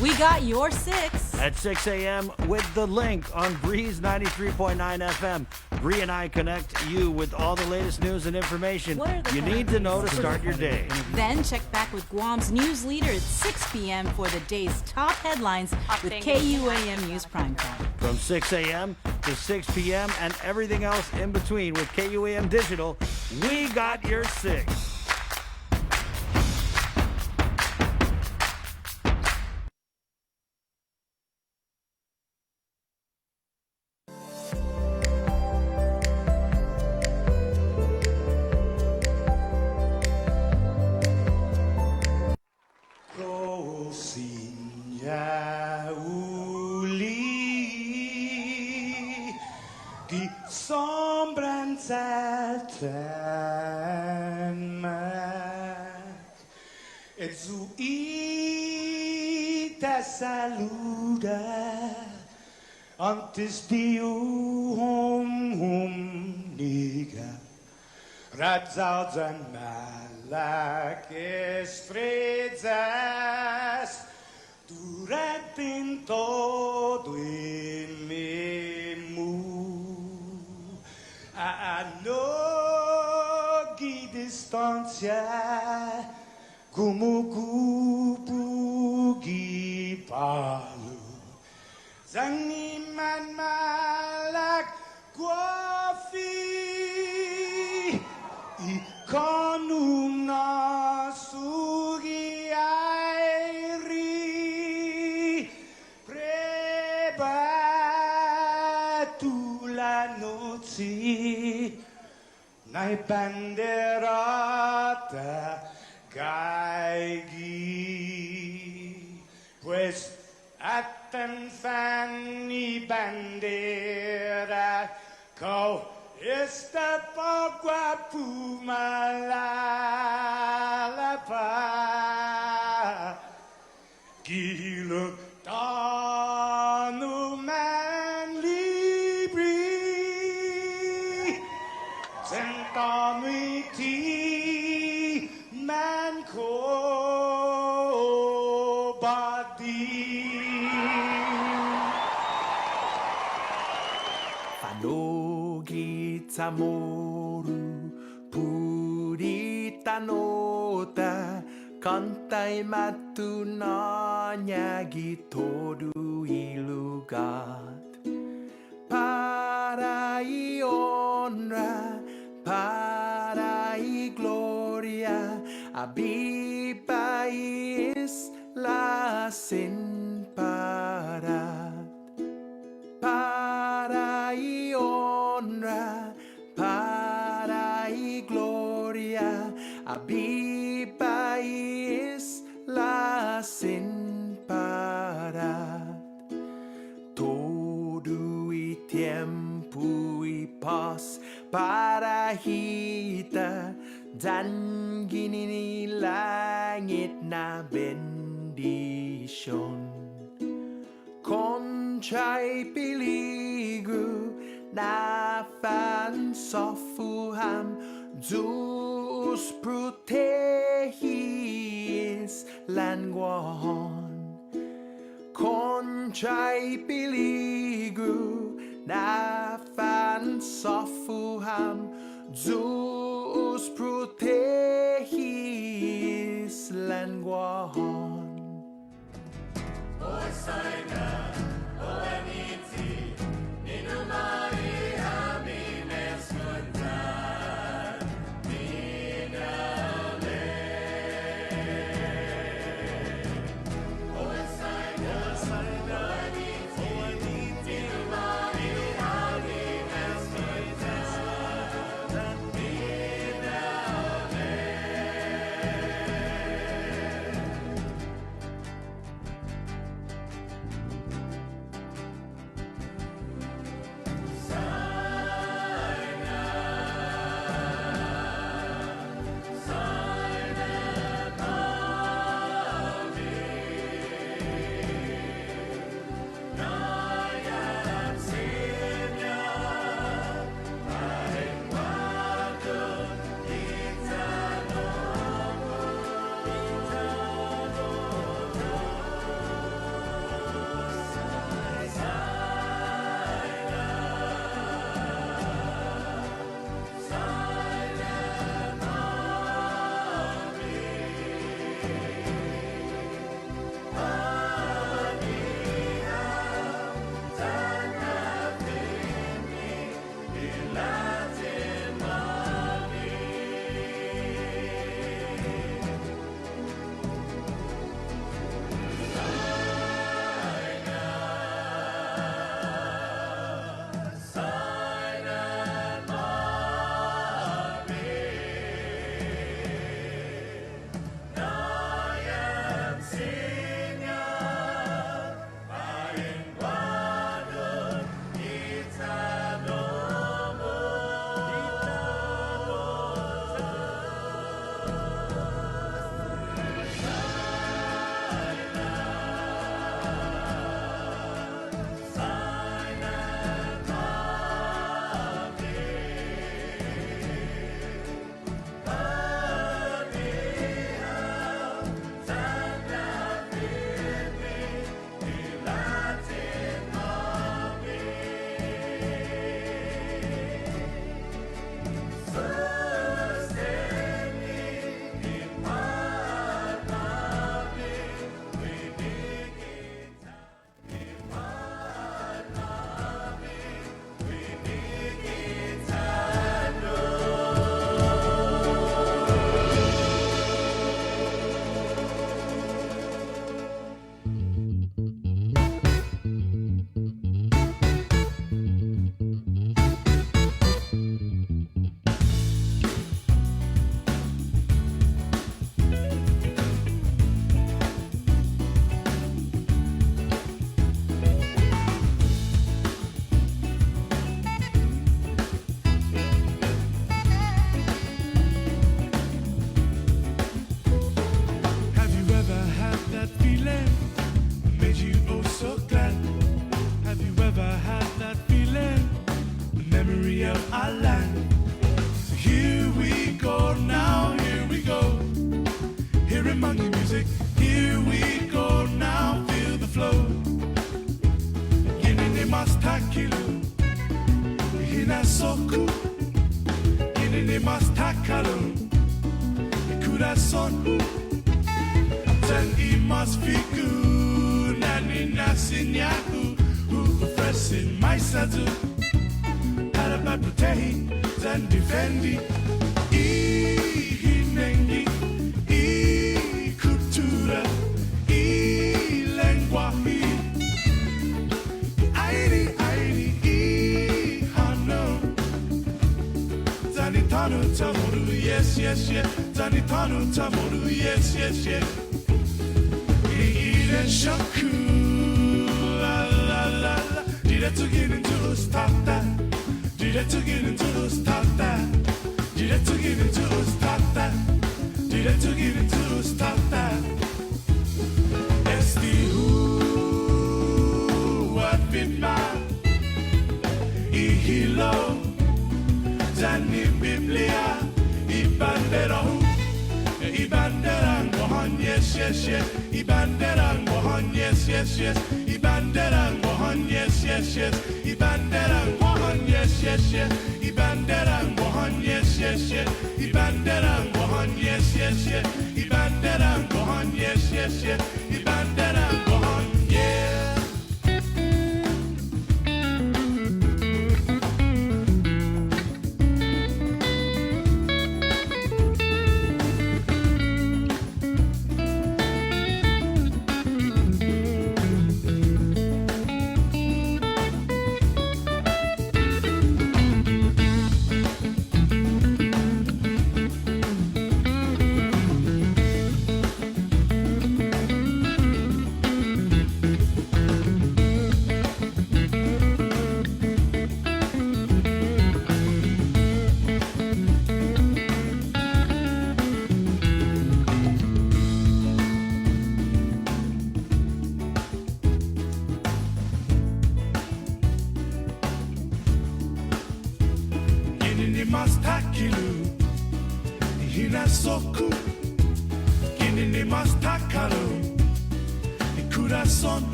We got your 6. At 6 a.m. with The Link on Breeze 93.9 FM. Bree and I connect you with all the latest news and information you need to know to start your day. Then check back with Guam's news leader at 6 p.m. for the day's top headlines with KUAM News Primetime. From 6 a.m. to 6 p.m. and everything else in between with KUAM Digital, we got your 6. Saluda antes de niga Radzauds and malak estrellas durante todo el memu a no distancia como kupugi palu Zangiman malak guafi ikonum nasugi airi prebatu la noci nai banderata Gaigi, pues atan fanny bandera, co esta pogua pumalapa, gilo tanu man libri, sentami ti. Man ko body Panogi tamoru purita nota Kantai matu na nyagi todu ilugat Parai honra Parai gloria Abiba is la sin para y honra para y gloria Abiba is la sin para todo y tiempo y paz para hita dan gini langit na bendisyon Conchay peligro na fan sofuham Zeus protegis languahon Conchay peligro na fan sofuham Zeus protegis languahon Osaina, Oleniti, Dino Marie, Amines Kuntan, Dinale. Osaina, Oleniti, Dino Marie, Amines Kuntan, Dinale. beauty of our land. So here we go now, here we go. Here among the music, here we go now, feel the flow. Ginini mastakilu, hina soku. Ginini mastakalu, corazon. Tan imas figu, nani nasinyaku, fresh in my sadu. Parabat protein, tan defendi. Hinengi, cultura, lenguaje. Airi, hano. Zanitano tamoru, yes, yes, yes. Zanitano tamoru, yes, yes, yes. Ire shaku, la la la la. Did it to get into stop that? Did it to get into stop that? Did it to get into stop that? Did it to get into stop that? It's the who, what been my ihilo, Zani Biblia, Ibandera, Ibandera, Mohan, yes, yes, yes, Ibandera, Mohan, yes, yes, yes, Ibandera, Mohan, yes, yes, yes, Ibandera, Mohan, yes, yes, yes, Ibandera, Mohan, yes, yes, yes, Ibandera, Mohan, yes, yes, yes, Ibandera, Mohan, yes, yes, yes, Ibandera, Mohan, yeah.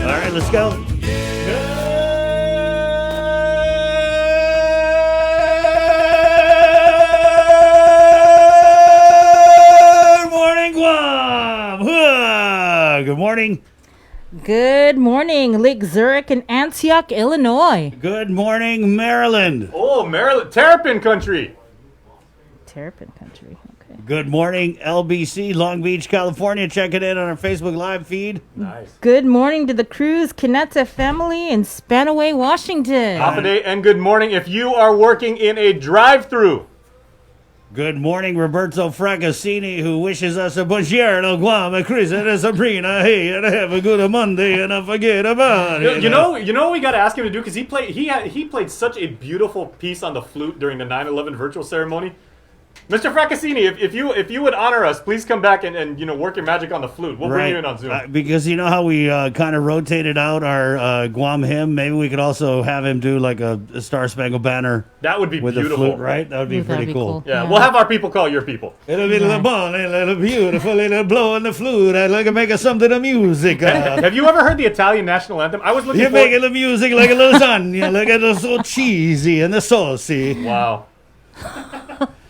All right, let's go. Good morning, Guam. Good morning. Good morning, Lake Zurich and Antioch, Illinois. Good morning, Maryland. Oh, Maryland, Terrapin country. Terrapin country. Okay. Good morning, LBC, Long Beach, California. Check it in on our Facebook Live feed. Nice. Good morning to the Cruz Canetta family in Spanaway, Washington. Half a day and good morning if you are working in a drive-through. Good morning, Roberto Fracassini, who wishes us a buongiorno, Guam, a Chris, and a Sabrina, hey, and have a good Monday, and I forget about it. You know what we got to ask him to do, because he played such a beautiful piece on the flute during the 9/11 virtual ceremony. Mr. Fraccassini, if you would honor us, please come back and work your magic on the flute. We'll bring you in on Zoom. Because you know how we kind of rotated out our Guam hymn? Maybe we could also have him do like a Star Spangled Banner. That would be with beautiful. The flute, right? That would be pretty cool. Yeah, we'll have our people call your people. It'll be a little ball, a little beautiful, a little blowing the flute. I'd like to make something of music. Have you ever heard the Italian national anthem? I was looking You're making the music like a lasagna. Look at it, so cheesy and the saucy. Wow.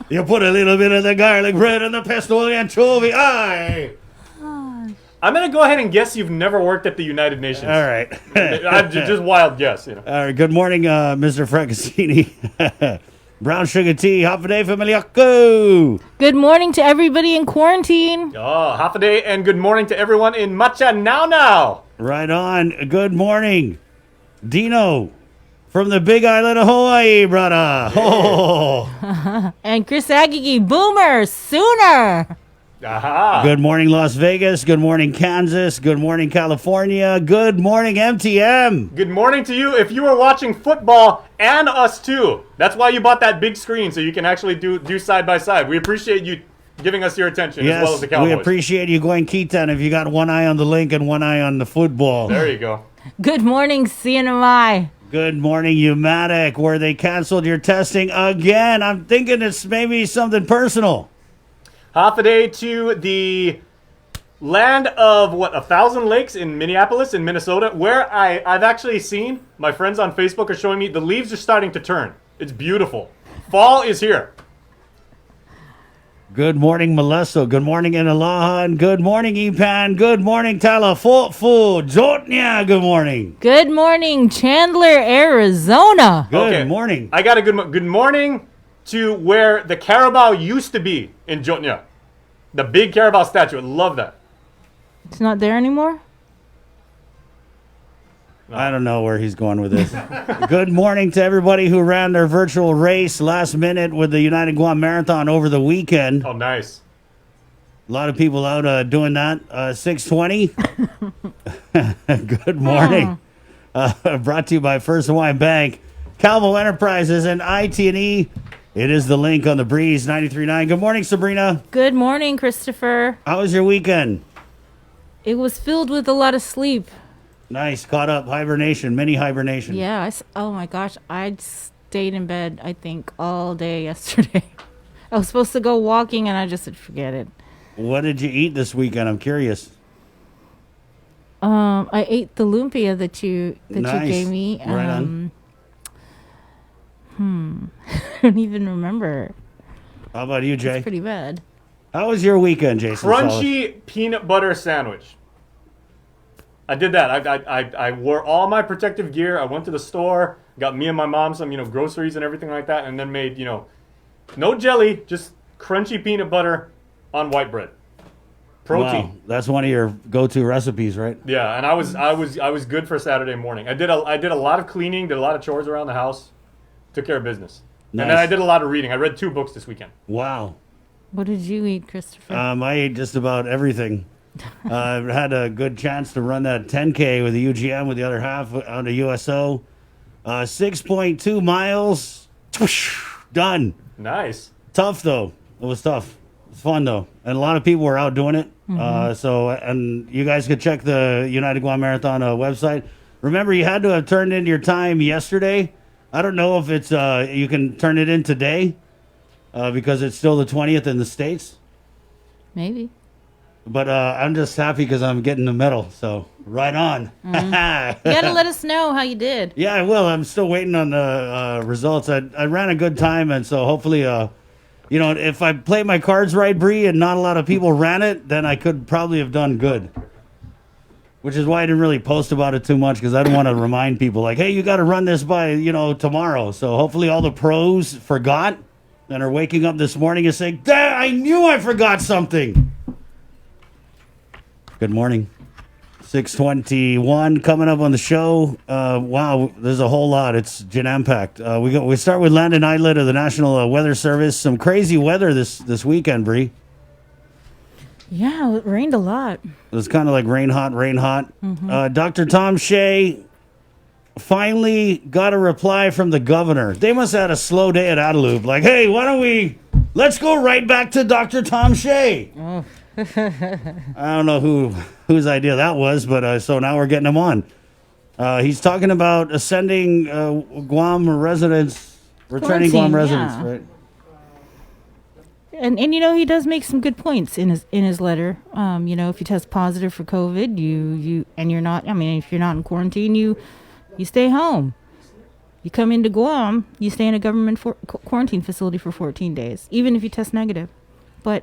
You put a little bit of the garlic bread and the pesto and the anchovy. Aye. I'm going to go ahead and guess you've never worked at the United Nations. All right. Just wild guess. All right. Good morning, Mr. Fraccassini. Brown sugar tea, half a day for Maliaco. Good morning to everybody in quarantine. Oh, half a day, and good morning to everyone in Macha Now. Right on. Good morning, Dino. From the big island of Hawaii, brother. Oh. And Chris Agigi, Boomer, Sooner. Aha. Good morning, Las Vegas. Good morning, Kansas. Good morning, California. Good morning, MTM. Good morning to you if you are watching football and us too. That's why you bought that big screen so you can actually do side by side. We appreciate you giving us your attention as well as the Cowboys. We appreciate you going Keaton if you got one eye on the link and one eye on the football. There you go. Good morning, CNMI. Good morning, Umatic, where they canceled your testing again. I'm thinking it's maybe something personal. Half a day to the land of, 1,000 lakes in Minneapolis, in Minnesota, where I've actually seen, my friends on Facebook are showing me, the leaves are starting to turn. It's beautiful. Fall is here. Good morning, Melissa. Good morning, Inalahan. Good morning, Epan. Good morning, Talafofu. Jotnia, good morning. Good morning, Chandler, Arizona. Good morning. I got a good morning to where the Carabao used to be in Jotnia. The big Carabao statue. I love that. It's not there anymore? I don't know where he's going with this. Good morning to everybody who ran their virtual race last minute with the United Guam Marathon over the weekend. Oh, nice. A lot of people out doing that. 620. Good morning. Brought to you by First Hawaiian Bank, Calvo Enterprises, and IT&E. It is the link on the Breeze 93.9. Good morning, Sabrina. Good morning, Christopher. How was your weekend? It was filled with a lot of sleep. Nice. Caught up. Hibernation. Mini hibernation. Yeah. Oh, my gosh. I stayed in bed, I think, all day yesterday. I was supposed to go walking, and I just said, forget it. What did you eat this weekend? I'm curious. I ate the lumpia that you gave me. Right on. I don't even remember. How about you, Jay? It's pretty bad. How was your weekend, Jason? Crunchy peanut butter sandwich. I did that. I wore all my protective gear. I went to the store, got me and my mom some, groceries and everything like that, and then made, no jelly, just crunchy peanut butter on white bread. Protein. Wow, that's one of your go-to recipes, right? Yeah, and I was good for Saturday morning. I did a lot of cleaning, did a lot of chores around the house, took care of business. Nice. And then I did a lot of reading. I read 2 books this weekend. Wow. What did you eat, Christopher? I ate just about everything. I had a good chance to run that 10K with the UGM with the other half on the USO. 6.2 miles. Done. Nice. Tough, though. It was tough. It's fun, though. And a lot of people were out doing it. And you guys could check the United Guam Marathon website. Remember, you had to have turned in your time yesterday. I don't know if it's you can turn it in today because it's still the 20th in the States. Maybe. But I'm just happy because I'm getting the medal. So, right on. You got to let us know how you did. Yeah, I will. I'm still waiting on the results. I ran a good time, and so hopefully, if I play my cards right, Bree, and not a lot of people ran it, then I could probably have done good. Which is why I didn't really post about it too much, because I don't want to remind people, like, hey, you got to run this by, tomorrow. So hopefully all the pros forgot and are waking up this morning and saying, I knew I forgot something. Good morning. 6:21 coming up on the show. Wow, there's a whole lot. It's jam-packed. We start with Landon Idlet of the National Weather Service. Some crazy weather this weekend, Bree. Yeah, it rained a lot. It was kind of like rain hot. Mm-hmm. Dr. Tom Shea finally got a reply from the governor. They must have had a slow day at Adelup. Like, hey, why don't we Let's go right back to Dr. Tom Shea. Oh. I don't know whose idea that was, but so now we're getting him on. He's talking about sending Guam residents, returning Guam Quarantine, residents, yeah. right? And he does make some good points in his letter. If you test positive for COVID, and you're not. I mean, if you're not in quarantine, you stay home. You come into Guam, you stay in a government quarantine facility for 14 days, even if you test negative. But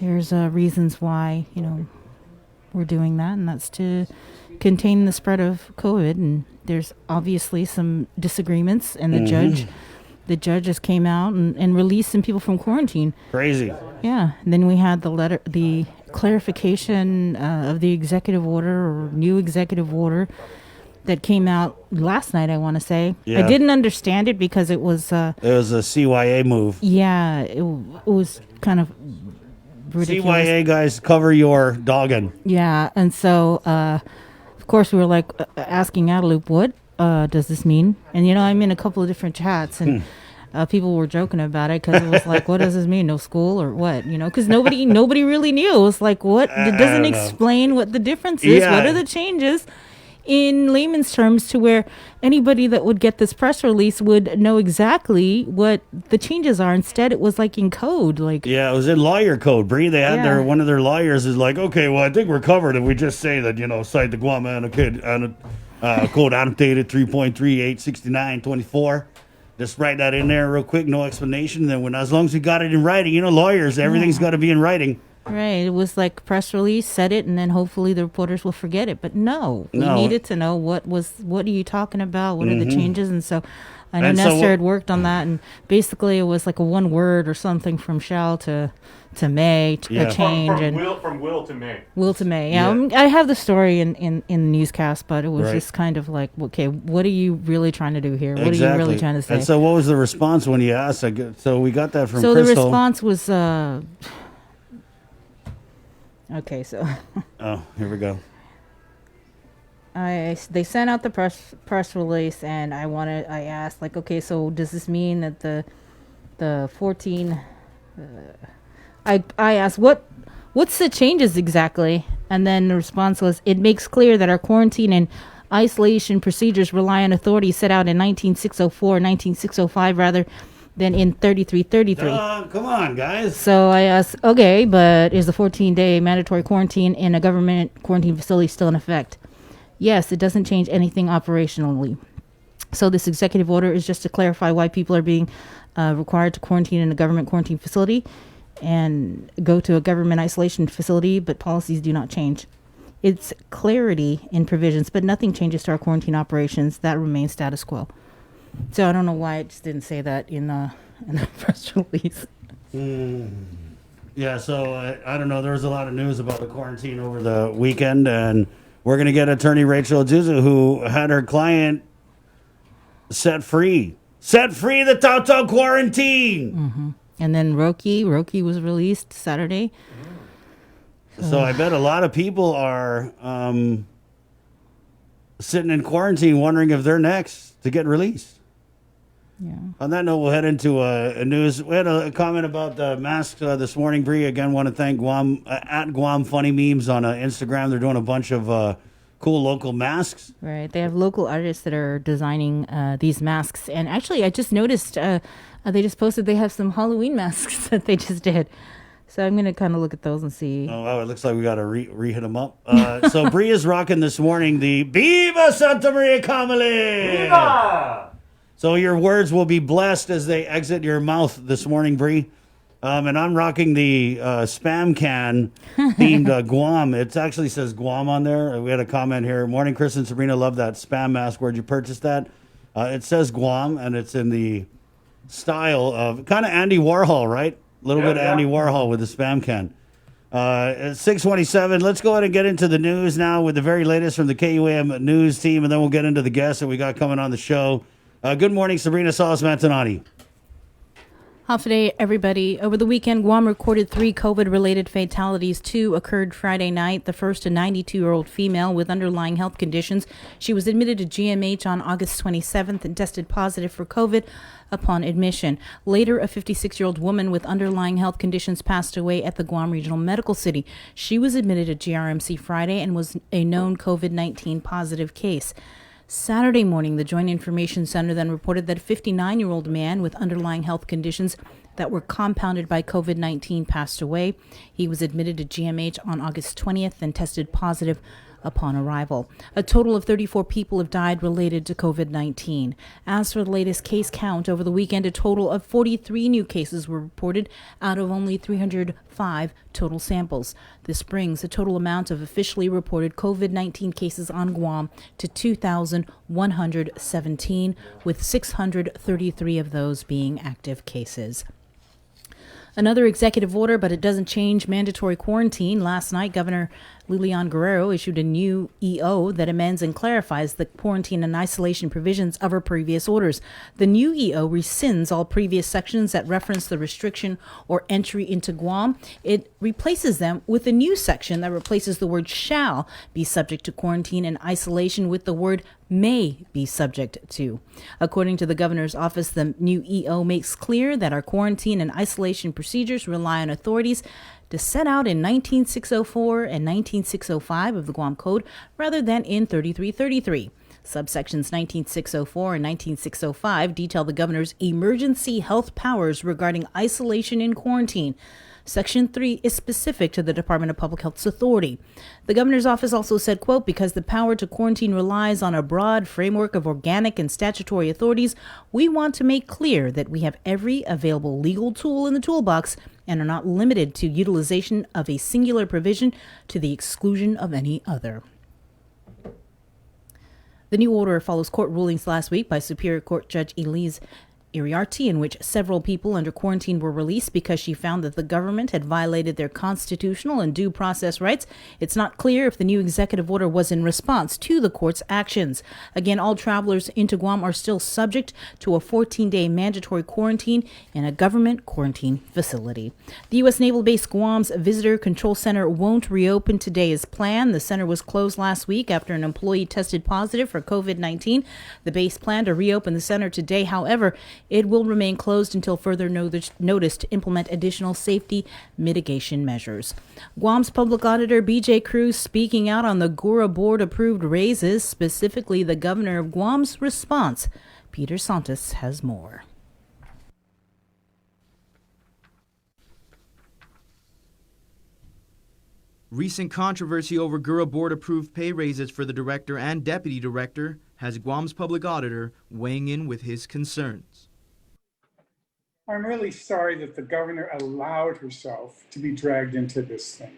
there's reasons why we're doing that, and that's to contain the spread of COVID. And there's obviously some disagreements, and the judges came out and released some people from quarantine. Crazy. Yeah. And then we had the clarification of the executive order or new executive order that came out last night, I want to say. Yeah. I didn't understand it because it was... It was a CYA move. Yeah, it was kind of ridiculous. CYA guys, cover your dogging. Yeah, and so, of course, we were like asking Adeloop, what does this mean? And, I'm in a couple of different chats, and people were joking about it because it was like, what does this mean? No school or what? Because nobody really knew. It was like, what? It doesn't explain what the difference is. Yeah. What are the changes? In layman's terms, to where anybody that would get this press release would know exactly what the changes are. Instead, it was like in code. Yeah, it was in lawyer code, Bree. They had one of their lawyers is like, okay, well, I think we're covered if we just say that, cite the Guam code annotated 3.386924. Just write that in there real quick, no explanation. Then as long as we got it in writing, lawyers, everything's got to be in writing. Right. It was like press release, said it, and then hopefully the reporters will forget it. But no, we needed to know what are you talking about? What are the changes? And so I know Nestor had worked on that, and basically it was like a one word or something from shall to May, a change. From will to May. Will to May. Yeah. I have the story in the newscast, but it was just kind of like, okay, what are you really trying to do here? What are you really trying to say? And so what was the response when you asked? So we got that from So Crystal. the response was... Okay, so here we go. they sent out the press release, and I asked, like, okay, so does this mean that the 14 I asked what's the changes exactly? And then the response was, it makes clear that our quarantine and isolation procedures rely on authorities set out in 19605 rather than in 3333. Come on, guys. So I asked, okay, but is the 14-day mandatory quarantine in a government quarantine facility still in effect? Yes, it doesn't change anything operationally. So this executive order is just to clarify why people are being required to quarantine in a government quarantine facility and go to a government isolation facility, but policies do not change. It's clarity in provisions, but nothing changes to our quarantine operations. That remains status quo. So I don't know why it just didn't say that in the press release. Yeah, so I don't know. There was a lot of news about the quarantine over the weekend, and we're going to get attorney Rachel Azusa, who had her client set free. Set free the Tautau quarantine. Mm-hmm. And then Roki was released Saturday. So I bet a lot of people are sitting in quarantine wondering if they're next to get released. Yeah. On that note, we'll head into a news. We had a comment about the masks this morning, Bree. Again, want to thank Guam at Guam Funny Memes on Instagram. They're doing a bunch of cool local masks. Right. They have local artists that are designing these masks. And actually, I just noticed they just posted they have some Halloween masks that they just did. So I'm going to kind of look at those and see. Oh, wow. It looks like we got to re-hit them up. So Bree is rocking this morning the Viva Santa Maria Camille. Viva! So your words will be blessed as they exit your mouth this morning, Bree. And I'm rocking the spam can themed Guam. It actually says Guam on there. We had a comment here. Morning, Chris and Sabrina. Love that spam mask. Where'd you purchase that? It says Guam, and it's in the style of kind of Andy Warhol, right? A little bit of Andy Warhol with the spam can. It's 6:27. Let's go ahead and get into the news now with the very latest from the KUAM news team, and then we'll get into the guests that we got coming on the show. Good morning, Sabrina Salas Mantonati. Half a day, everybody. Over the weekend, Guam recorded 3 COVID-related fatalities. 2 occurred Friday night. The first, a 92-year-old female with underlying health conditions. She was admitted to GMH on August 27th and tested positive for COVID upon admission. Later, a 56-year-old woman with underlying health conditions passed away at the Guam Regional Medical City. She was admitted to GRMC Friday and was a known COVID-19 positive case. Saturday morning, the Joint Information Center then reported that a 59-year-old man with underlying health conditions that were compounded by COVID-19 passed away. He was admitted to GMH on August 20th and tested positive upon arrival. A total of 34 people have died related to COVID-19. As for the latest case count, over the weekend, a total of 43 new cases were reported out of only 305 total samples. This brings the total amount of officially reported COVID-19 cases on Guam to 2,117, with 633 of those being active cases. Another executive order, but it doesn't change mandatory quarantine. Last night, Governor Lilian Guerrero issued a new EO that amends and clarifies the quarantine and isolation provisions of her previous orders. The new EO rescinds all previous sections that reference the restriction or entry into Guam. It replaces them with a new section that replaces the word shall be subject to quarantine and isolation with the word may be subject to. According to the governor's office, the new EO makes clear that our quarantine and isolation procedures rely on authorities to set out in 19604 and 19605 of the Guam Code rather than in 3333. Subsections 19604 and 19605 detail the governor's emergency health powers regarding isolation and quarantine. Section 3 is specific to the Department of Public Health's authority. The governor's office also said, quote, because the power to quarantine relies on a broad framework of organic and statutory authorities, we want to make clear that we have every available legal tool in the toolbox and are not limited to utilization of a singular provision to the exclusion of any other. The new order follows court rulings last week by Superior Court Judge Elise Iriarte, in which several people under quarantine were released because she found that the government had violated their constitutional and due process rights. It's not clear if the new executive order was in response to the court's actions. Again, all travelers into Guam are still subject to a 14-day mandatory quarantine in a government quarantine facility. The U.S. Naval Base Guam's Visitor Control Center won't reopen today as planned. The center was closed last week after an employee tested positive for COVID-19. The base planned to reopen the center today. However, it will remain closed until further notice to implement additional safety mitigation measures. Guam's public auditor B.J. Cruz speaking out on the Gura board-approved raises, specifically the governor of Guam's response. Peter Santos has more. Recent controversy over Gura board-approved pay raises for the director and deputy director has Guam's public auditor weighing in with his concerns. I'm really sorry that the governor allowed herself to be dragged into this thing.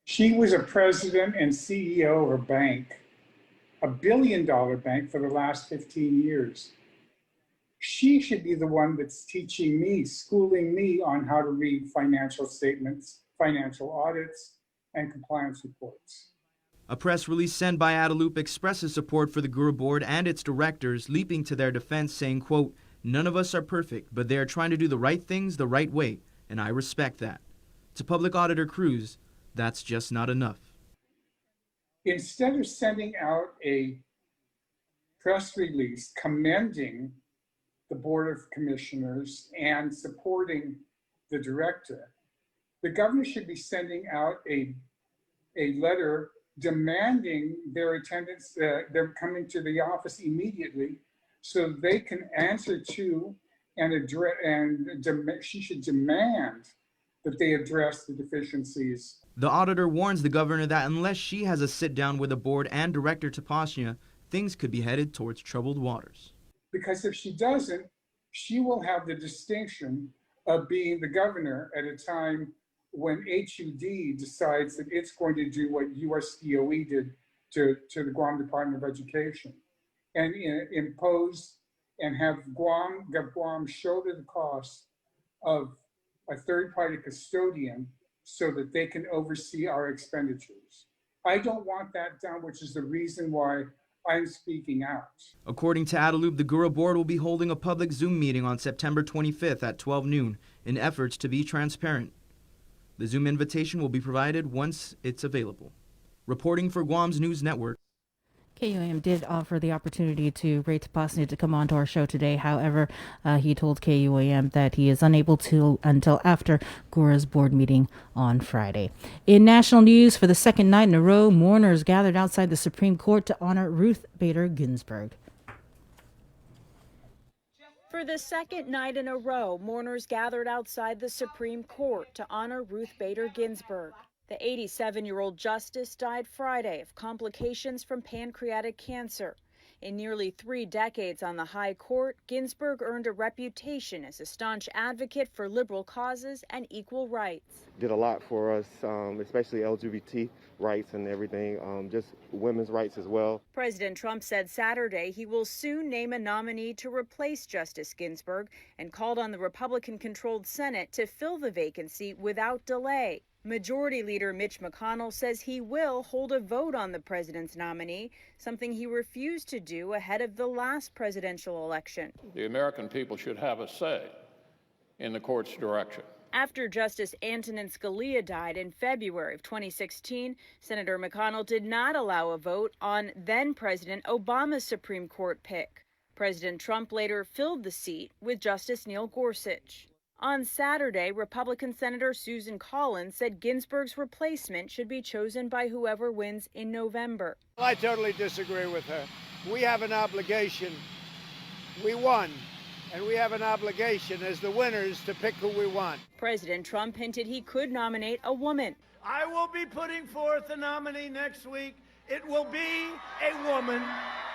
She was a president and CEO of a bank, a billion-dollar bank for the last 15 years. She should be the one that's teaching me, schooling me on how to read financial statements, financial audits, and compliance reports. A press release sent by Adelup expresses support for the Gura board and its directors, leaping to their defense, saying, quote, none of us are perfect, but they are trying to do the right things the right way, and I respect that. To Public Auditor Cruz, that's just not enough. Instead of sending out a press release commending the Board of Commissioners and supporting the director, the governor should be sending out a letter demanding their attendance, they're coming to the office immediately so they can answer to and address, she should demand that they address the deficiencies. The auditor warns the governor that unless she has a sit-down with the board and director Tapasnia, things could be headed towards troubled waters. Because if she doesn't, she will have the distinction of being the governor at a time when HUD decides that it's going to do what USDOE did to the Guam Department of Education and impose and have Guam shoulder the cost of a third-party custodian so that they can oversee our expenditures. I don't want that done, which is the reason why I'm speaking out. According to Adelup, the Gura board will be holding a public Zoom meeting on September 25th at 12 noon in efforts to be transparent. The Zoom invitation will be provided once it's available. Reporting for Guam's News Network. KUAM did offer the opportunity to Ray Tapasny to come on to our show today. However, he told KUAM that he is unable to until after Gura's board meeting on Friday. In national news, for the second night in a row, mourners gathered outside the Supreme Court to honor Ruth Bader Ginsburg. For the second night in a row, mourners gathered outside the Supreme Court to honor Ruth Bader Ginsburg. The 87-year-old justice died Friday of complications from pancreatic cancer. In nearly 3 decades on the high court, Ginsburg earned a reputation as a staunch advocate for liberal causes and equal rights. Did a lot for us, especially LGBT rights and everything, just women's rights as well. President Trump said Saturday he will soon name a nominee to replace Justice Ginsburg and called on the Republican-controlled Senate to fill the vacancy without delay. Majority Leader Mitch McConnell says he will hold a vote on the president's nominee, something he refused to do ahead of the last presidential election. The American people should have a say in the court's direction. After Justice Antonin Scalia died in February of 2016, Senator McConnell did not allow a vote on then-President Obama's Supreme Court pick. President Trump later filled the seat with Justice Neil Gorsuch. On Saturday, Republican Senator Susan Collins said Ginsburg's replacement should be chosen by whoever wins in November. I totally disagree with her. We have an obligation. We won, and we have an obligation as the winners to pick who we want. President Trump hinted he could nominate a woman. I will be putting forth a nominee next week. It will be a woman.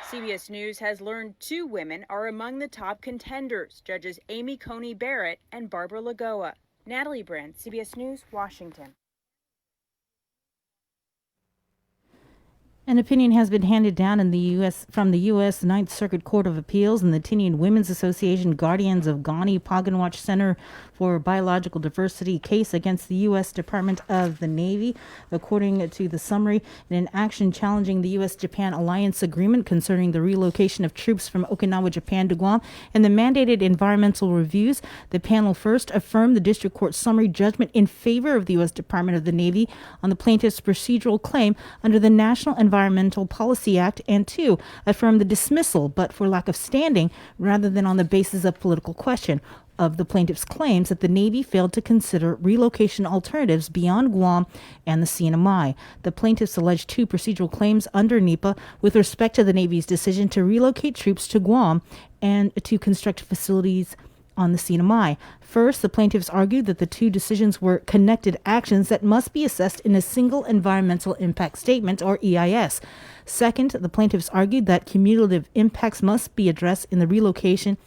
CBS News has learned 2 women are among the top contenders, judges Amy Coney Barrett and Barbara Lagoa. Natalie Brandt, CBS News, Washington. An opinion has been handed down in the U.S. from the U.S. Ninth Circuit Court of Appeals and the Tinian Women's Association Guardians of Ghani Paganwatch Center for Biological Diversity case against the U.S. Department of the Navy. According to the summary, in an action challenging the U.S.-Japan alliance agreement concerning the relocation of troops from Okinawa, Japan to Guam, and the mandated environmental reviews, the panel first affirmed the district court summary judgment in favor of the U.S. Department of the Navy on the plaintiff's procedural claim under the National Environmental Policy Act, and 2, affirmed the dismissal, but for lack of standing rather than on the basis of political question, of the plaintiff's claims that the Navy failed to consider relocation alternatives beyond Guam and the CNMI. The plaintiffs alleged 2 procedural claims under NEPA with respect to the Navy's decision to relocate troops to Guam and to construct facilities on the CNMI. First, the plaintiffs argued that the 2 decisions were connected actions that must be assessed in a single environmental impact statement, or EIS. Second, the plaintiffs argued that cumulative impacts must be addressed in the relocation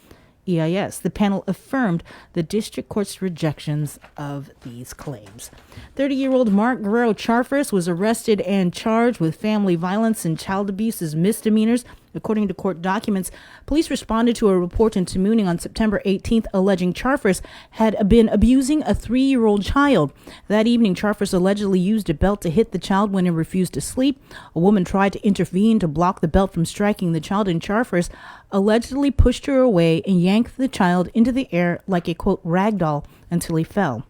EIS. The panel affirmed the district court's rejections of these claims. 30-year-old Mark Guerrero Charfers was arrested and charged with family violence and child abuse as misdemeanors. According to court documents, police responded to a report in Tamuning on September 18th alleging Charfers had been abusing a 3-year-old child. That evening, Charfers allegedly used a belt to hit the child when it refused to sleep. A woman tried to intervene to block the belt from striking the child, and Charfers allegedly pushed her away and yanked the child into the air like a, quote, rag doll until he fell.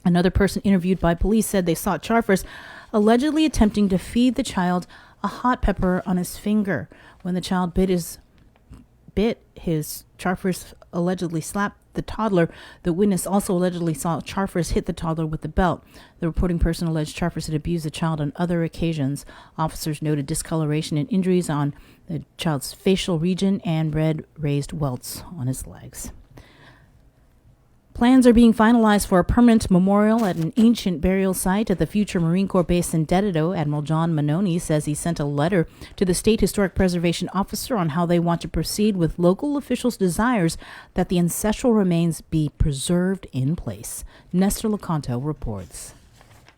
Another person interviewed by police said they saw Charfers allegedly attempting to feed the child a hot pepper on his finger. When the child bit his Charfers allegedly slapped the toddler. The witness also allegedly saw Charfers hit the toddler with the belt. The reporting person alleged Charfers had abused the child on other occasions. Officers noted discoloration and injuries on the child's facial region and red raised welts on his legs. Plans are being finalized for a permanent memorial at an ancient burial site at the future Marine Corps base in Dededo. Admiral John Manoni says he sent a letter to the State Historic Preservation Officer on how they want to proceed with local officials' desires that the ancestral remains be preserved in place. Nestor Locanto reports.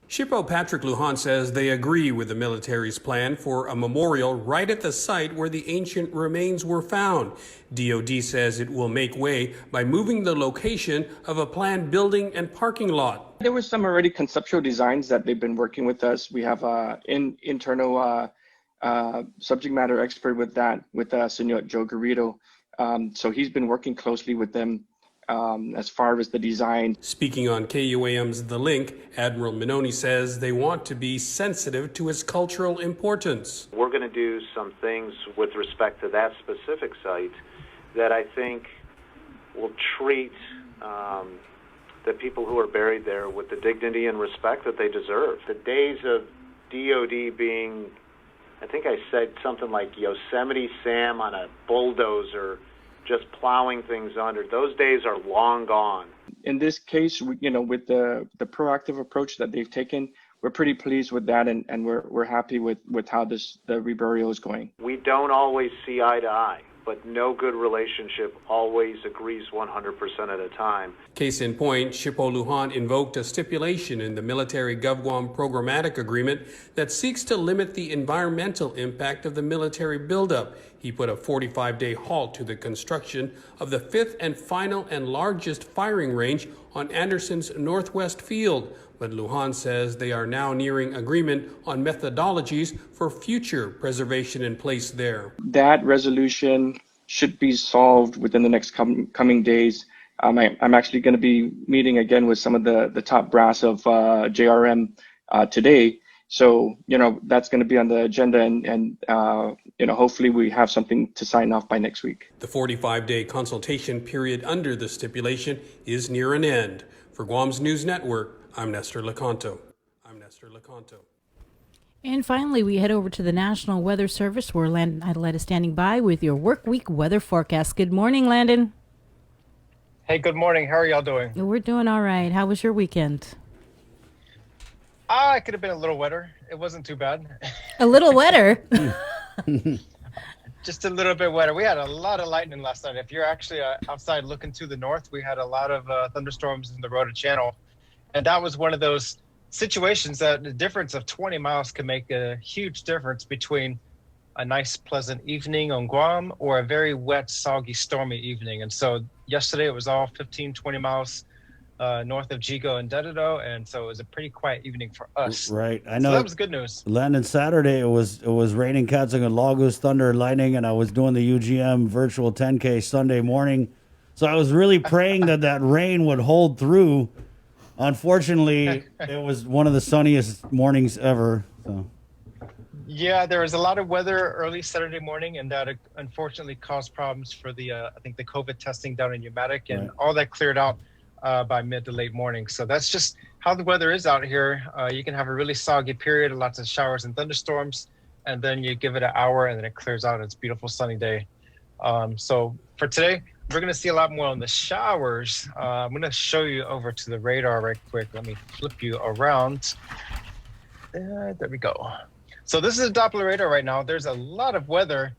SHPO Patrick Lujan says they agree with the military's plan for a memorial right at the site where the ancient remains were found. DoD says it will make way by moving the location of a planned building and parking lot. There were some already conceptual designs that they've been working with us. We have internal subject matter expert with that, with Senor Joe Garrido. So he's been working closely with them as far as the design. Speaking on KUAM's The Link, Admiral Minoni says they want to be sensitive to its cultural importance. We're going to do some things with respect to that specific site that I think will treat the people who are buried there with the dignity and respect that they deserve. The days of DOD being, I think I said something like Yosemite Sam on a bulldozer, just plowing things under, those days are long gone. In this case, with the proactive approach that they've taken, we're pretty pleased with that, and we're happy with how the reburial is going. We don't always see eye to eye, but no good relationship always agrees 100% at a time. Case in point, Shippo Lujan invoked a stipulation in the military GovGuam programmatic agreement that seeks to limit the environmental impact of the military buildup. He put a 45-day halt to the construction of the fifth and final and largest firing range on Anderson's Northwest Field. But Lujan says they are now nearing agreement on methodologies for future preservation in place there. That resolution should be solved within the next coming days. I'm actually going to be meeting again with some of the top brass of JRM today. So, that's going to be on the agenda, and hopefully we have something to sign off by next week. The 45-day consultation period under the stipulation is near an end. For Guam's News Network, I'm Nestor Lecanto. And finally, we head over to the National Weather Service, where Landon Idolette is standing by with your work week weather forecast. Good morning, Landon. Hey, good morning. How are y'all doing? We're doing all right. How was your weekend? It could have been a little wetter. It wasn't too bad. A little wetter? Just a little bit wetter. We had a lot of lightning last night. If you're actually outside looking to the north, we had a lot of thunderstorms in the Rota Channel. And that was one of those situations that the difference of 20 miles can make a huge difference between a nice, pleasant evening on Guam or a very wet, soggy, stormy evening. And so yesterday it was all 15, 20 miles north of Jigo and Dededo, and so it was a pretty quiet evening for us. Right, I know. So that was good news. Landon, Saturday it was raining cats and lagos, thunder, lightning, and I was doing the UGM virtual 10K Sunday morning, so I was really praying that rain would hold through. Unfortunately, it was one of the sunniest mornings ever. So. Yeah, there was a lot of weather early Saturday morning, and that unfortunately caused problems for the I think the COVID testing down in Umatic, and all that cleared out by mid to late morning. So that's just how the weather is out here. You can have a really soggy period, lots of showers and thunderstorms, and then you give it an hour and then it clears out. It's a beautiful sunny day. So for today, we're going to see a lot more on the showers. I'm going to show you over to the radar right quick. Let me flip you around. There we go. So this is a Doppler radar right now. There's a lot of weather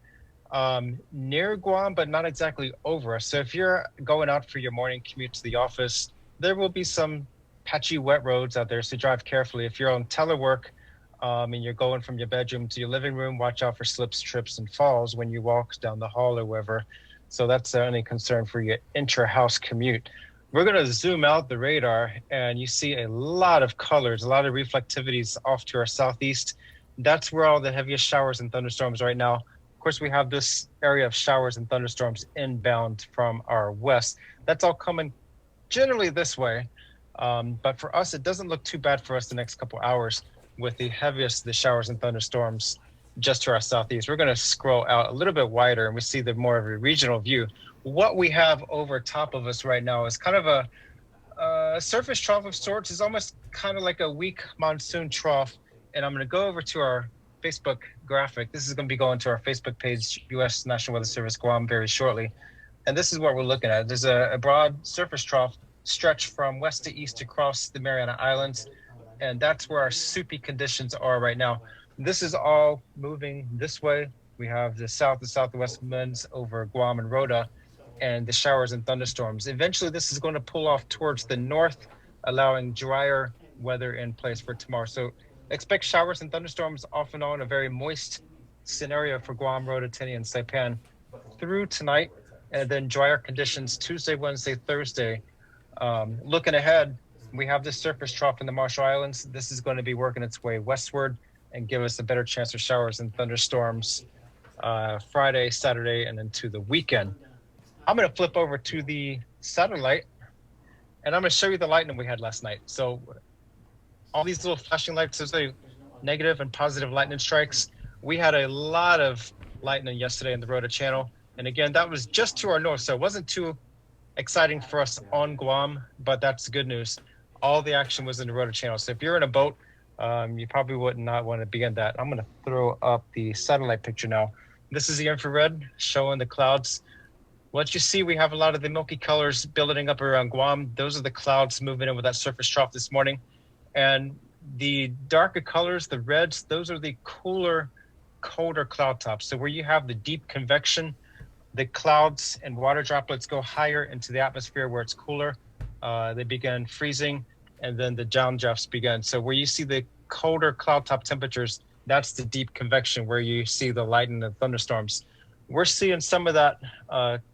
near Guam, but not exactly over us. So if you're going out for your morning commute to the office, there will be some patchy wet roads out there, so drive carefully. If you're on telework and you're going from your bedroom to your living room, watch out for slips, trips, and falls when you walk down the hall or wherever. So that's the only concern for your intra-house commute. We're going to zoom out the radar, and you see a lot of colors, a lot of reflectivities off to our southeast. That's where all the heaviest showers and thunderstorms right now. Of course, we have this area of showers and thunderstorms inbound from our west. That's all coming generally this way. But for us, it doesn't look too bad for us the next couple hours with the heaviest of the showers and thunderstorms just to our southeast. We're going to scroll out a little bit wider, and we see the more of a regional view. What we have over top of us right now is kind of a surface trough of sorts. It's almost kind of like a weak monsoon trough. And I'm going to go over to our Facebook graphic. This is going to be going to our Facebook page, U.S. National Weather Service Guam, very shortly. And this is what we're looking at. There's a broad surface trough stretched from west to east across the Mariana Islands. And that's where our soupy conditions are right now. This is all moving this way. We have the south and southwest winds over Guam and Rota and the showers and thunderstorms. Eventually, this is going to pull off towards the north, allowing drier weather in place for tomorrow. So expect showers and thunderstorms off and on, a very moist scenario for Guam, Rota, Tini, and Saipan through tonight, and then drier conditions Tuesday, Wednesday, Thursday. Looking ahead, we have this surface trough in the Marshall Islands. This is going to be working its way westward. and give us a better chance of showers and thunderstorms Friday, Saturday, and into the weekend. I'm going to flip over to the satellite, and I'm going to show you the lightning we had last night. So all these little flashing lights, there's a negative and positive lightning strikes. We had a lot of lightning yesterday in the Rota Channel. And again, that was just to our north, so it wasn't too exciting for us on Guam, but that's the good news. All the action was in the Rota Channel. So if you're in a boat, you probably would not want to be in that. I'm going to throw up the satellite picture now. This is the infrared showing the clouds. What you see, we have a lot of the milky colors building up around Guam. Those are the clouds moving in with that surface trough this morning. And the darker colors, the reds, those are the cooler, colder cloud tops. So where you have the deep convection, the clouds and water droplets go higher into the atmosphere where it's cooler. They begin freezing, and then the downdrafts begin. So where you see the colder cloud top temperatures, that's the deep convection where you see the lightning and thunderstorms. We're seeing some of that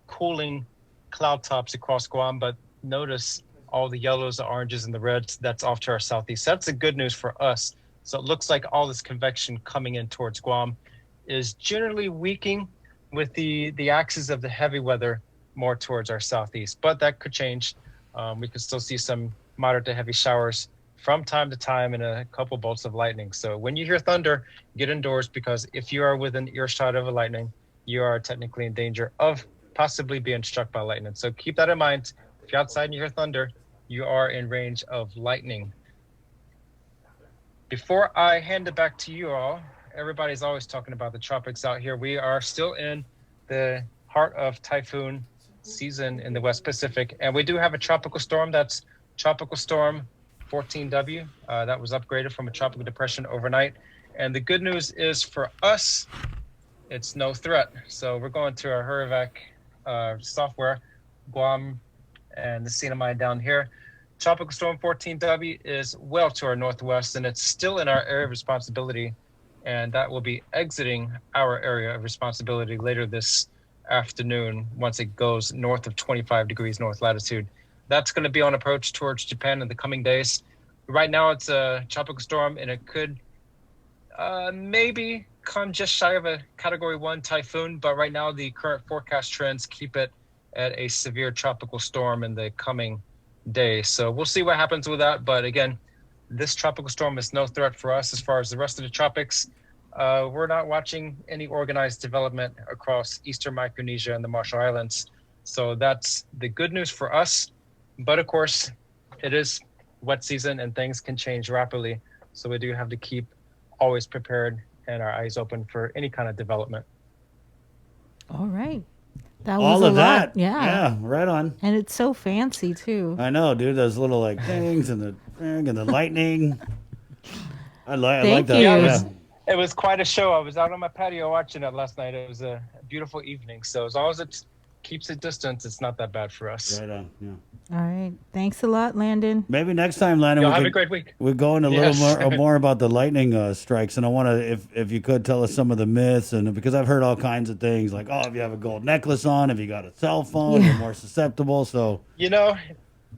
cooling cloud tops across Guam, but notice all the yellows, the oranges, and the reds, that's off to our southeast. That's the good news for us. So it looks like all this convection coming in towards Guam is generally weakening with the axis of the heavy weather more towards our southeast, but that could change. We could still see some moderate to heavy showers from time to time and a couple bolts of lightning. So when you hear thunder, get indoors, because if you are within earshot of a lightning, you are technically in danger of possibly being struck by lightning. So keep that in mind. If you're outside and you hear thunder, you are in range of lightning. Before I hand it back to you all, everybody's always talking about the tropics out here. We are still in the heart of typhoon season in the West Pacific, and we do have a tropical storm. That's Tropical Storm 14W. That was upgraded from a tropical depression overnight. And the good news is for us, it's no threat. So we're going to our HurryVac software, Guam and the CNMI down here. Tropical Storm 14W is well to our northwest, and it's still in our area of responsibility. And that will be exiting our area of responsibility later this afternoon once it goes north of 25 degrees north latitude. That's going to be on approach towards Japan in the coming days. Right now it's a tropical storm, and it could maybe come just shy of a Category 1 typhoon, but right now the current forecast trends keep it at a severe tropical storm in the coming days. So we'll see what happens with that. But again, this tropical storm is no threat for us as far as the rest of the tropics. We're not watching any organized development across Eastern Micronesia and the Marshall Islands. So that's the good news for us. But of course, it is wet season and things can change rapidly. So we do have to keep always prepared and our eyes open for any kind of development. All right. That was all a of lot. that. Yeah. Yeah, right on. And it's so fancy too. I know, dude. Those little like things and the lightning. I like that. you. Yeah. It was quite a show. I was out on my patio watching it last night. It was a beautiful evening. So as long as it keeps a distance, it's not that bad for us. Right on. Yeah. All right. Thanks a lot, Landon. Maybe next time, Landon, Y'all have a great week. We're going a Yes. little more about the lightning strikes, and I want to, if you could, tell us some of the myths, and because I've heard all kinds of things like, oh, if you have a gold necklace on, if you got a cell phone, you're more susceptible. So You know,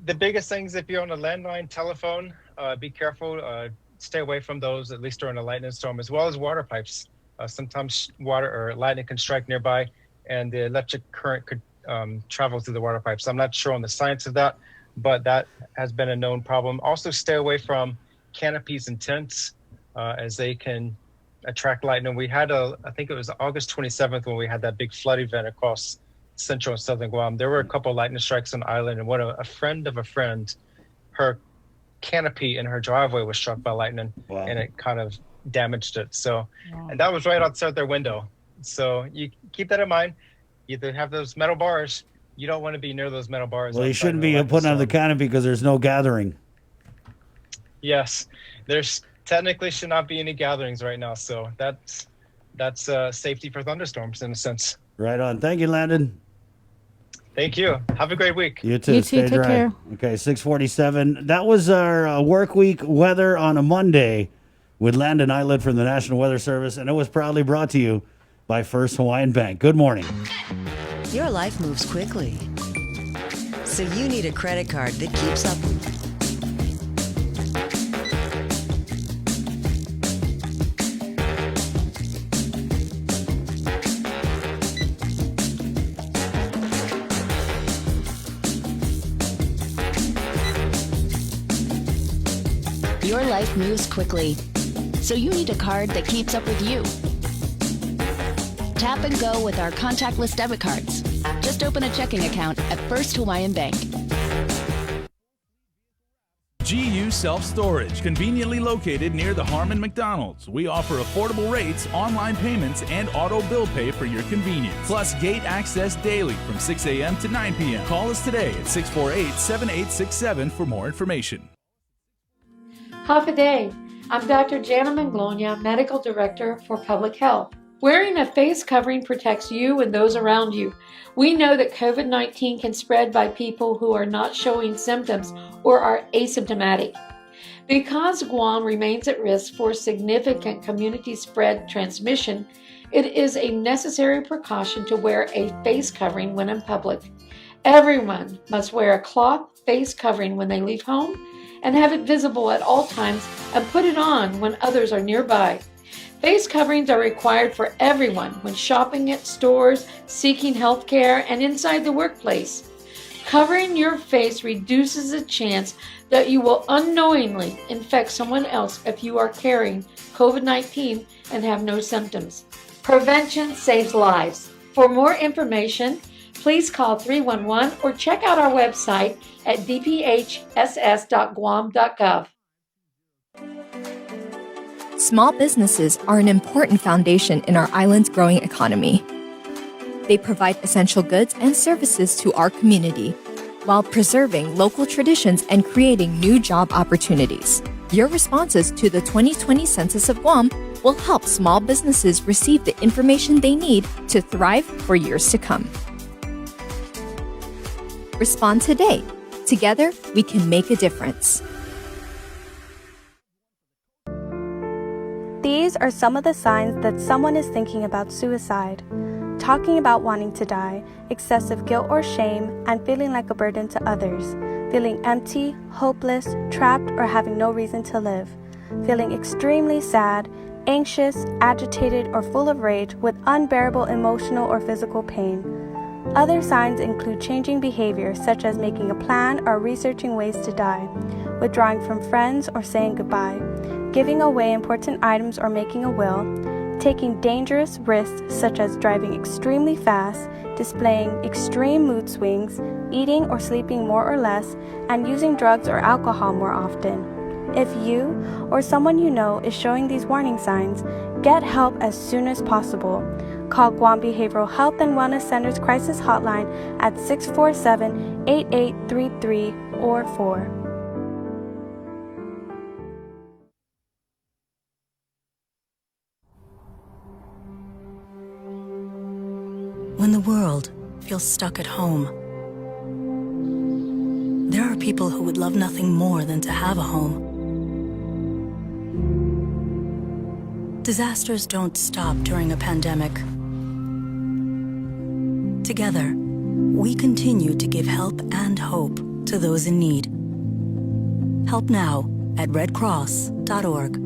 the biggest things, if you're on a landline telephone, be careful. Stay away from those, at least during a lightning storm, as well as water pipes. Sometimes water or lightning can strike nearby, and the electric current could travel through the water pipes. I'm not sure on the science of that, but that has been a known problem. Also, stay away from canopies and tents, as they can attract lightning. We had I think it was August 27th when we had that big flood event across central and southern Guam. There were a couple of lightning strikes on the island, and a friend of a friend, her canopy in her driveway was struck by lightning. Wow. And it kind of damaged it. So, and that was right outside their window. So you keep that in mind. You have those metal bars. You don't want to be near those metal bars. well, you shouldn't be putting on the canopy because there's no gathering. Yes, there's technically should not be any gatherings right now. So that's safety for thunderstorms in a sense. Right on. Thank you, Landon. Thank you. Have a great week. You too. You too. Stay Take dry. care. Okay, 6:47. That was our work week weather on a Monday with Landon Islet from the National Weather Service, and it was proudly brought to you by First Hawaiian Bank. Good morning. Your life moves quickly, so you need a credit card that keeps up. life moves quickly. So you need a card that keeps up with you. Tap and go with our contactless debit cards. Just open a checking account at First Hawaiian Bank. GU Self-Storage, conveniently located near the Harmon McDonald's. We offer affordable rates, online payments, and auto bill pay for your convenience. Plus gate access daily from 6 a.m. to 9 p.m. Call us today at 648-7867 for more information. Half a day. I'm Dr. Jana Manglonia, Medical Director for Public Health. Wearing a face covering protects you and those around you. We know that COVID-19 can spread by people who are not showing symptoms or are asymptomatic. Because Guam remains at risk for significant community spread transmission, it is a necessary precaution to wear a face covering when in public. Everyone must wear a cloth face covering when they leave home and have it visible at all times and put it on when others are nearby. Face coverings are required for everyone when shopping at stores, seeking health care, and inside the workplace. Covering your face reduces the chance that you will unknowingly infect someone else if you are carrying COVID-19 and have no symptoms. Prevention saves lives. For more information, please call 311 or check out our website at dphss.guam.gov. Small businesses are an important foundation in our island's growing economy. They provide essential goods and services to our community while preserving local traditions and creating new job opportunities. Your responses to the 2020 Census of Guam will help small businesses receive the information they need to thrive for years to come. Respond today. Together, we can make a difference. These are some of the signs that someone is thinking about suicide. Talking about wanting to die, excessive guilt or shame, and feeling like a burden to others. Feeling empty, hopeless, trapped, or having no reason to live. Feeling extremely sad, anxious, agitated, or full of rage with unbearable emotional or physical pain. Other signs include changing behavior, such as making a plan or researching ways to die, withdrawing from friends or saying goodbye, giving away important items or making a will, taking dangerous risks such as driving extremely fast, displaying extreme mood swings, eating or sleeping more or less, and using drugs or alcohol more often. If you or someone you know is showing these warning signs, get help as soon as possible. Call Guam Behavioral Health and Wellness Center's crisis hotline at 647-8833 or 4. When the world feels stuck at home, there are people who would love nothing more than to have a home. Disasters don't stop during a pandemic. Together, we continue to give help and hope to those in need. Help now at redcross.org.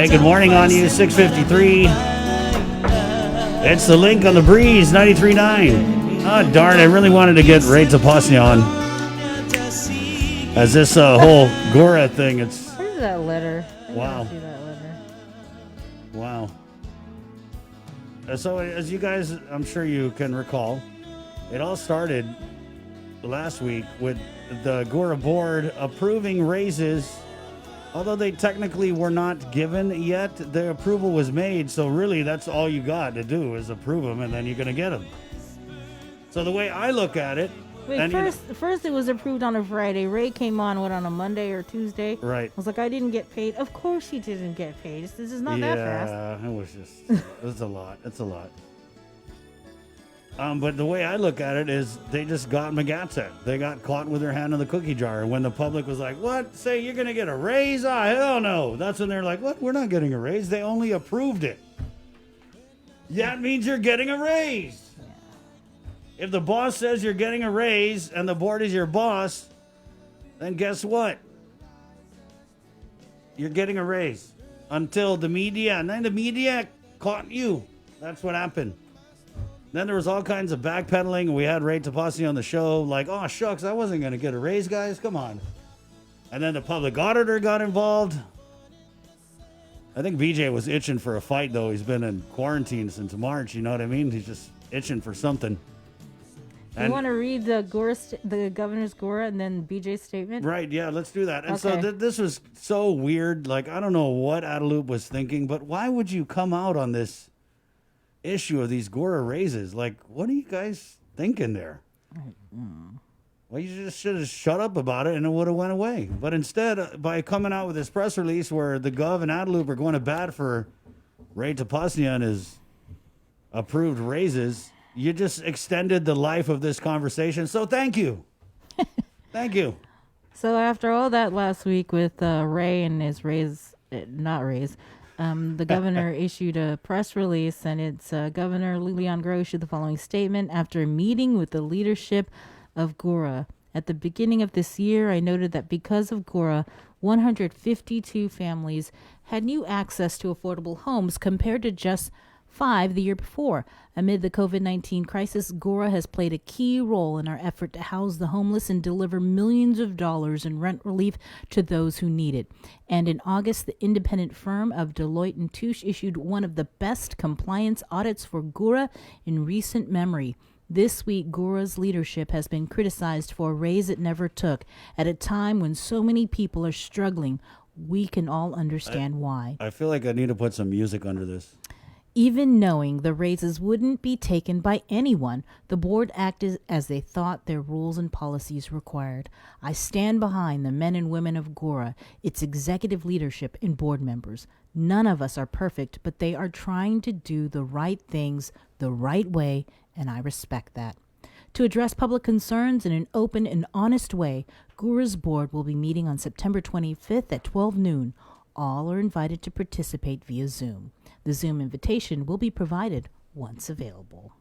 Hey, good morning on you, 653. It's the Link on the Breeze, 93.9. Oh, darn, I really wanted to get Ray Tapasnia on. As this whole Gora thing, it's... Where's that letter? Wow. See that letter. Wow. So, as you guys, I'm sure you can recall, it all started last week with the Gora board approving raises. Although they technically were not given yet, the approval was made. So really, that's all you got to do is approve them, and then you're going to get them. So the way I look at it... Wait, first it was approved on a Friday. Ray came on, on a Monday or Tuesday? Right. I was like, I didn't get paid. Of course he didn't get paid. This is not that fast. Yeah, it was just... It's a lot. It's a lot. But the way I look at it is they just got McGatset. They got caught with their hand in the cookie jar. And when the public was like, what? Say you're going to get a raise? Ah, hell no. That's when they're like, what? We're not getting a raise. They only approved it. That means you're getting a raise. Yeah. If the boss says you're getting a raise and the board is your boss, then guess what? You're getting a raise until the media, and then the media caught you. That's what happened. Then there was all kinds of backpedaling. We had Ray Tapassi on the show, like, oh, shucks, I wasn't going to get a raise, guys. Come on. And then the public auditor got involved. I think BJ was itching for a fight, though. He's been in quarantine since March, you know what I mean? He's just itching for something. You want to read the governor's Gora and then BJ's statement? Right, yeah, let's do that. And okay. So this was so weird. Like, I don't know what Adelup was thinking, but why would you come out on this issue of these Gora raises? Like, what are you guys thinking there? Well, you just should have shut up about it and it would have went away. But instead, by coming out with this press release where the Gov and Adelup are going to bat for Ray Tapasnia and his approved raises, you just extended the life of this conversation. So thank you. Thank you. So after all that last week with Ray and his raise, not raise, the governor issued a press release, and it's Governor Leanne Benavente issued the following statement. After a meeting with the leadership of Gora at the beginning of this year, I noted that because of Gora, 152 families had new access to affordable homes compared to just 5 the year before. Amid the COVID-19 crisis, Gora has played a key role in our effort to house the homeless and deliver millions of dollars in rent relief to those who need it. And in August, the independent firm of Deloitte & Touche issued one of the best compliance audits for Gora in recent memory. This week, Gora's leadership has been criticized for a raise it never took at a time when so many people are struggling. We can all understand why. I feel like I need to put some music under this. Even knowing the raises wouldn't be taken by anyone, the board acted as they thought their rules and policies required. I stand behind the men and women of Gora, its executive leadership and board members. None of us are perfect, but they are trying to do the right things the right way, and I respect that. To address public concerns in an open and honest way, Gora's board will be meeting on September 25th at 12 noon. All are invited to participate via Zoom. The Zoom invitation will be provided once available.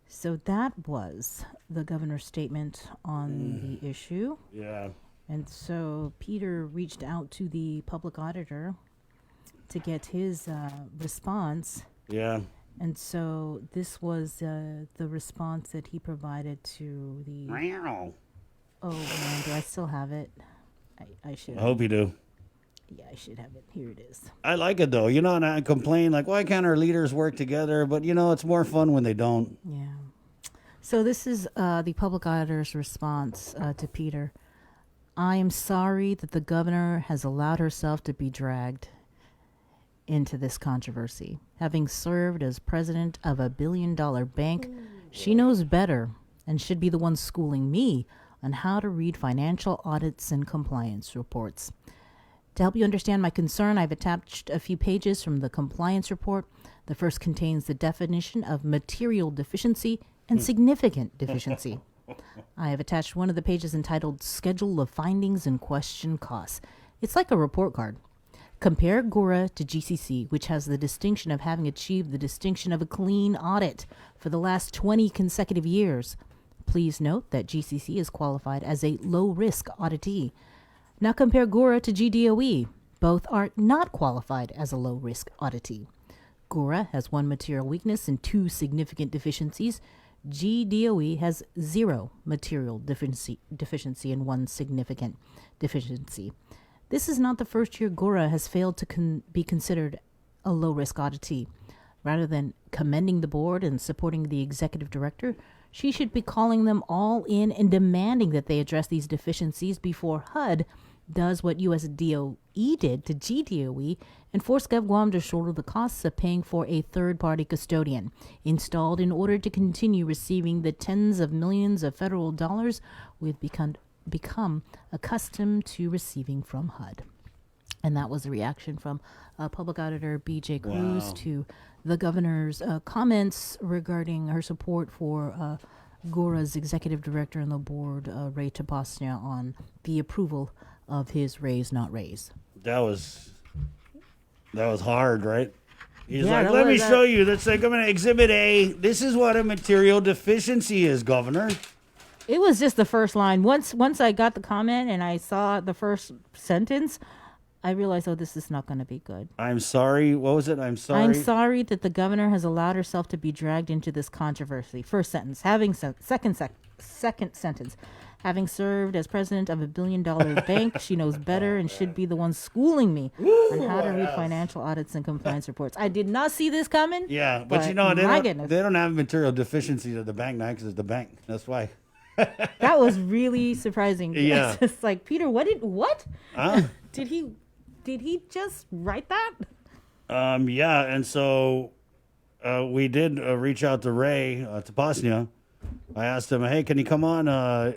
So that was the governor's statement on the issue. Yeah. And so Peter reached out to the public auditor to get his response. Yeah. And so this was the response that he provided to the... Oh, man, do I still have it? I should. I hope you do. Yeah, I should have it. Here it is. I like it, though. You know, and I complain, like, why can't our leaders work together? But, you know, it's more fun when they don't. Yeah. So this is the public auditor's response to Peter. I am sorry that the governor has allowed herself to be dragged into this controversy. Having served as president of a billion-dollar bank, she knows better and should be the one schooling me on how to read financial audits and compliance reports. To help you understand my concern, I've attached a few pages from the compliance report. The first contains the definition of material deficiency and significant deficiency. I have attached one of the pages entitled Schedule of Findings and Question Costs. It's like a report card. Compare Gora to GCC, which has the distinction of having achieved the distinction of a clean audit for the last 20 consecutive years. Please note that GCC is qualified as a low-risk auditee. Now compare Gora to GDOE. Both are not qualified as a low-risk oddity. GORA has one material weakness and two significant deficiencies. GDOE has zero material deficiency and one significant deficiency. This is not the first year GORA has failed to be considered a low-risk oddity. Rather than commending the board and supporting the executive director, she should be calling them all in and demanding that they address these deficiencies before HUD does what USDOE did to GDOE and force GovGuam to shoulder the costs of paying for a third-party custodian installed in order to continue receiving the tens of millions of federal dollars we've become accustomed to receiving from HUD. And that was a reaction from Public Auditor B.J. Cruz to the governor's comments regarding her support for GORA's executive director and the board, Ray Tapasnia, on the approval of his raise, not raise. That was hard, right? He's Yeah, like, let me show you. That's like, I'm going to exhibit A. This is what a material deficiency is, Governor. It was just the first line. Once I got the comment and I saw the first sentence, I realized, oh, this is not going to be good. I'm sorry. What was it? I'm sorry. I'm sorry that the governor has allowed herself to be dragged into this controversy. First sentence. Second sentence. Having served as president of a billion-dollar bank, she knows better and should be the one schooling me on how to read financial audits and compliance reports. I did not see this coming. Yeah, but you know, they don't have material deficiencies at the bank now because it's the bank. That's why. That was really surprising. Yeah. It's just like, Peter, what? Did he just write that? Yeah, and so we did reach out to Ray Tapasnia. I asked him, hey, can you come on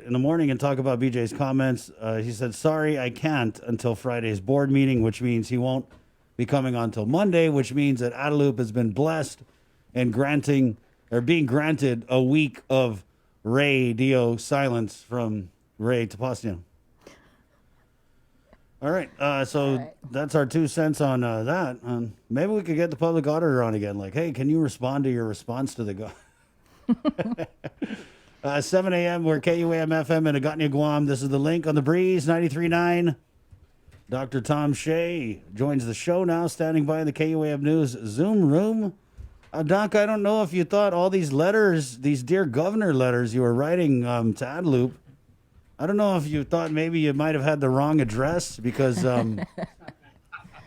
in the morning and talk about BJ's comments? He said, sorry, I can't until Friday's board meeting, which means he won't be coming on until Monday, which means that Adelup has been blessed and being granted a week of radio silence from Ray Tapasnia. All right, that's our 2 cents on that. Maybe we could get the public auditor on again. Like, hey, can you respond to your response to the 7 a.m. We're KUAM FM in Agotnia, Guam. This is The Link on the Breeze, 93.9. Dr. Tom Shea joins the show now, standing by in the KUAM News Zoom room. Doc, I don't know if you thought all these letters, these Dear Governor letters you were writing to Adelup, I don't know if you thought maybe you might have had the wrong address because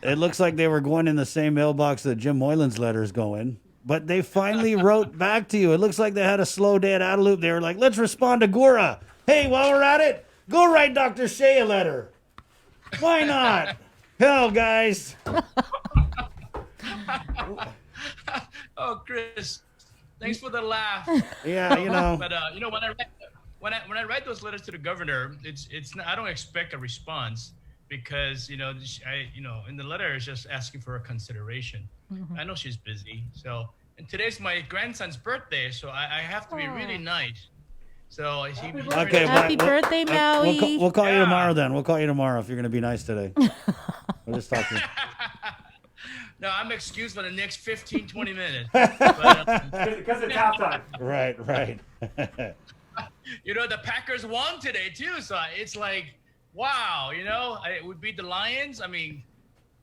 it looks like they were going in the same mailbox that Jim Moylan's letters go in. But they finally wrote back to you. It looks like they had a slow day at Adelup. They were like, let's respond to GORA. Hey, while we're at it, go write Dr. Shea a letter. Why not? Hell, guys. Oh, Chris, thanks for the laugh. Yeah, you know. But when I write those letters to the governor, it's not, I don't expect a response because in the letter it's just asking for a consideration. Mm-hmm. I know she's busy, and today's my grandson's birthday, so I have to be really nice. So happy birthday, Maui. We'll call you tomorrow then. We'll call you tomorrow if you're going to be nice today. We'll just talk to you. No, I'm excused for the next 15, 20 minutes. Because it's halftime. Right. The Packers won today, too. So it's like, wow, it would beat the Lions. I mean,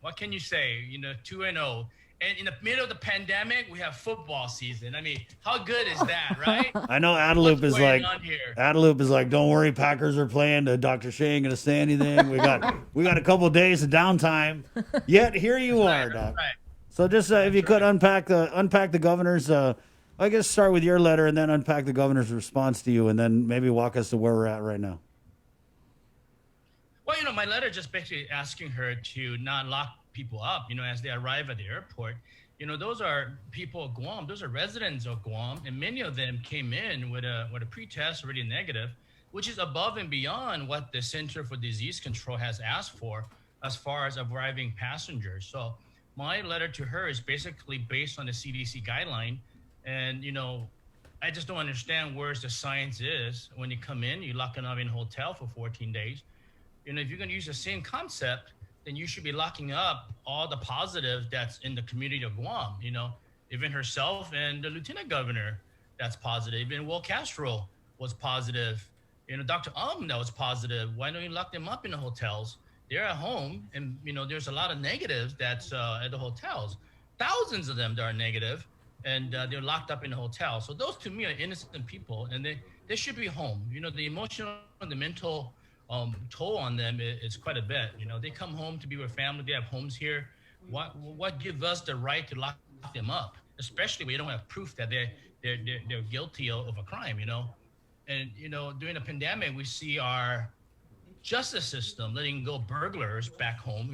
what can you say? 2-0. And in the middle of the pandemic, we have football season. I mean, how good is that, right? I know Adelup is like, don't worry, Packers are playing. Dr. Shea ain't going to say anything. We got a couple of days of downtime. Yet here you are, Doc. Right. So just if you could unpack the governor's, I guess start with your letter and then unpack the governor's response to you, and then maybe walk us to where we're at right now. Well, my letter just basically asking her to not lock people up, as they arrive at the airport. Those are people of Guam. Those are residents of Guam, and many of them came in with a pretest already negative, which is above and beyond what the Center for Disease Control has asked for as far as arriving passengers. So my letter to her is basically based on the CDC guideline, and I just don't understand where the science is. When you come in, you lock them up in a hotel for 14 days. If you're going to use the same concept, then you should be locking up all the positive that's in the community of Guam. Even herself and the lieutenant governor, that's positive. Even Will Castro was positive. Dr. that was positive. Why don't you lock them up in the hotels? they're at home, and there's a lot of negatives that's at the hotels. Thousands of them that are negative, and they're locked up in the hotel. So those to me are innocent people, and they should be home. The emotional and the mental toll on them is quite a bit. They come home to be with family. They have homes here. What gives us the right to lock them up, especially when you don't have proof that they're guilty of a crime? And during the pandemic, we see our justice system letting go burglars back home.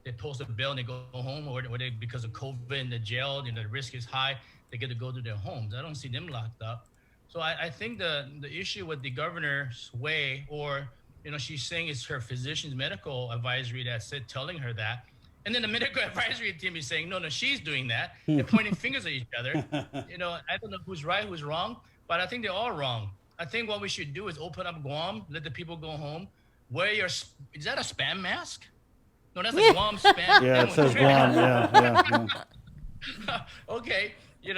They post a bill and they go home, or they, because of COVID in the jail, the risk is high, they get to go to their homes. I don't see them locked up. So I think the issue with the governor's way, or she's saying it's her physician's medical advisory that's telling her that, and then the medical advisory team is saying no, she's doing that. They're pointing fingers at each other. I don't know who's right, who's wrong, but I think they're all wrong. I think what we should do is open up Guam, let the people go home. Wear is that a spam mask? No, that's a Guam spam. Yeah, it says Guam. Yeah. Okay,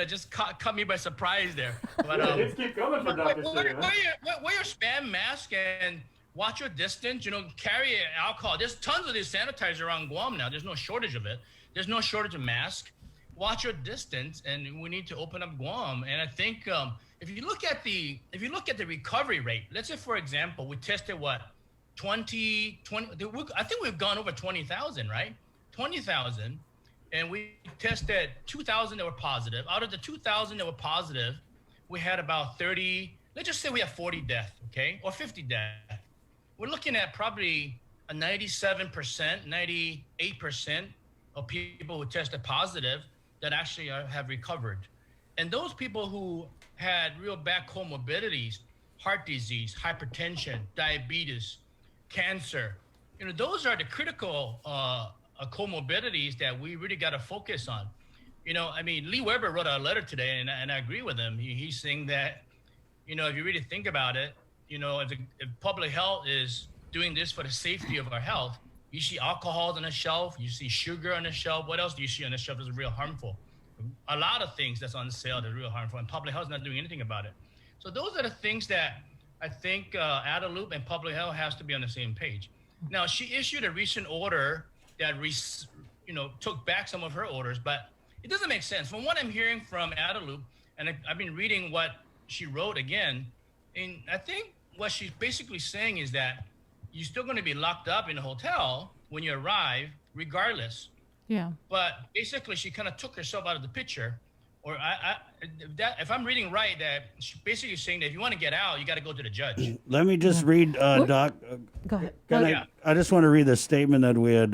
just caught me by surprise there. But Let's keep coming for Dr. Wear your spam mask and watch your distance. Carry alcohol. There's tons of this sanitizer around Guam now. There's no shortage of it. There's no shortage of masks. Watch your distance, and we need to open up Guam. And I think if you look at the recovery rate, let's say for example, we tested 20, I think we've gone over 20,000, right? 20,000, and we tested 2,000 that were positive. Out of the 2,000 that were positive, we had about 30. Let's just say we have 40 deaths, okay, or 50 deaths. We're looking at probably a 97%, 98% of people who tested positive that actually have recovered. And those people who had real bad comorbidities, heart disease, hypertension, diabetes, cancer, those are the critical comorbidities that we really got to focus on. Lee Weber wrote a letter today, and I agree with him. He's saying that, if you really think about it, if public health is doing this for the safety of our health, you see alcohol on the shelf, you see sugar on the shelf. What else do you see on the shelf that's real harmful? A lot of things that's on sale that are real harmful, and public health is not doing anything about it. So those are the things that I think Adelup and public health has to be on the same page. Now, she issued a recent order that took back some of her orders, but it doesn't make sense. From what I'm hearing from Adelup, and I've been reading what she wrote again, and I think what she's basically saying is that you're still going to be locked up in a hotel when you arrive, regardless. Yeah. But basically, she kind of took herself out of the picture. Or if I'm reading right, that she's basically saying that if you want to get out, you got to go to the judge. Let me just read, Doc. Go ahead. I just want to read the statement that we had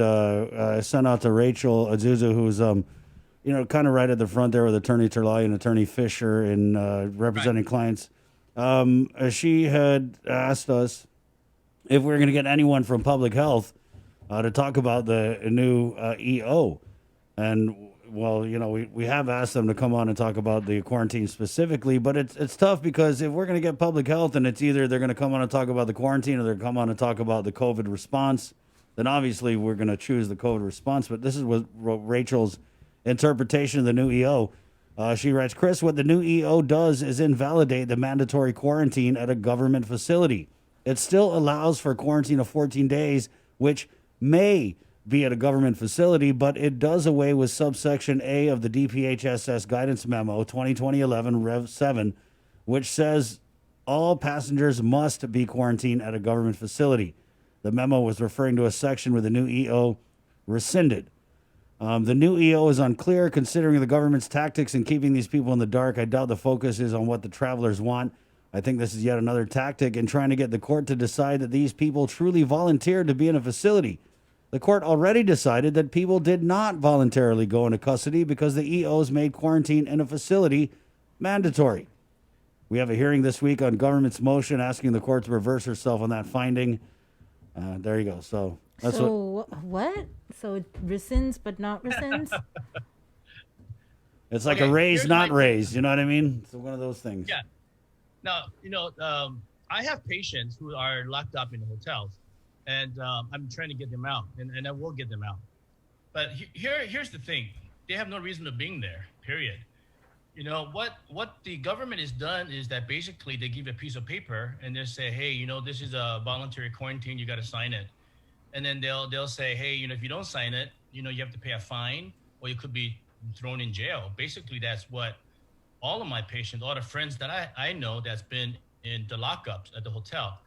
sent out to Rachel Azusa, who's kind of right at the front there with Attorney Terlai and Attorney Fisher in representing clients. She had asked us if we were going to get anyone from public health to talk about the new EO. And, well, we have asked them to come on and talk about the quarantine specifically, but it's tough because if we're going to get public health and it's either they're going to come on and talk about the quarantine or they're going to come on and talk about the COVID response, then obviously we're going to choose the COVID response. But this is what Rachel's interpretation of the new EO. She writes, Chris, what the new EO does is invalidate the mandatory quarantine at a government facility. It still allows for quarantine of 14 days, which may be at a government facility, but it does away with subsection A of the DPHSS guidance memo 2020-11 Rev 7, which says all passengers must be quarantined at a government facility. The memo was referring to a section where the new EO rescinded. The new EO is unclear considering the government's tactics in keeping these people in the dark. I doubt the focus is on what the travelers want. I think this is yet another tactic in trying to get the court to decide that these people truly volunteered to be in a facility. The court already decided that people did not voluntarily go into custody because the EOs made quarantine in a facility mandatory. We have a hearing this week on government's motion asking the court to reverse herself on that finding. There you go. So that's what? So it rescinds but not rescinds? It's like a raise, not raise. You know what I mean? It's one of those things. Yeah. Now, I have patients who are locked up in the hotels, and I'm trying to get them out, and I will get them out. But here's the thing. They have no reason to being there, period. What the government has done is that basically they give a piece of paper and they say, hey, this is a voluntary quarantine. You got to sign it. and then they'll say, hey, if you don't sign it, you have to pay a fine, or you could be thrown in jail. Basically, that's what all of my patients, all the friends that I know that's been in the lockups at the hotel.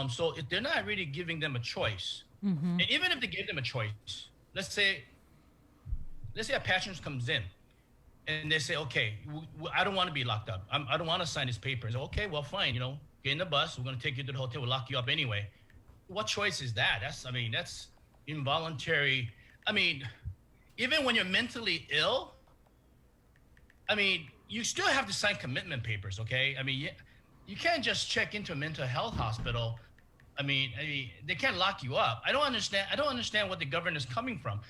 So if they're not really giving them a choice, and even if they give them a choice, let's say a patient comes in and they say, okay, I don't want to be locked up. I don't want to sign this paper. And say, okay, well, fine, get in the bus. We're going to take you to the hotel. We'll lock you up anyway. What choice is that? That's involuntary. Even when you're mentally ill, you still have to sign commitment papers, okay? You can't just check into a mental health hospital. They can't lock you up. I don't understand what the governor's coming from.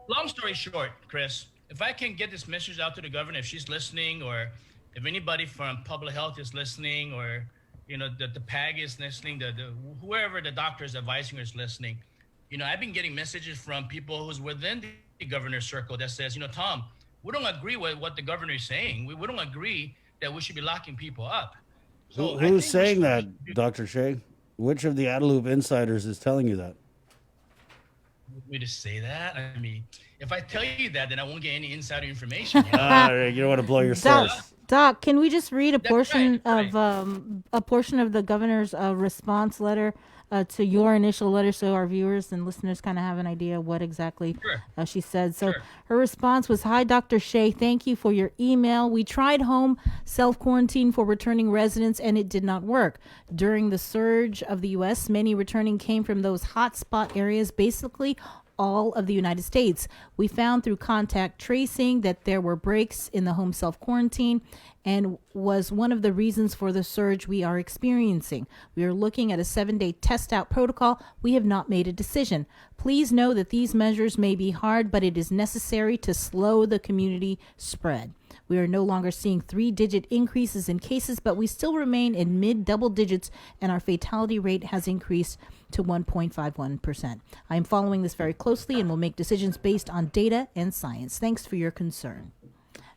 Long story short, Chris, if I can get this message out to the governor, if she's listening, or if anybody from public health is listening, or the PAG is listening, whoever the doctor is advising is listening, I've been getting messages from people who's within the governor's circle that says, Tom, we don't agree with what the governor is saying. We don't agree that we should be locking people up. So who's saying that, Dr. Shea? Which of the Adelup insiders is telling you that? Me to say that? If I tell you that, then I won't get any insider information. You don't want to blow your source. Doc, can we just read a portion of the governor's response letter to your initial letter, so our viewers and listeners kind of have an idea what exactly she said? So her response was, "Hi, Dr. Shea. Thank you for your email. We tried home self-quarantine for returning residents, and it did not work. During the surge of the U.S., many returning came from those hotspot areas, basically all of the United States. We found through contact tracing that there were breaks in the home self-quarantine and was one of the reasons for the surge we are experiencing. We are looking at a 7-day test out protocol. We have not made a decision. Please know that these measures may be hard, but it is necessary to slow the community spread. We are no longer seeing 3-digit increases in cases, but we still remain in mid-double digits, and our fatality rate has increased to 1.51%. I am following this very closely and will make decisions based on data and science. Thanks for your concern."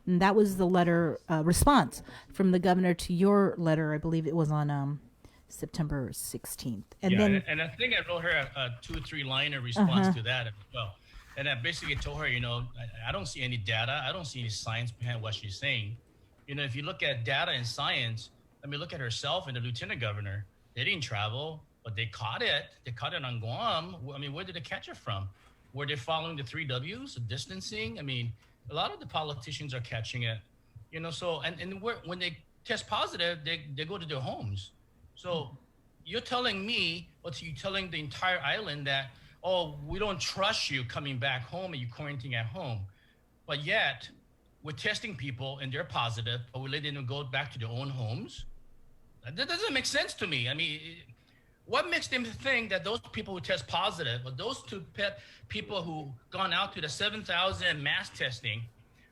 And that was the letter response from the governor to your letter. I believe it was on September 16th. And I think I wrote her a 2-3-liner response to that as well. And I basically told her, I don't see any data. I don't see any science behind what she's saying. If you look at data and science, look at herself and the lieutenant governor. They didn't travel, but they caught it. They caught it on Guam. Where did they catch it from? Were they following the 3 Ws, the distancing? A lot of the politicians are catching it, so, and when they test positive, they go to their homes. So you're telling me, you're telling the entire island that, oh, we don't trust you coming back home and you quarantining at home. But yet we're testing people and they're positive, but we're letting them go back to their own homes. That doesn't make sense to me. What makes them think that those people who test positive, or those two people who gone out to the 7,000 mass testing,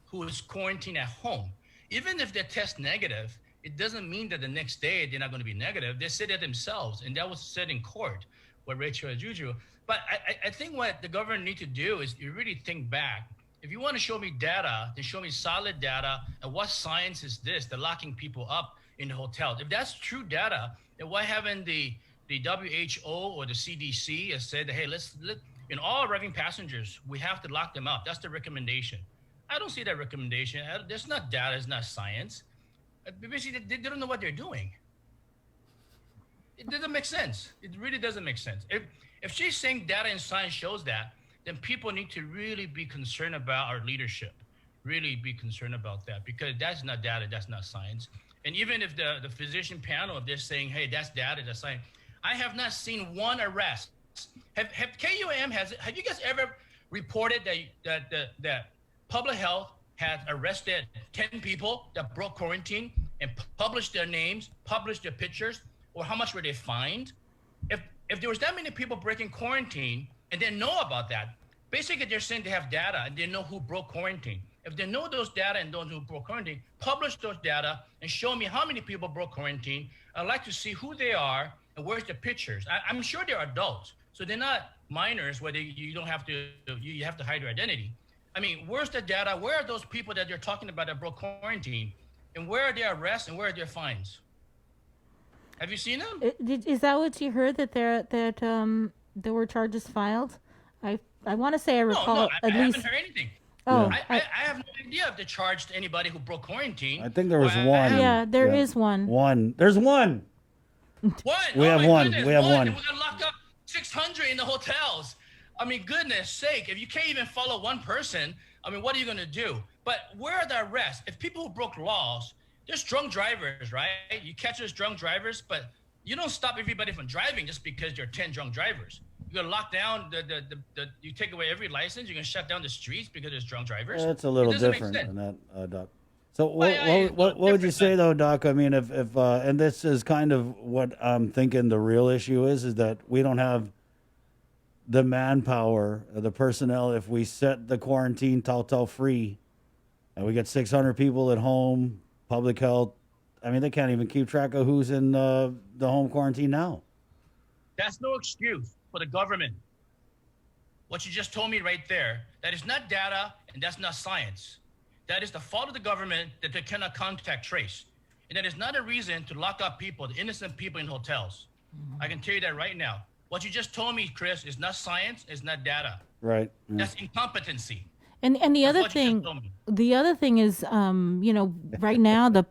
who is quarantined at home, even if they test negative, it doesn't mean that the next day they're not going to be negative. They said it themselves, and that was said in court with Rachel and Juju. But I think what the government need to do is you really think back. If you want to show me data, then show me solid data. And what science is this? They're locking people up in the hotels. If that's true data, then why haven't the WHO or the CDC has said, hey, let's all arriving passengers, we have to lock them up. That's the recommendation. I don't see that recommendation. There's not data, it's not science. Basically, they don't know what they're doing. It doesn't make sense. It really doesn't make sense. If she's saying data and science shows that, then people need to really be concerned about our leadership. Really be concerned about that, because that's not data, that's not science. And even if the physician panel, if they're saying, hey, that's data, that's science, I have not seen one arrest. Have KUAM, have you guys ever reported that public health has arrested 10 people that broke quarantine and published their names, published their pictures, or how much were they fined? If there was that many people breaking quarantine and they know about that, basically they're saying they have data and they know who broke quarantine. If they know those data and those who broke quarantine, publish those data and show me how many people broke quarantine. I'd like to see who they are and where's the pictures. I'm sure they're adults, so they're not minors where you have to hide their identity. Where's the data? Where are those people that they're talking about that broke quarantine? And where are their arrests and where are their fines? Have you seen them? Is that what you heard, that there were charges filed. I want to say I recall No, I at least. haven't heard anything. Oh, I have no idea if they charged anybody who broke quarantine. I think there was one. Yeah, there is one. One. There's one. One. We have my one. Goodness, We have one. And we're gonna lock up 600 in the hotels. I mean, goodness sake! If you can't even follow one person, I mean, what are you gonna do? But where are the arrests? If people who broke laws, there's drunk drivers, right? You catch those drunk drivers, but you don't stop everybody from driving just because there are 10 drunk drivers. You're gonna lock down you take away every license. You're gonna shut down the streets because there's drunk drivers. It's a little different than that, Doc. So what would you say though, Doc? I mean, if and this is kind of what I'm thinking the real issue is that we don't have the manpower, the personnel. If we set the quarantine total free, and we get 600 people at home, public health, I mean, they can't even keep track of who's in the home quarantine now. That's no excuse for the government. What you just told me right there, that is not data and that's not science. That is the fault of the government that they cannot contact trace. And that is not a reason to lock up people, the innocent people in hotels. I can tell you that right now. What you just told me, Chris, is not science, it's not data. Right. That's incompetency. And the other thing is, right now the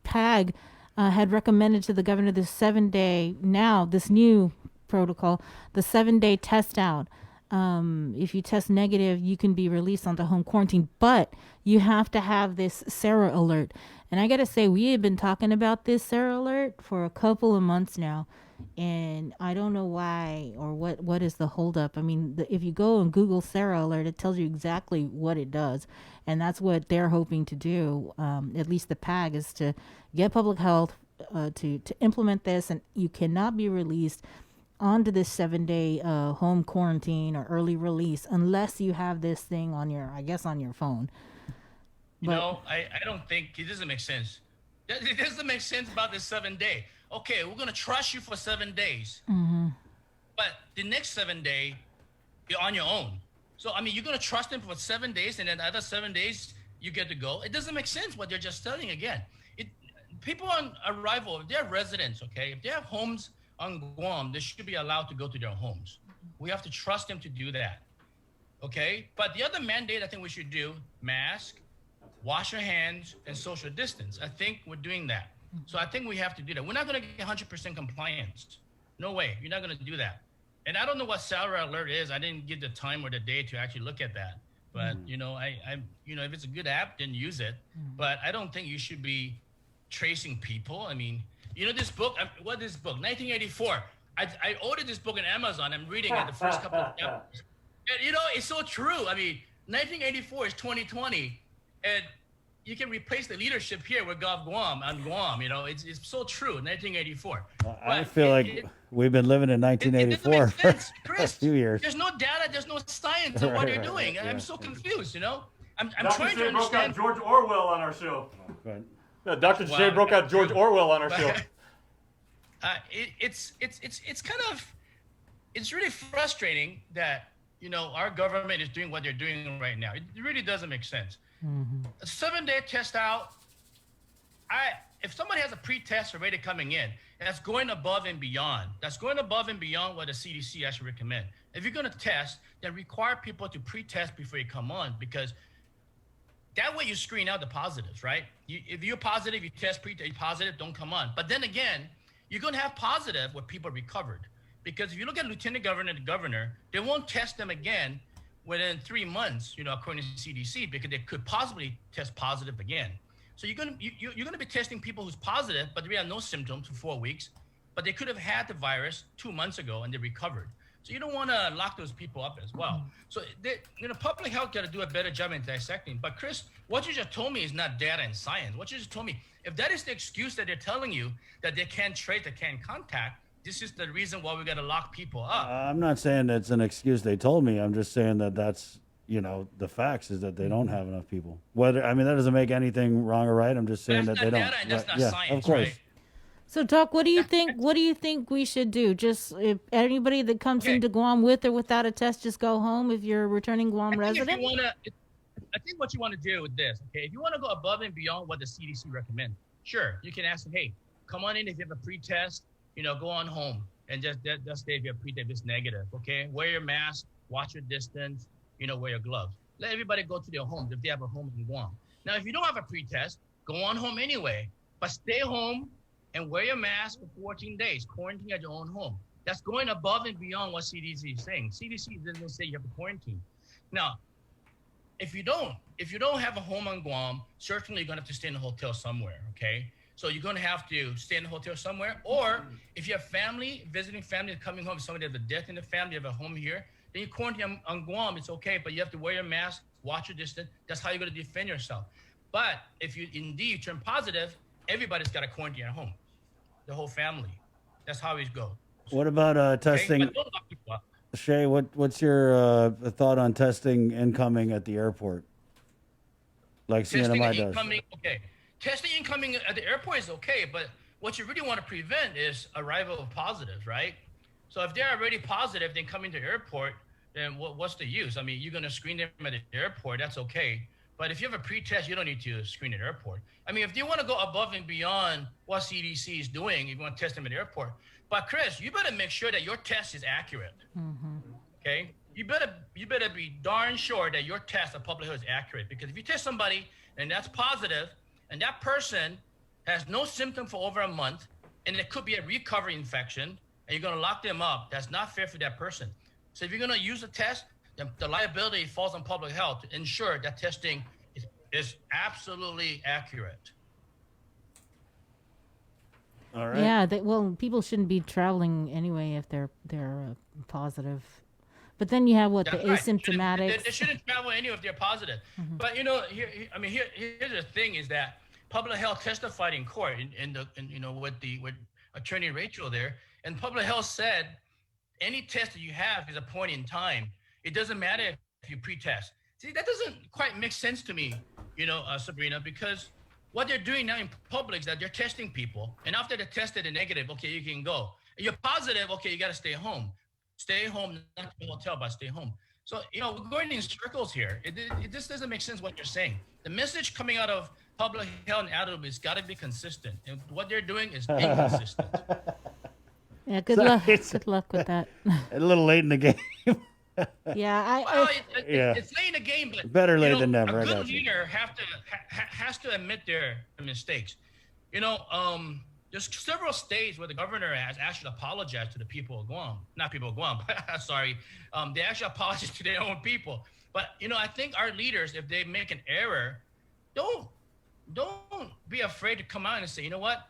PAG had recommended to the governor this 7-day, now this new protocol, the 7-day test out. If you test negative, you can be released onto home quarantine, but you have to have this Sarah alert. And I got to say, we have been talking about this Sarah alert for a couple of months now. And I don't know why or what is the holdup. I mean, if you go and Google Sarah alert, it tells you exactly what it does. And that's what they're hoping to do. At least the PAG is to get public health to implement this. And you cannot be released onto this 7-day home quarantine or early release unless you have this thing on your phone. I don't think it doesn't make sense. It doesn't make sense about this 7-day. Okay, we're gonna trust you for 7 days, but the next 7 day, you're on your own. So I mean, you're gonna trust them for 7 days, and then the other 7 days you get to go. It doesn't make sense what they're just telling again. People on arrival, if they're residents, okay, if they have homes on Guam, they should be allowed to go to their homes. We have to trust them to do that, okay? But the other mandate I think we should do, mask, wash your hands, and social distance. I think we're doing that. So I think we have to do that. We're not going to get 100% compliance. No way. You're not going to do that. And I don't know what Sarah alert is. I didn't get the time or the day to actually look at that. But if it's a good app, then use it. But I don't think you should be tracing people. I mean, this book. What is this book? 1984. I ordered this book on Amazon. I'm reading it the first couple of chapters. And, it's so true. I mean, 1984 is 2020, and you can replace the leadership here with Guam on Guam. It's so true. 1984. I feel like we've been living in 1984 for a few years. There's no data. There's no science of what you're doing. I'm so confused. I'm trying to understand. Broke out George Orwell on our show. Dr. J broke out George Orwell on our show. It's really frustrating that our government is doing what they're doing right now. It really doesn't make sense. A 7-day test out. If somebody has a pre-test already coming in, that's going above and beyond. That's going above and beyond what the CDC actually recommend. If you're going to test, then require people to pre-test before you come on, because that way you screen out the positives, right? If you're positive, you test positive, don't come on. But then again, you're going to have positive where people recovered, because if you look at lieutenant governor and the governor, they won't test them again within 3 months, according to CDC, because they could possibly test positive again. So you're gonna be testing people who's positive, but they have no symptoms for 4 weeks, but they could have had the virus 2 months ago and they recovered. So you don't want to lock those people up as well. So public health got to do a better job in dissecting. But Chris, what you just told me is not data and science. What you just told me, if that is the excuse that they're telling you that they can't trace, they can't contact, this is the reason why we got to lock people up. I'm not saying that's an excuse they told me. I'm just saying that's, the facts is that they don't have enough people. That doesn't make anything wrong or right. I'm just saying that they don't. Data and that's not science, of course. Right? So, Doc, what do you think? What do you think we should do? Just if anybody that comes into Guam with or without a test, just go home if you're a returning Guam resident? I think what you want to do with this, okay, if you want to go above and beyond what the CDC recommends, sure, you can ask them, hey, come on in if you have a pre-test, go on home. and just say if you're pre-test, it's negative. Okay, wear your mask, watch your distance, wear your gloves. Let everybody go to their homes if they have a home in Guam. Now, if you don't have a pre-test, go on home anyway, but stay home and wear your mask for 14 days. Quarantine at your own home. That's going above and beyond what CDC is saying. CDC doesn't say you have to quarantine. Now, if you don't have a home on Guam, certainly you're gonna have to stay in a hotel somewhere, okay? So you're gonna have to stay in a hotel somewhere, or if you have family, visiting family coming home, somebody has a death in the family, you have a home here, then you quarantine on Guam, it's okay, but you have to wear your mask, watch your distance. That's how you're gonna defend yourself. But if you indeed turn positive, everybody's gotta quarantine at home, the whole family. That's how it goes. What about testing? Okay? But don't lock people up. Shay, what's your thought on testing incoming at the airport? Like CNMI does. Okay. Testing incoming at the airport is okay, but what you really want to prevent is arrival of positives, right? So if they're already positive, then coming to the airport, then what's the use? I mean, you're going to screen them at the airport, that's okay. But if you have a pre-test, you don't need to screen at the airport. I mean, if you want to go above and beyond what CDC is doing, if you want to test them at the airport. But Chris, you better make sure that your test is accurate. Mm-hmm. Okay? You better be darn sure that your test of public health is accurate, because if you test somebody and that's positive, and that person has no symptom for over a month, and it could be a recovery infection, and you're going to lock them up, that's not fair for that person. So if you're going to use a test, then the liability falls on public health to ensure that testing is absolutely accurate. All right. Yeah, people shouldn't be traveling anyway if they're positive. But then you have the asymptomatic. They shouldn't travel anyway if they're positive. Mm-hmm. But here's the thing: is that public health testified in court, with Attorney Rachel there, and public health said any test that you have is a point in time. It doesn't matter if you pre-test. See, that doesn't quite make sense to me, Sabrina, because what they're doing now in public is that they're testing people, and after they're tested and negative, okay, you can go. And you're positive, okay, you got to stay home. Stay home, not to the hotel, but stay home. So, we're going in circles here. It just doesn't make sense what you're saying. The message coming out of public health and adult has got to be consistent. And what they're doing is inconsistent. Yeah, good luck. Good luck with that. A little late in the game. Yeah, it's late in the game, but better late than never. A good leader has to admit their mistakes. There's several states where the governor has actually apologized to the people of Guam. Not people of Guam, sorry. They actually apologize to their own people. But, I think our leaders, if they make an error, don't be afraid to come out and say, you know what,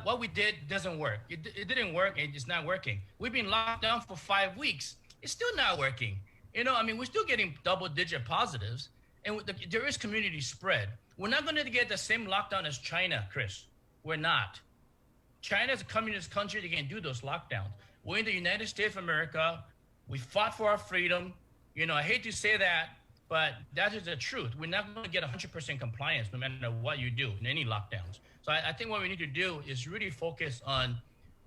what we did doesn't work. It didn't work, and it's not working. We've been locked down for 5 weeks. It's still not working. We're still getting double-digit positives, and there is community spread. We're not going to get the same lockdown as China, Chris. We're not. China is a communist country. They can't do those lockdowns. We're in the United States of America. We fought for our freedom. I hate to say that, but that is the truth. We're not going to get 100% compliance no matter what you do in any lockdowns. So I think what we need to do is really focus on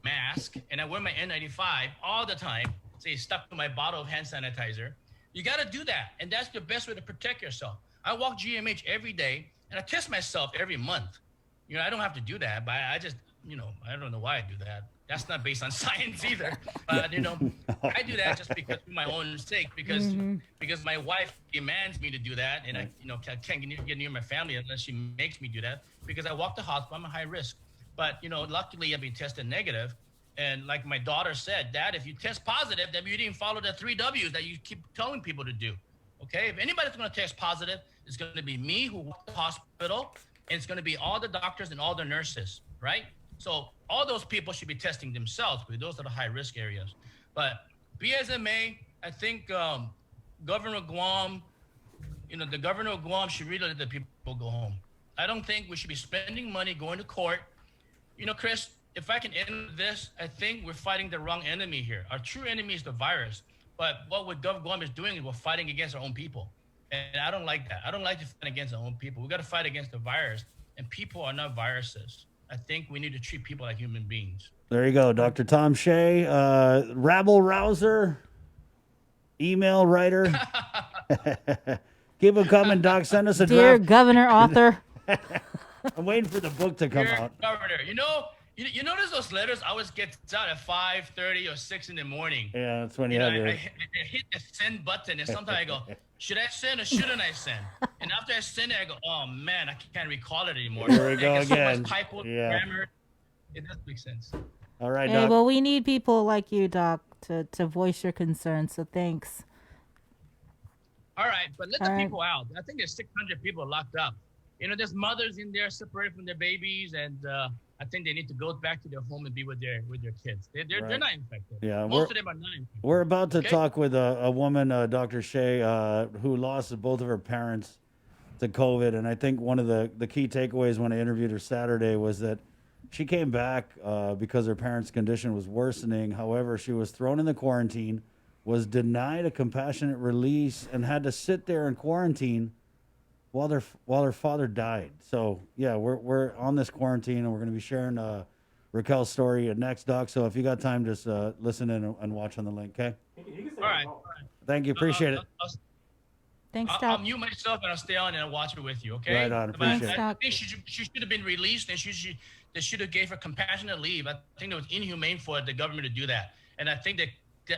mask. And I wear my N95 all the time. Say stuck to my bottle of hand sanitizer. You got to do that. And that's the best way to protect yourself. I walk GMH every day, and I test myself every month. I don't have to do that, but I just, I don't know why I do that. That's not based on science either. But, I do that just because for my own sake, because my wife demands me to do that. And I, can't get near my family unless she makes me do that, because I walk the hospital, I'm a high risk. But, luckily I've been tested negative. And like my daughter said, Dad, if you test positive, then you didn't follow the 3 W's that you keep telling people to do. Okay? If anybody's going to test positive, it's going to be me who walked the hospital, and it's going to be all the doctors and all the nurses, right? So all those people should be testing themselves, because those are the high-risk areas. But be as it may, I think Governor of Guam, the governor of Guam should really let the people go home. I don't think we should be spending money going to court. Chris, if I can end this, I think we're fighting the wrong enemy here. Our true enemy is the virus. But what Gov Guam is doing is we're fighting against our own people. And I don't like that. I don't like to fight against our own people. We got to fight against the virus, and people are not viruses. I think we need to treat people like human beings. There you go, Dr. Tom Shea, rabble rouser, email writer. Keep them coming, Doc. Send us a Dear draft. Governor, author. I'm waiting for the book to come out. Governor, You notice those letters always get out at 5:30 or 6 in the morning. Yeah, that's when you have your. I hit the send button, and sometimes I go, should I send or shouldn't I send? And after I send it, I go, oh man, I can't recall it anymore. Here we go I get again. So much typo, grammar. It doesn't make sense. All right, Hey, Doc. well, we need people like you, Doc, to voice your concerns. So thanks. All right, but let the All right. people out. I think there's 600 people locked up. There's mothers in there separated from their babies, and I think they need to go back to their home and be with their kids. They're not infected. Yeah, Most of them are not infected. We're about to Okay? talk with a woman, Dr. Shea, who lost both of her parents to COVID. And I think one of the key takeaways when I interviewed her Saturday was that she came back because her parents' condition was worsening. However, she was thrown in the quarantine, was denied a compassionate release, and had to sit there in quarantine while her father died. So yeah, we're on this quarantine, and we're going to be sharing Raquel's story next, Doc. So if you got time, just listen in and watch on the link, okay? All right. Thank you, appreciate it. Thanks, I'll Doc. mute myself and I'll stay on and I'll watch it with you, okay? Right on, appreciate it. I think she should have been released, and they should have gave her compassionate leave. I think it was inhumane for the government to do that, and I think that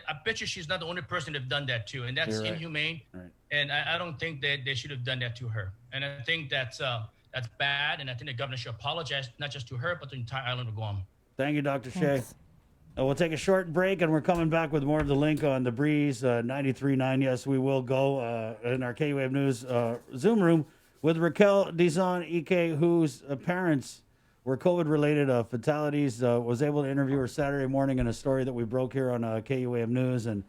I bet you she's not the only person that's done that too, and that's You're right. inhumane. Right. And I don't think that they should have done that to her, and I think that's bad, and I think the governor should apologize not just to her but to the entire island of Guam. Thank you, Dr. Shea. Thanks. We'll take a short break, and we're coming back with more of the link on the Breeze 93.9. Yes, we will go in our K-Wave News Zoom room with Raquel Dizon Ike, whose parents were COVID-related fatalities. Was able to interview her Saturday morning in a story that we broke here on KUAM News, and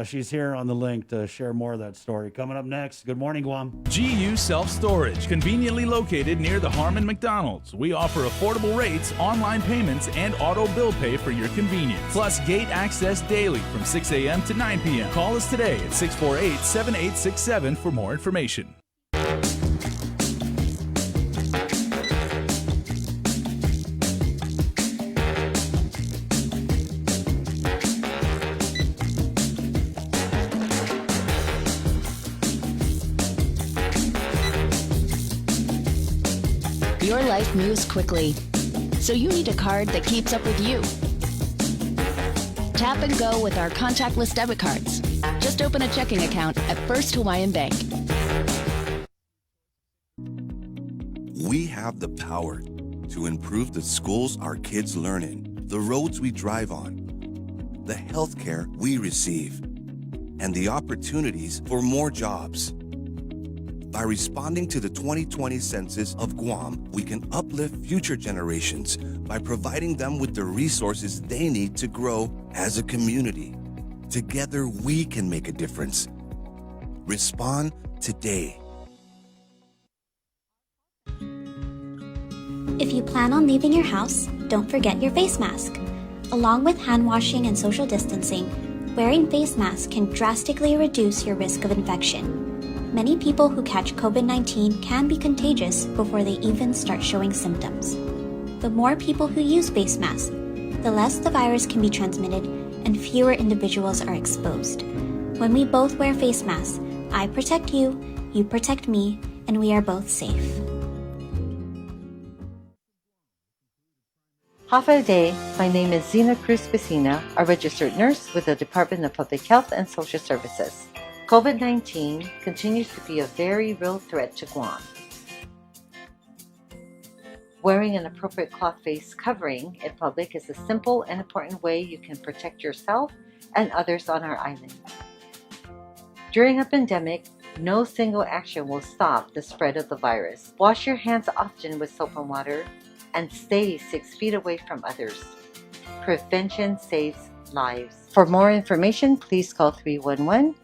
she's here on the link to share more of that story. Coming up next, good morning, Guam. GU Self-Storage, conveniently located near the Harmon McDonald's. We offer affordable rates, online payments, and auto bill pay for your convenience. Plus gate access daily from 6 a.m. to 9 p.m. Call us today at 648-7867 for more information. Your life moves quickly, so you need a card that keeps up with you. Tap and go with our contactless debit cards. Just open a checking account at First Hawaiian Bank. We have the power to improve the schools our kids learn in, the roads we drive on, the healthcare we receive, and the opportunities for more jobs. By responding to the 2020 census of Guam, we can uplift future generations by providing them with the resources they need to grow as a community. Together, we can make a difference. Respond today. If you plan on leaving your house, don't forget your face mask. Along with hand washing and social distancing, wearing face masks can drastically reduce your risk of infection. Many people who catch COVID-19 can be contagious before they even start showing symptoms. The more people who use face masks, the less the virus can be transmitted and fewer individuals are exposed. When we both wear face masks, I protect you, you protect me, and we are both safe. Hafa Day, my name is Zina Cruz Piscina, a registered nurse with the Department of Public Health and Social Services. COVID-19 continues to be a very real threat to Guam. Wearing an appropriate cloth face covering in public is a simple and important way you can protect yourself and others on our island. During a pandemic, no single action will stop the spread of the virus. Wash your hands often with soap and water and stay 6 feet away from others. Prevention saves lives. For more information, please call 311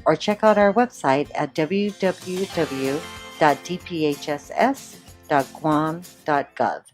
or check out our website at www.dphss.guam.gov.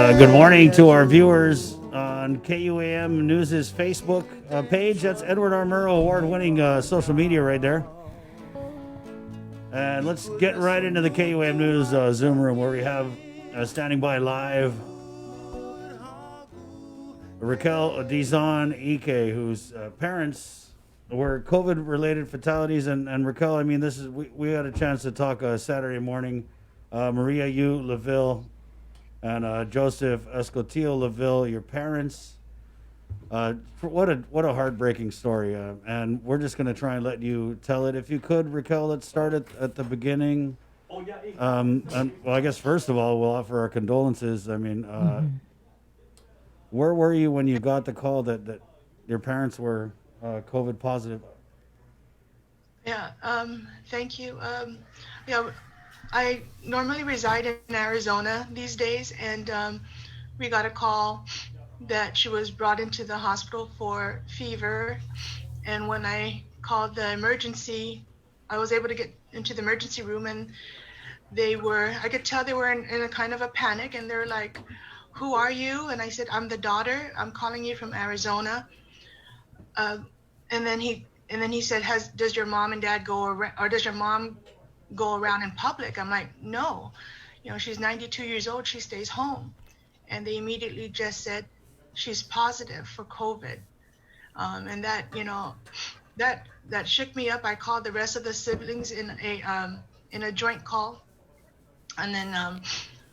Good morning to our viewers on KUAM News' Facebook page. That's Edward R. Murrow award-winning social media right there. And let's get right into the KUAM News Zoom room where we have standing by live Raquel Dizon Ike, whose parents were COVID-related fatalities. And Raquel, I mean, this is we had a chance to talk Saturday morning. Maria Yu LaVille and Joseph Escotillo LaVille, your parents. What a heartbreaking story. And we're just going to try and let you tell it. If you could, Raquel, let's start at the beginning. And, well, I guess first of all, we'll offer our condolences. I mean, where were you when you got the call that your parents were COVID positive? Yeah, thank you. Yeah, I normally reside in Arizona these days, and we got a call that she was brought into the hospital for fever. And when I called the emergency, I was able to get into the emergency room, and I could tell they were in a kind of a panic, and they're like, "Who are you?" And I said, "I'm the daughter. I'm calling you from Arizona." And then he said, "Does your mom and dad go around, or does your mom go around in public?" I'm like, "No, she's 92 years old. She stays home." And they immediately just said, "She's positive for COVID." And that, that shook me up. I called the rest of the siblings in a joint call, and then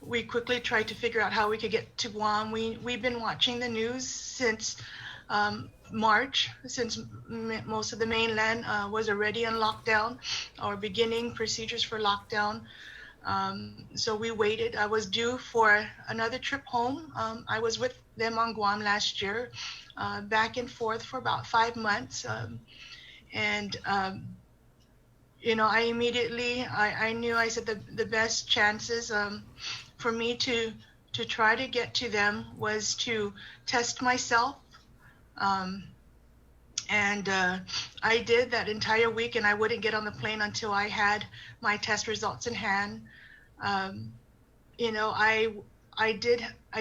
we quickly tried to figure out how we could get to Guam. We've been watching the news since March, since most of the mainland was already on lockdown or beginning procedures for lockdown. So we waited. I was due for another trip home. I was with them on Guam last year, back and forth for about 5 months. I immediately, I knew, I said the best chances for me to try to get to them was to test myself. I did that entire week, and I wouldn't get on the plane until I had my test results in hand. I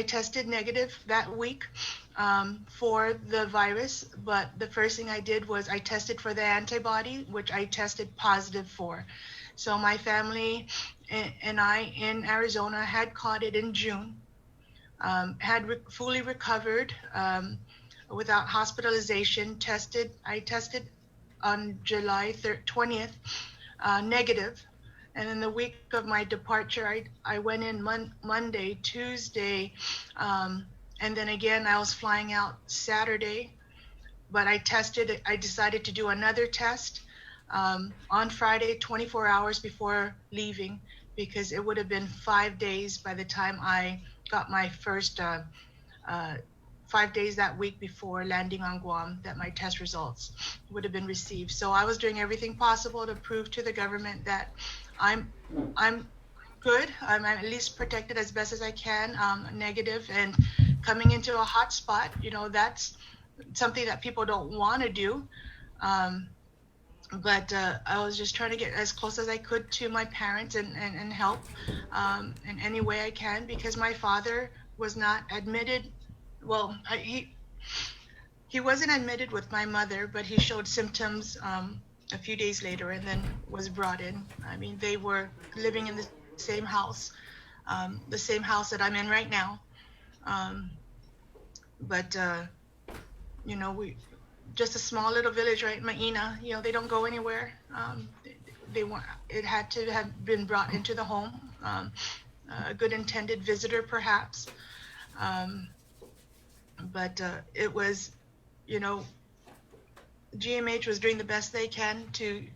tested negative that week for the virus, but the first thing I did was I tested for the antibody, which I tested positive for. So my family and I in Arizona had caught it in June, had fully recovered without hospitalization. I tested on July 20th, negative. And in the week of my departure, I went in Monday, Tuesday, and then again I was flying out Saturday. But I decided to do another test on Friday, 24 hours before leaving, because it would have been 5 days by the time I got my first 5 days that week before landing on Guam that my test results would have been received. So I was doing everything possible to prove to the government that I'm good. I'm at least protected as best as I can, negative, and coming into a hot spot, that's something that people don't want to do. But I was just trying to get as close as I could to my parents and help in any way I can, because my father was not admitted. Well, he wasn't admitted with my mother, but he showed symptoms a few days later and then was brought in. I mean, they were living in the same house that I'm in right now. We just a small little village, right, Maina. They don't go anywhere. It had to have been brought into the home, a good intended visitor, perhaps. It was, GMH was doing the best they can to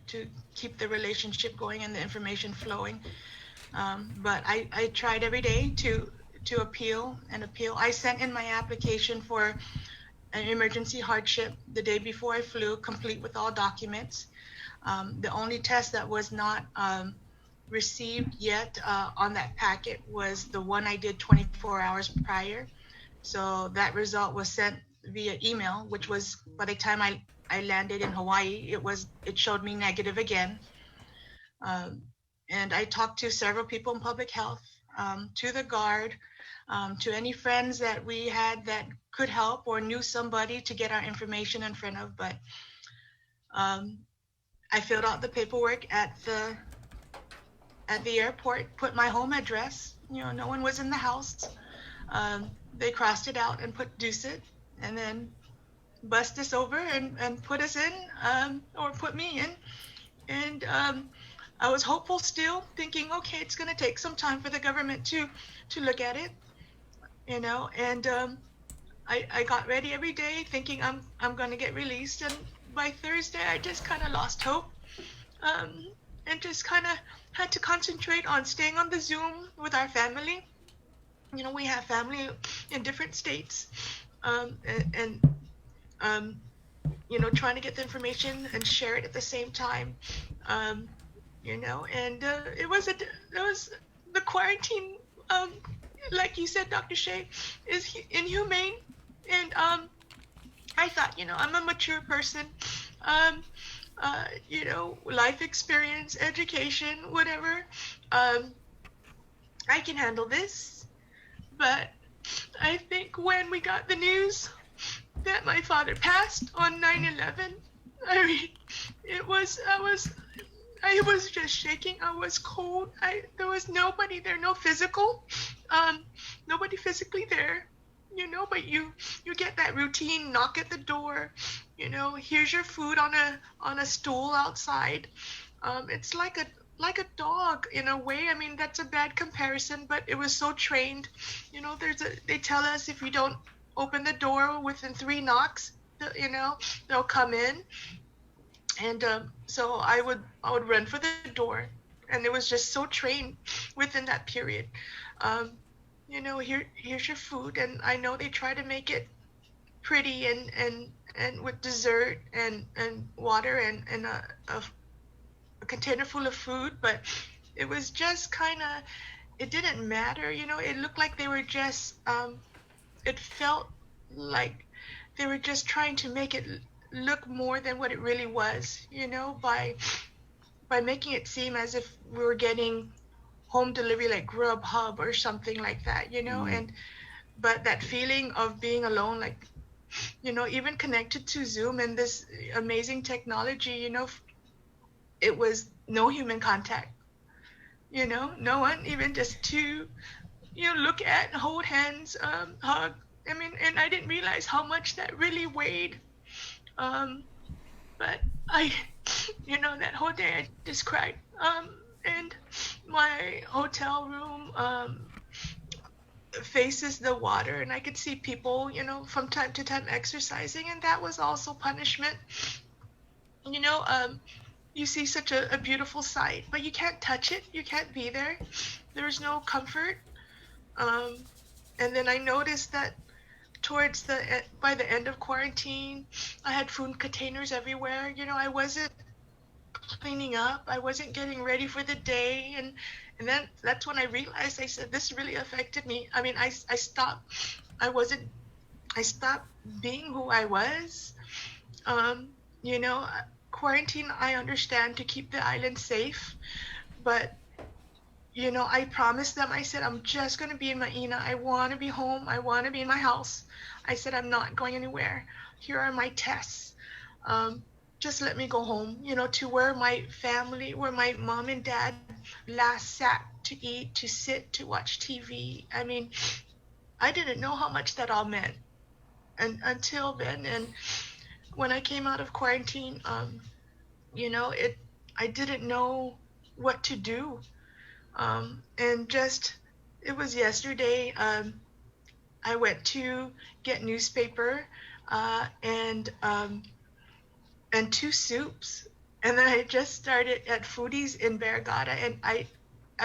keep the relationship going and the information flowing. But I tried every day to appeal. I sent in my application for an emergency hardship the day before I flew, complete with all documents. The only test that was not received yet on that packet was the one I did 24 hours prior. So that result was sent via email, which was, by the time I landed in Hawaii, it showed me negative again. And I talked to several people in public health. to the guard, to any friends that we had that could help or knew somebody to get our information in front of. But I filled out the paperwork at the airport, put my home address. No one was in the house. They crossed it out and put Dusit, and then bust us over and put us in, or put me in. And I was hopeful still, thinking, okay, it's going to take some time for the government to look at it, and I got ready every day thinking I'm going to get released. And by Thursday, I just kind of lost hope, and just kind of had to concentrate on staying on the Zoom with our family. We have family in different states, and trying to get the information and share it at the same time, and it was the quarantine, like you said, Dr. Shea, is inhumane. And I thought, I'm a mature person, life experience, education, whatever, I can handle this. But I think when we got the news that my father passed on 9/11, I was just shaking. I was cold. There was nobody there, no physical, nobody physically there, but you get that routine knock at the door, here's your food on a stool outside. It's like a dog in a way. I mean, that's a bad comparison, but it was so trained. They tell us if you don't open the door within 3 knocks, they'll come in. And so I would run for the door, and it was just so trained within that period. Here's your food, and I know they try to make it pretty and with dessert and water and a container full of food, but it was just kind of, it didn't matter. It looked like they were just, it felt like they were just trying to make it look more than what it really was, by making it seem as if we were getting home delivery like Grubhub or something like that, but that feeling of being alone, like, even connected to Zoom and this amazing technology, it was no human contact, no one, even just to, look at, hold hands, hug. I mean, and I didn't realize how much that really weighed. But that whole day I just cried. And my hotel room faces the water, and I could see people, from time to time exercising, and that was also punishment. You see such a beautiful sight, but you can't touch it. You can't be there. There's no comfort. And then I noticed that by the end of quarantine, I had food containers everywhere. I wasn't cleaning up. I wasn't getting ready for the day. And then that's when I realized, I said, this really affected me. I mean, I stopped being who I was. Quarantine, I understand, to keep the island safe, but I promised them, I said, I'm just going to be in Maina. I want to be home. I want to be in my house. I said, I'm not going anywhere. Here are my tests. Just let me go home, to where my family, where my mom and dad last sat to eat, to sit, to watch TV. I mean, I didn't know how much that all meant until then. And when I came out of quarantine, I didn't know what to do. And just, it was yesterday, I went to get newspaper, and 2 soups. And then I just started at Foodies in Vergara, and I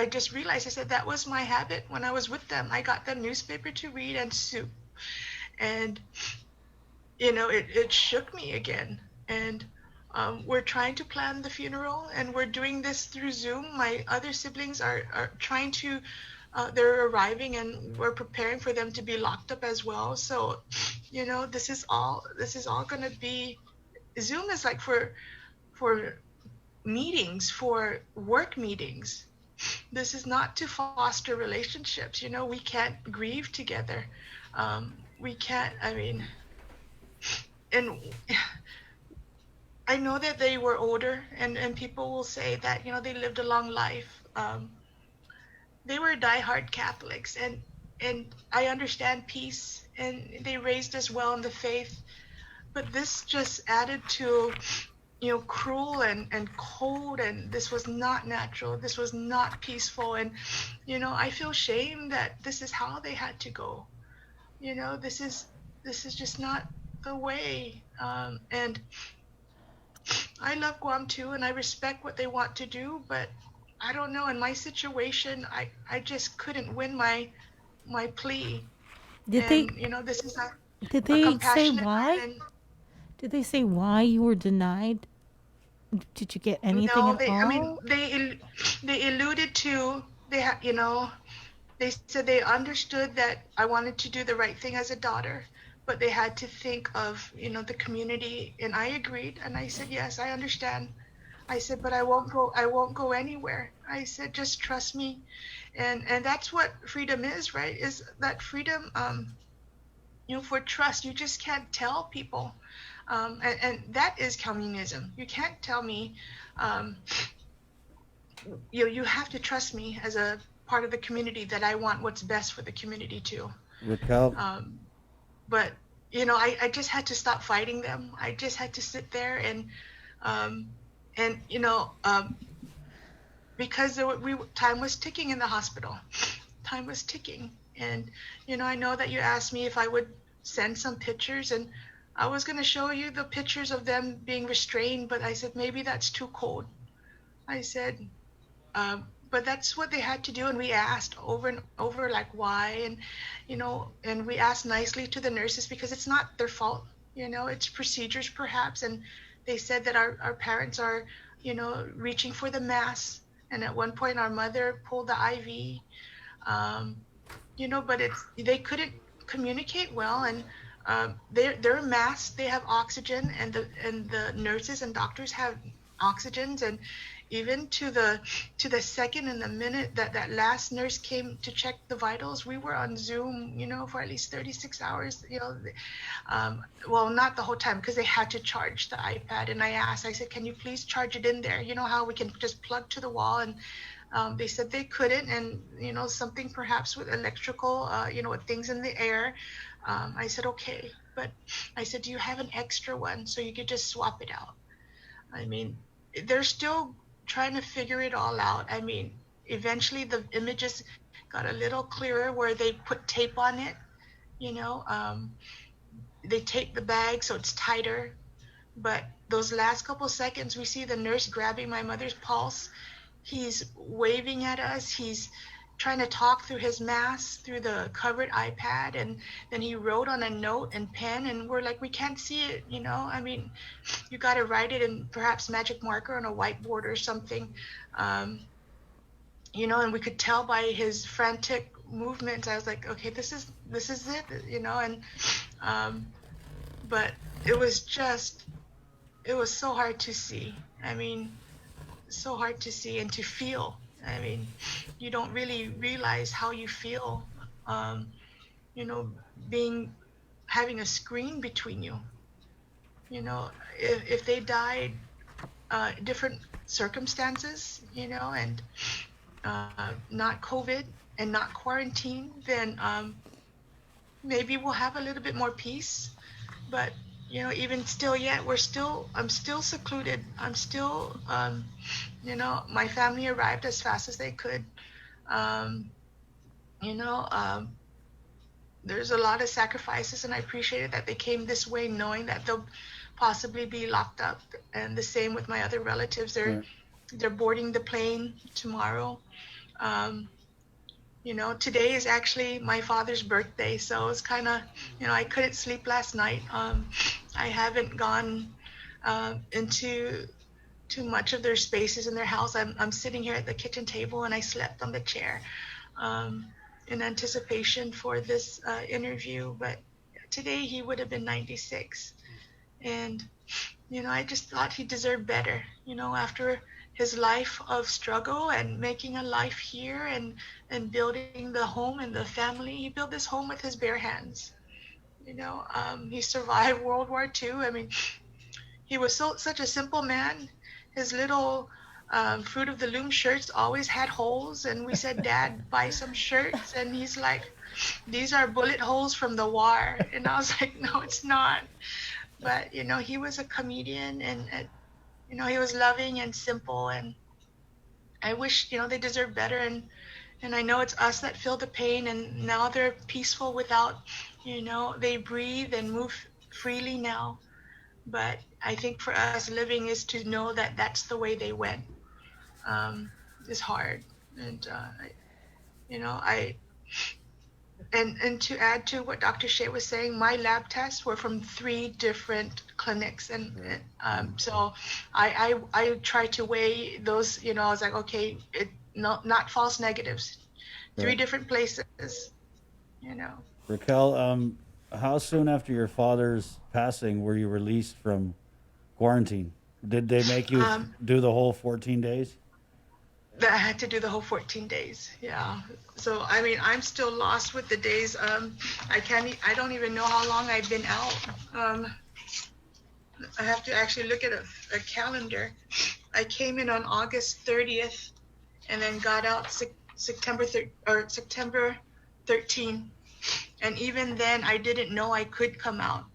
just realized, I said, that was my habit when I was with them. I got them newspaper to read and soup. And, it shook me again. And we're trying to plan the funeral, and we're doing this through Zoom. My other siblings are trying to, they're arriving, and we're preparing for them to be locked up as well. So, this is all going to be, Zoom is like for meetings, for work meetings, this is not to foster relationships. We can't grieve together. We can't, and I know that they were older, and people will say that, they lived a long life. They were diehard Catholics, and I understand peace, and they raised us well in the faith. But this just added to, cruel and cold, and this was not natural. This was not peaceful, and, I feel shame that this is how they had to go. This is just not the way. And I love Guam too, and I respect what they want to do, but I don't know. In my situation, I just couldn't win my plea. Did This is a Did they say compassionate why? island. Did they say why you were denied? Did you get anything No, at they. all? I mean, they alluded to they said they understood that I wanted to do the right thing as a daughter, but they had to think of the community, and I agreed, and I said yes, I understand. I said, but I won't go anywhere. I said, just trust me, and that's what freedom is, right? Is that freedom, for trust. You just can't tell people, and that is communism. You can't tell me, you have to trust me as a part of the community that I want what's best for the community too. Raquel, But I just had to stop fighting them. I just had to sit there and because time was ticking in the hospital. Time was ticking, and I know that you asked me if I would send some pictures, and I was going to show you the pictures of them being restrained, but I said maybe that's too cold. I said, but that's what they had to do, and we asked over and over, like, why, and and we asked nicely to the nurses because it's not their fault, it's procedures perhaps, and they said that our parents are reaching for the mask, and at one point our mother pulled the IV, but they couldn't communicate well, and they're masked, they have oxygen, and the nurses and doctors have oxygens, and even to the second and the minute that last nurse came to check the vitals, we were on Zoom, for at least 36 hours, well, not the whole time, because they had to charge the iPad, and I said, can you please charge it in there? How we can just plug to the wall, and they said they couldn't, and something perhaps with electrical, with things in the air. I said, okay, but I said, do you have an extra one so you could just swap it out? I mean, they're still trying to figure it all out. I mean, eventually the images got a little clearer where they put tape on it, they tape the bag so it's tighter, but those last couple seconds, we see the nurse grabbing my mother's pulse. He's waving at us. He's trying to talk through his mask, through the covered iPad, and then he wrote on a note and pen, and we're like, we can't see it, I mean, you got to write it in perhaps magic marker on a whiteboard or something, and we could tell by his frantic movements. I was like, okay, this is it, and but it was so hard to see. I mean, so hard to see and to feel. I mean, you don't really realize how you feel, having a screen between you. If they died, different circumstances, and not COVID and not quarantine, then maybe we'll have a little bit more peace. But even still yet, I'm still secluded. I'm still, my family arrived as fast as they could. There's a lot of sacrifices, and I appreciate it that they came this way knowing that they'll possibly be locked up. And the same with my other relatives. They're boarding the plane tomorrow. Today is actually my father's birthday, so it's kind of, I couldn't sleep last night. I haven't gone into too much of their spaces in their house. I'm sitting here at the kitchen table, and I slept on the chair in anticipation for this interview. But today he would have been 96, and I just thought he deserved better. After his life of struggle and making a life here and building the home and the family. He built this home with his bare hands. He survived World War II. I mean, he was such a simple man. His little Fruit of the Loom shirts always had holes, and we said, Dad, buy some shirts. And he's like, these are bullet holes from the war. And I was like, no, it's not. But, he was a comedian, and he was loving and simple. And I wish, they deserve better. And I know it's us that feel the pain, and now they're peaceful without, they breathe and move freely now. But I think for us living is to know that that's the way they went. Is hard. And, and to add to what Dr. Shea was saying, my lab tests were from 3 different clinics. And so I tried to weigh those, I was like, okay, not false negatives, 3 different places, Raquel, how soon after your father's passing were you released from quarantine? Did they make you do the whole 14 days? I had to do the whole 14 days. Yeah. So, I mean, I'm still lost with the days. I don't even know how long I've been out. I have to actually look at a calendar. I came in on August 30th and then got out September 13. And even then, I didn't know I could come out.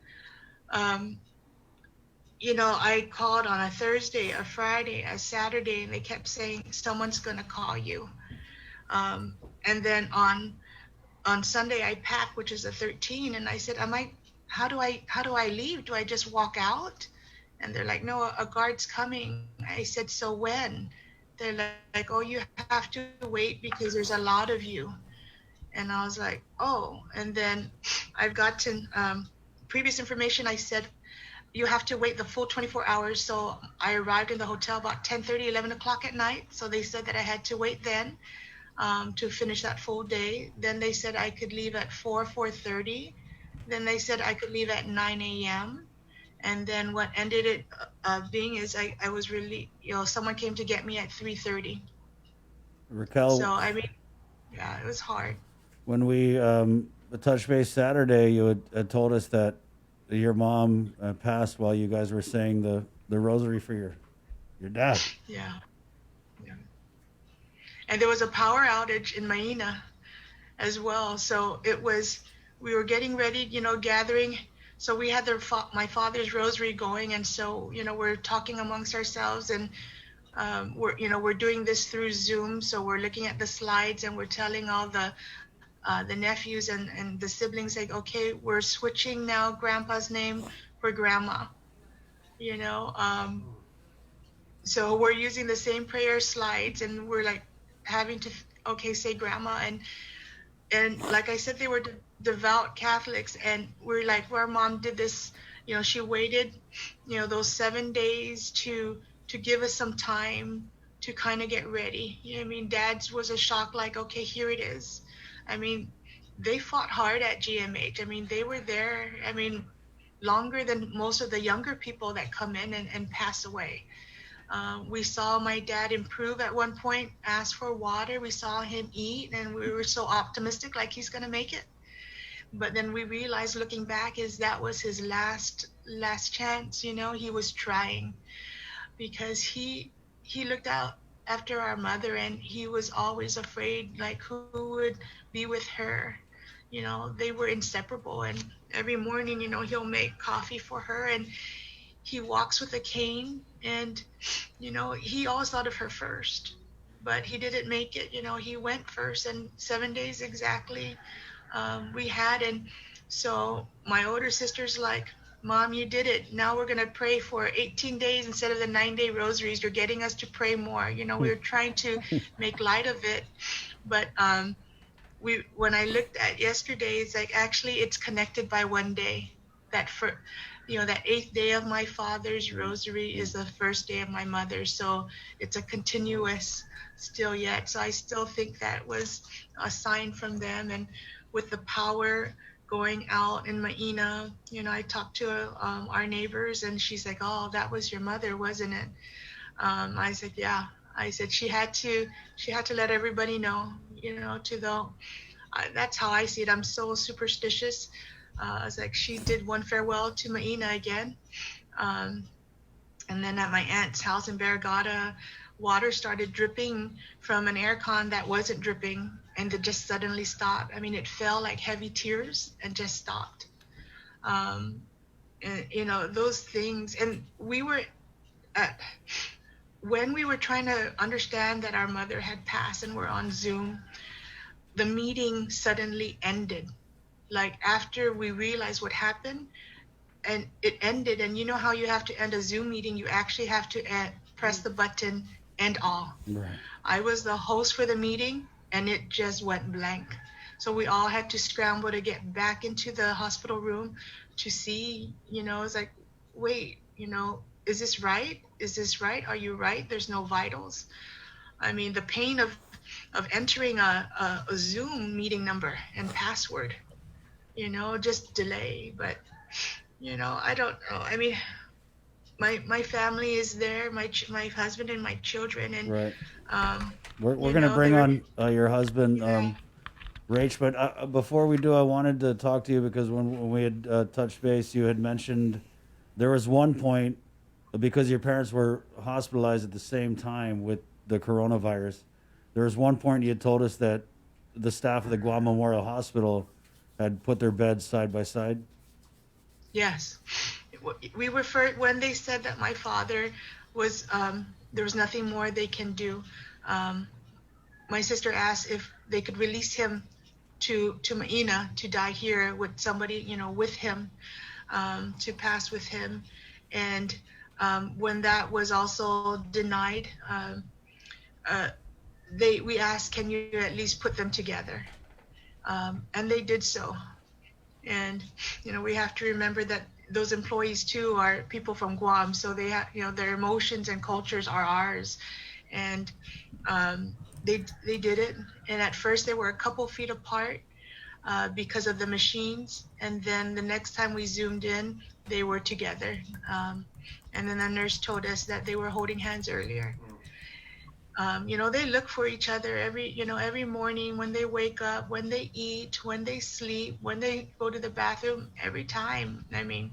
I called on a Thursday, a Friday, a Saturday, and they kept saying, someone's going to call you. And then on Sunday, I packed, which is a 13, and I said, how do I leave? Do I just walk out? And they're like, no, a guard's coming. I said, so when? They're like, oh, you have to wait because there's a lot of you. And I was like, oh. And then I've gotten previous information. I said, you have to wait the full 24 hours. So I arrived in the hotel about 10:30, 11 o'clock at night. So they said that I had to wait then to finish that full day. Then they said I could leave at 4:30. Then they said I could leave at 9 a.m. And then what ended it being is I was really, someone came to get me at 3:30. Raquel. So, I mean, yeah, it was hard. When we touched base Saturday, you had told us that your mom passed while you guys were saying the rosary for your dad. Yeah. And there was a power outage in Maina as well. So we were getting ready, gathering. So we had my father's rosary going. And so, we're talking amongst ourselves, and we're doing this through Zoom. So we're looking at the slides, and we're telling all the nephews and the siblings, like, okay, we're switching now grandpa's name for grandma, so we're using the same prayer slides, and we're like having to, say grandma. And like I said, they were devout Catholics, and we're like, well, our mom did this, she waited, those 7 days to give us some time to kind of get ready. Dad's was a shock, like, okay, here it is. They fought hard at GMH. They were there, longer than most of the younger people that come in and pass away. We saw my dad improve at one point, ask for water. We saw him eat, and we were so optimistic, like he's going to make it. But then we realized, looking back, that was his last chance. He was trying, because he looked out after our mother, and he was always afraid, like, who would be with her. They were inseparable, and every morning, he'll make coffee for her, and he walks with a cane, and he always thought of her first, but he didn't make it. He went first, and 7 days exactly we had. And so my older sister's like, Mom, you did it. Now we're going to pray for 18 days instead of the 9-day rosaries. You're getting us to pray more. We're trying to make light of it. But when I looked at yesterday, it's like, actually, it's connected by 1 day. That 8th day of my father's rosary is the first day of my mother's. So it's a continuous still yet. So I still think that was a sign from them. And with the power going out in Maina, I talked to our neighbors, and she's like, oh, that was your mother, wasn't it? I said, yeah. I said she had to let everybody know, to the. That's how I see it. I'm so superstitious. I was like, she did one farewell to Maina again. And then at my aunt's house in Barrigada, water started dripping from an air con that wasn't dripping, and it just suddenly stopped. I mean, it fell like heavy tears and just stopped. And, those things. And we were, when we were trying to understand that our mother had passed and we're on Zoom, the meeting suddenly ended. Like after we realized what happened, and it ended. And you know how you have to end a Zoom meeting? You actually have to press the button, end all. Right. I was the host for the meeting, and it just went blank. So we all had to scramble to get back into the hospital room to see, it's like, wait, is this right? Is this right? Are you right? There's no vitals. I mean, the pain of entering a Zoom meeting number and password, just delay. But, I don't know. I mean, my family is there, my husband and my children. And right. We're going to bring on your husband, Rach. But before we do, I wanted to talk to you because when we had touched base, you had mentioned there was one point, because your parents were hospitalized at the same time with the coronavirus. There was one point you had told us that the staff of the Guam Memorial Hospital had put their beds side by side. Yes. We were when they said that my father was, there was nothing more they can do. My sister asked if they could release him to Maina to die here with somebody, with him, to pass with him. And when that was also denied, we asked, can you at least put them together? And they did so. And, we have to remember that those employees too are people from Guam. So they have, their emotions and cultures are ours. And they did it. And at first they were a couple feet apart because of the machines. And then the next time we zoomed in, they were together. And then the nurse told us that they were holding hands earlier. They look for each other every morning when they wake up, when they eat, when they sleep, when they go to the bathroom, every time. I mean,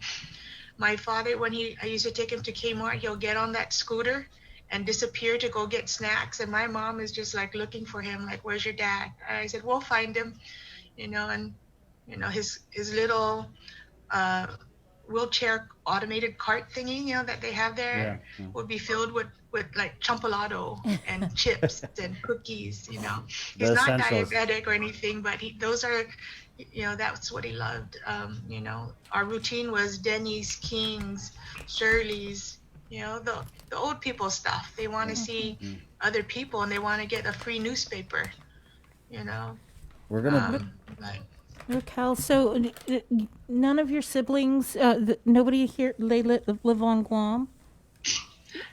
my father, I used to take him to Kmart, he'll get on that scooter and disappear to go get snacks. And my mom is just like looking for him, like, where's your dad? I said, we'll find him, and, his little, wheelchair automated cart thingy, that they have there would be filled with like champolado and chips and cookies. He's not diabetic or anything, but those are, that's what he loved. Our routine was Denny's, King's, Shirley's, the old people stuff. They want to see other people and they want to get a free newspaper. We're gonna. Raquel, so none of your siblings, nobody here, they live on Guam?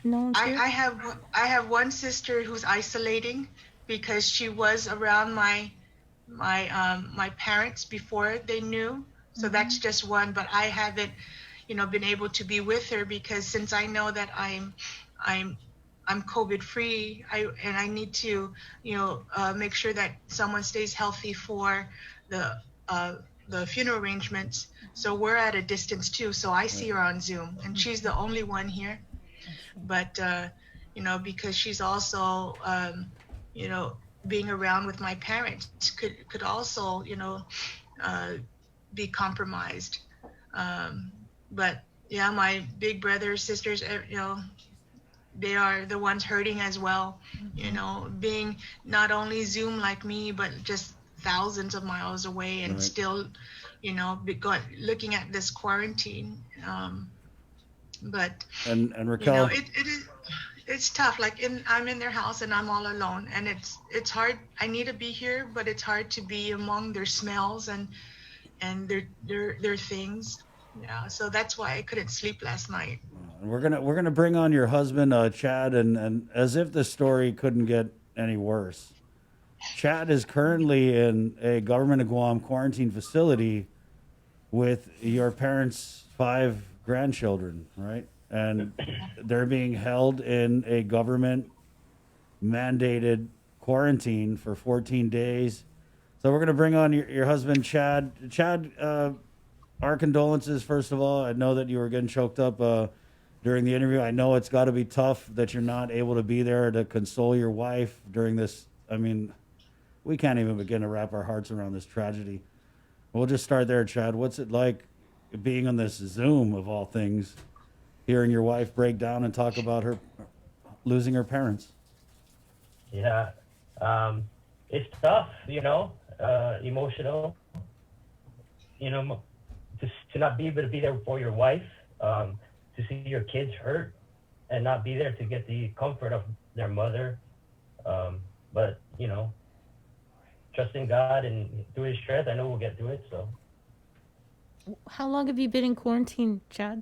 No. I have one sister who's isolating because she was around my parents before they knew. So that's just one, but I haven't, been able to be with her because since I know that I'm COVID free, I need to, make sure that someone stays healthy for the funeral arrangements. So we're at a distance too. So I see her on Zoom, and she's the only one here. But because she's also, being around with my parents could also, be compromised. But yeah, my big brothers, sisters, they are the ones hurting as well. Being not only Zoom like me, but just thousands of miles away and still, looking at this quarantine. But and Raquel, it's tough. Like I'm in their house and I'm all alone, and it's hard. I need to be here, but it's hard to be among their smells and their things. Yeah, so that's why I couldn't sleep last night. We're gonna bring on your husband, Chad, and as if the story couldn't get any worse. Chad is currently in a government of Guam quarantine facility with your parents' 5 grandchildren, right? and they're being held in a government mandated quarantine for 14 days. So we're going to bring on your husband, Chad. Chad, our condolences, first of all. I know that you were getting choked up during the interview. I know it's got to be tough that you're not able to be there to console your wife during this. I mean, we can't even begin to wrap our hearts around this tragedy. We'll just start there, Chad. What's it like being on this Zoom, of all things, hearing your wife break down and talk about her losing her parents? Yeah, it's tough, emotional, to not be able to be there for your wife, to see your kids hurt and not be there to get the comfort of their mother. But, trusting God and through his strength, I know we'll get through it. So, How long have you been in quarantine, Chad?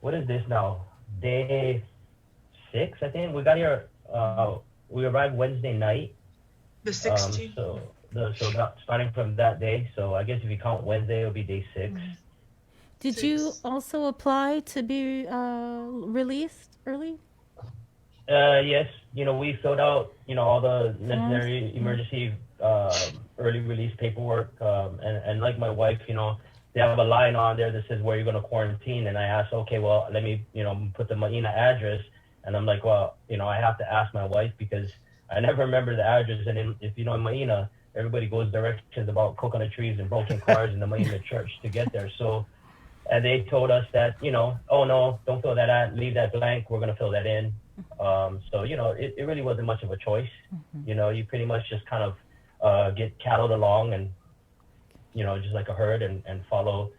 what is this now? Day 6, I think. We got here, we arrived Wednesday night. The 16th. Starting from that day. So I guess if you count Wednesday, it'll be day 6. Did you also apply to be released early? Yes, we filled out, all the necessary emergency early release paperwork. And like my wife, they have a line on there that says where you're going to quarantine. And I asked, okay, well, let me, put the Maina address. And I'm like, well, I have to ask my wife because I never remember the address. And if in Maina, everybody goes directions about coconut trees and broken cars in the Maina church to get there. So, and they told us that, oh no, don't fill that out, leave that blank. We're going to fill that in. So, it really wasn't much of a choice. You pretty much just kind of get cattled along and, just like a herd and follow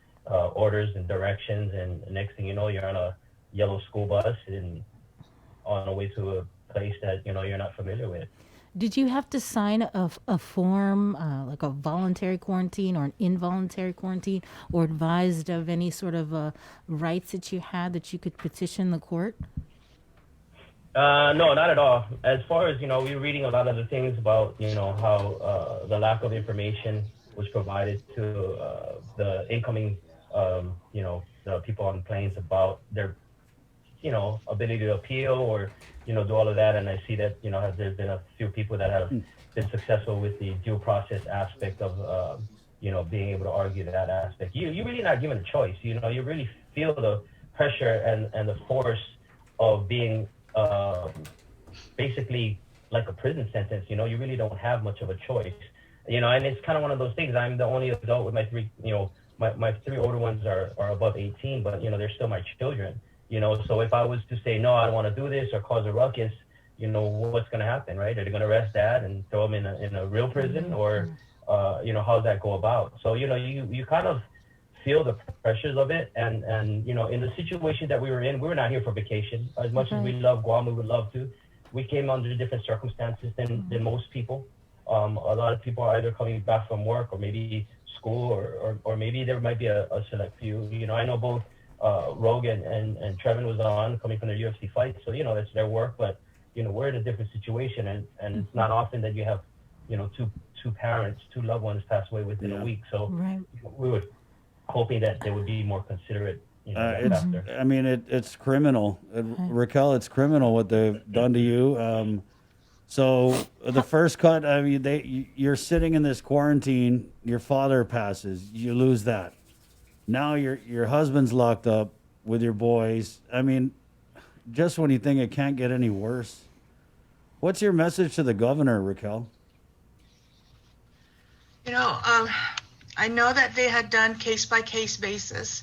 orders and directions. And the next thing you know, you're on a yellow school bus and on the way to a place that, you're not familiar with. Did you have to sign a form, like a voluntary quarantine or an involuntary quarantine, or advised of any sort of rights that you had that you could petition the court? No, not at all. As far as, we were reading a lot of the things about, how the lack of information was provided to the incoming, the people on planes about their, ability to appeal or, do all of that. And I see that, there's been a few people that have been successful with the due process aspect of, being able to argue that aspect. You're really not given a choice. You really feel the pressure and the force of being basically like a prison sentence. You really don't have much of a choice. And it's kind of one of those things. I'm the only adult with my 3, my 3 older ones are above 18, but, they're still my children. So if I was to say, no, I don't want to do this or cause a ruckus, what's going to happen, right? Are they going to arrest dad and throw him in a real prison or, how does that go about? So, you kind of feel the pressures of it. And in the situation that we were in, we were not here for vacation. As much as we love Guam, we would love to. We came under different circumstances than most people. A lot of people are either coming back from work or maybe school or maybe there might be a select few. I know both Rogue and Trevin was on coming from their UFC fight. So, that's their work. But, we're in a different situation. And it's not often that you have, two parents, 2 loved ones pass away within a week. So we were hoping that they would be more considerate. It's criminal. Raquel, it's criminal what they've done to you. So the first cut, you're sitting in this quarantine. Your father passes. You lose that. Now your husband's locked up with your boys. Just when you think it can't get any worse. What's your message to the governor, Raquel? I know that they had done case by case basis,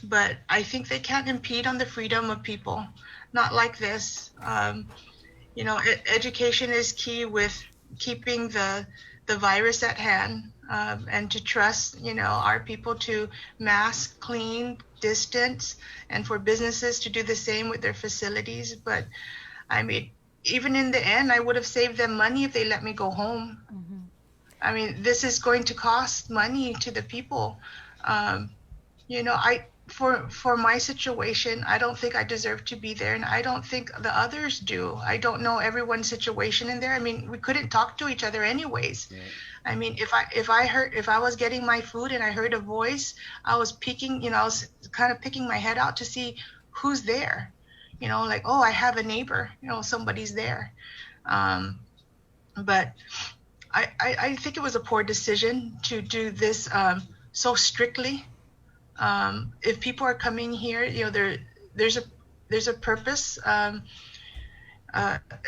but I think they can't impede on the freedom of people. Not like this. Education is key with keeping the virus at hand, and to trust, our people to mask, clean, distance, and for businesses to do the same with their facilities. But even in the end, I would have saved them money if they let me go home. This is going to cost money to the people. for my situation, I don't think I deserve to be there, and I don't think the others do. I don't know everyone's situation in there. I mean, we couldn't talk to each other anyways. Yeah. I mean, if I was getting my food and I heard a voice, I was peeking, I was kind of picking my head out to see who's there. Like, oh, I have a neighbor, somebody's there. But I think it was a poor decision to do this so strictly. If people are coming here, there's a purpose.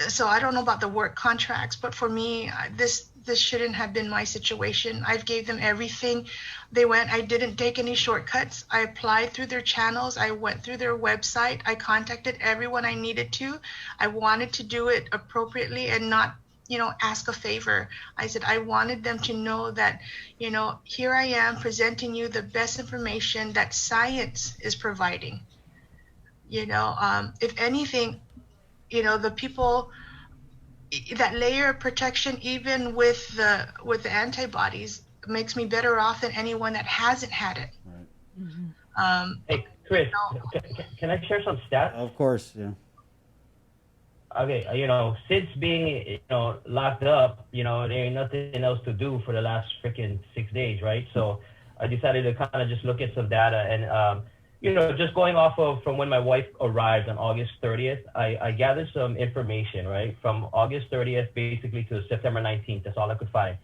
So I don't know about the work contracts, but for me, this shouldn't have been my situation. I've gave them everything. I didn't take any shortcuts. I applied through their channels. I went through their website. I contacted everyone I needed to. I wanted to do it appropriately and not, ask a favor. I said, I wanted them to know that, here I am presenting you the best information that science is providing. If anything, the people, that layer of protection, even with the antibodies, makes me better off than anyone that hasn't had it. Right. Mm-hmm. Hey, Chris, can I share some stats? Of course, yeah. Okay, since being, locked up, there ain't nothing else to do for the last freaking 6 days, right? So I decided to kind of just look at some data and, just going off of from when my wife arrived on August 30th, I gathered some information, right? From August 30th, basically to September 19th, that's all I could find.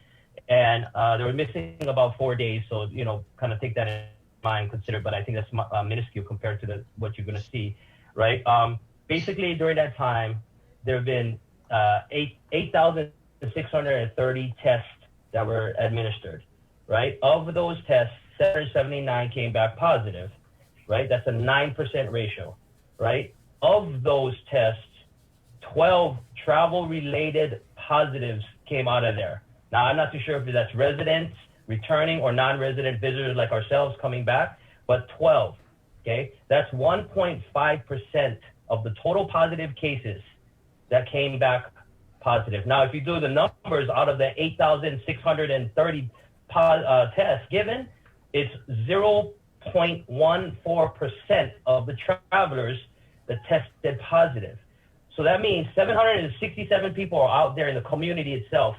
And they were missing about 4 days. So, kind of take that in mind, consider, but I think that's minuscule compared to what you're going to see, right? Basically, during that time, there have been 8,630 tests that were administered, right? Of those tests, 779 came back positive, right? That's a 9% ratio, right? Of those tests, 12 travel-related positives came out of there. Now, I'm not too sure if that's residents returning or non-resident visitors like ourselves coming back, but 12, okay? That's 1.5% of the total positive cases that came back positive. Now, if you do the numbers out of the 8,630 tests given, it's 0.14% of the travelers that tested positive. So that means 767 people are out there in the community itself,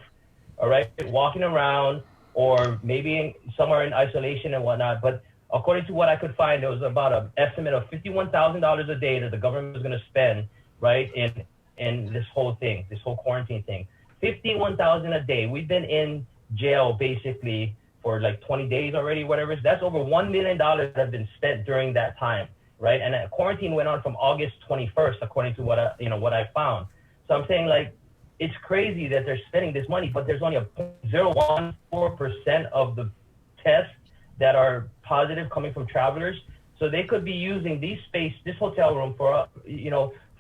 all right, walking around or maybe somewhere in isolation and whatnot. But according to what I could find, there was about an estimate of $51,000 a day that the government was going to spend, right, in this whole thing, this whole quarantine thing. $51,000 a day. We've been in jail basically for like 20 days already, whatever. That's over $1 million that have been spent during that time, right? And that quarantine went on from August 21st, according to what I found. So I'm saying, like, it's crazy that they're spending this money, but there's only a 0.014% of the tests that are positive coming from travelers. So they could be using this hotel room for,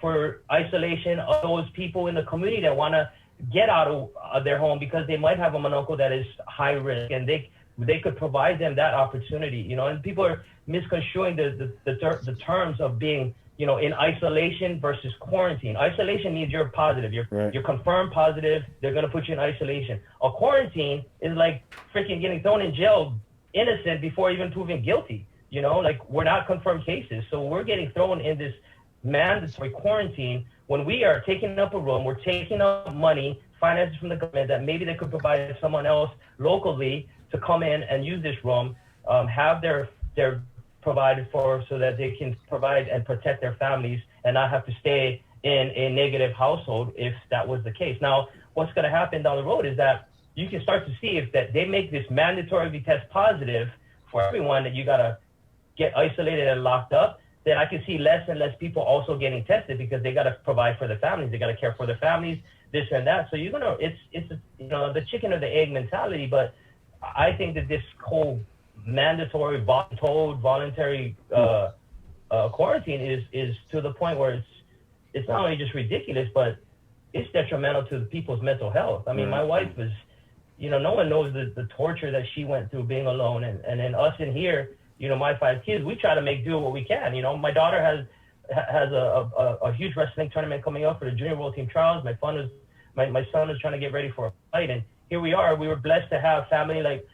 for isolation of those people in the community that want to get out of their home because they might have an uncle that is high risk, and they could provide them that opportunity, and people are misconstruing the terms of being, in isolation versus quarantine. Isolation means you're positive, you're confirmed positive, they're going to put you in isolation. A quarantine is like freaking getting thrown in jail innocent before even proven guilty, like we're not confirmed cases. So we're getting thrown in this mandatory quarantine when we are taking up a room, we're taking up money, finances from the government that maybe they could provide someone else locally to come in and use this room, have their provided for so that they can provide and protect their families and not have to stay in a negative household if that was the case. Now, what's going to happen down the road is that you can start to see if that they make this mandatory test positive for everyone that you got to get isolated and locked up, then I can see less and less people also getting tested because they got to provide for their families. They got to care for their families, this and that. So it's the chicken or the egg mentality. But I think that this whole mandatory, voluntary quarantine is to the point where it's not only just ridiculous, but it's detrimental to people's mental health. I mean, my wife was, no one knows the torture that she went through being alone, and then us in here. My 5 kids, we try to make do what we can. My daughter has a huge wrestling tournament coming up for the junior world team trials. My son is trying to get ready for a fight, and here we are. We were blessed to have family like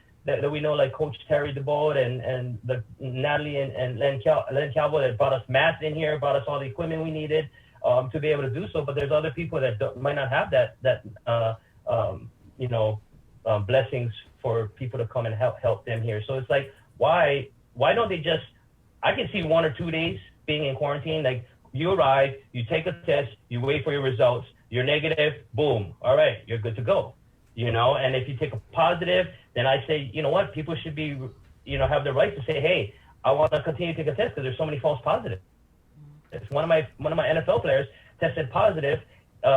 that we know, like Coach Terry DeBoat and the Natalie and Len Calvo that brought us masks in here, brought us all the equipment we needed to be able to do so. But there's other people that might not have blessings for people to come and help them here. So it's like, why don't they just, I can see 1 or 2 days being in quarantine. Like, you arrive, you take a test, you wait for your results, you're negative, boom, all right, you're good to go. And if you take a positive, then I say, you know what, people should be, have the right to say, hey, I want to continue to take a test because there's so many false positives. One of my NFL players tested positive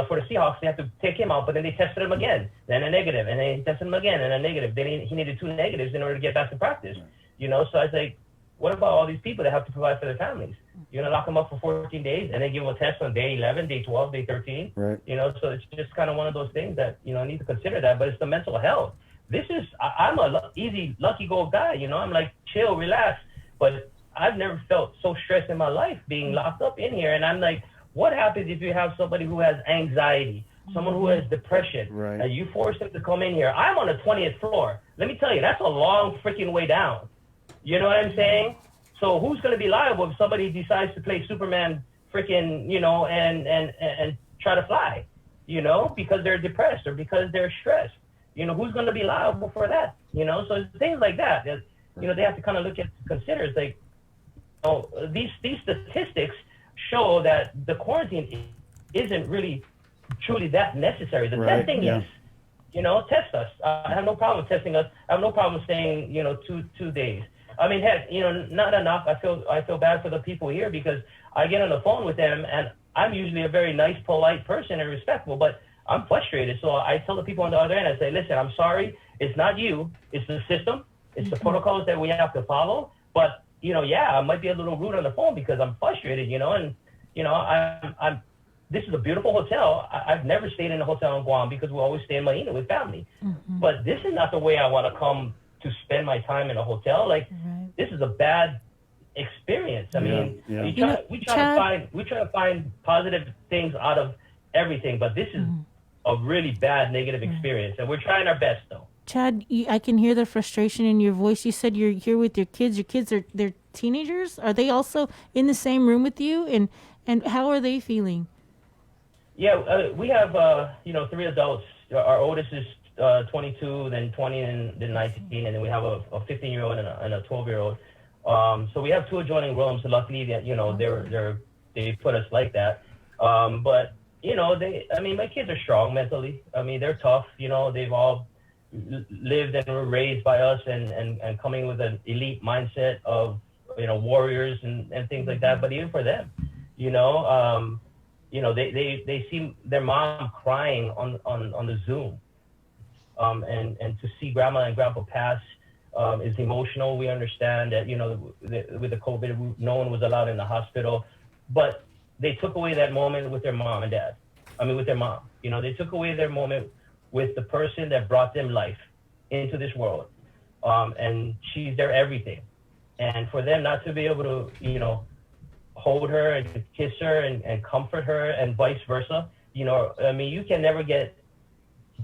for the Seahawks. They have to take him out, but then they tested him again, then a negative, and then he tested him again, and a negative. Then he needed 2 negatives in order to get back to practice. So I was like, what about all these people that have to provide for their families? You're gonna lock them up for 14 days and then give them a test on day 11, day 12, day 13. Right. So it's just kind of one of those things that I need to consider that. But it's the mental health. This is I'm a easy, lucky go guy. I'm like chill, relax. But I've never felt so stressed in my life being locked up in here. And I'm like, what happens if you have somebody who has anxiety, someone who has depression, right, and you force them to come in here? I'm on the 20th floor. Let me tell you, that's a long freaking way down. You know what I'm saying? So who's going to be liable if somebody decides to play Superman freaking, and try to fly, because they're depressed or because they're stressed? Who's going to be liable for that? So things like that, they have to kind of look at, consider. It's like, these statistics show that the quarantine isn't really truly that necessary. The testing is, test us. I have no problem testing us. I have no problem staying, 2 days. I mean, heck, not enough. I feel bad for the people here because I get on the phone with them and I'm usually a very nice, polite person and respectful, but I'm frustrated. So I tell the people on the other end, I say, listen, I'm sorry. It's not you. It's the system. It's the protocols that we have to follow. But, I might be a little rude on the phone because I'm frustrated, I'm this is a beautiful hotel. I've never stayed in a hotel in Guam because we always stay in Maina with family. Mm-hmm. But this is not the way I want to come to spend my time in a hotel. Like, this is a bad experience. I mean, we try to find positive things out of everything, but this is a really bad negative experience, and we're trying our best, though. Chad, I can hear the frustration in your voice. You said you're here with your kids. Your kids they're teenagers. Are they also in the same room with you? And how are they feeling? Yeah, we have 3 adults. Our oldest is 22, then 20, and then 19, and then we have a 15-year-old and a 12-year-old. So we have 2 adjoining rooms. So luckily that they put us like that. But my kids are strong mentally. I mean, they're tough. They've all lived and were raised by us and coming with an elite mindset of warriors and things like that. But even for them, they see their mom crying on the Zoom. And to see grandma and grandpa pass is emotional. We understand that, with the COVID, no one was allowed in the hospital, but they took away that moment with their mom and dad. With their mom, they took away their moment with the person that brought them life into this world. And she's their everything. And for them not to be able to, hold her and kiss her and comfort her and vice versa, you can never get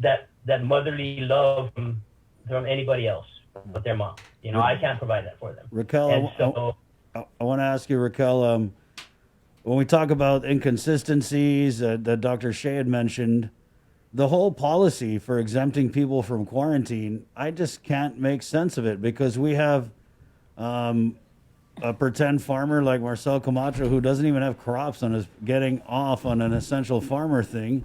that motherly love from anybody else but their mom. I can't provide that for them. Raquel, I want to ask you, Raquel, when we talk about inconsistencies that Dr. Shea had mentioned, the whole policy for exempting people from quarantine, I just can't make sense of it because we have a pretend farmer like Marcel Camacho who doesn't even have crops and is getting off on an essential farmer thing.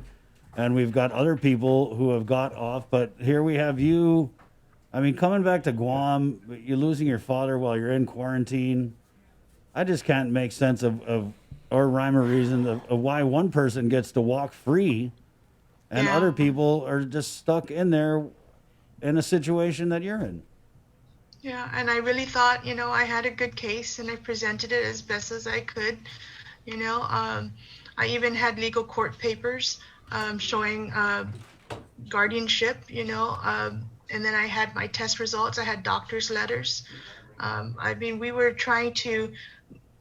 And we've got other people who have got off, but here we have you. Coming back to Guam, you're losing your father while you're in quarantine. I just can't make sense of or rhyme or reason of why one person gets to walk free and other people are just stuck in there in a situation that you're in. Yeah, and I really thought, I had a good case and I presented it as best as I could. I even had legal court papers showing guardianship, and then I had my test results. I had doctor's letters. We were trying to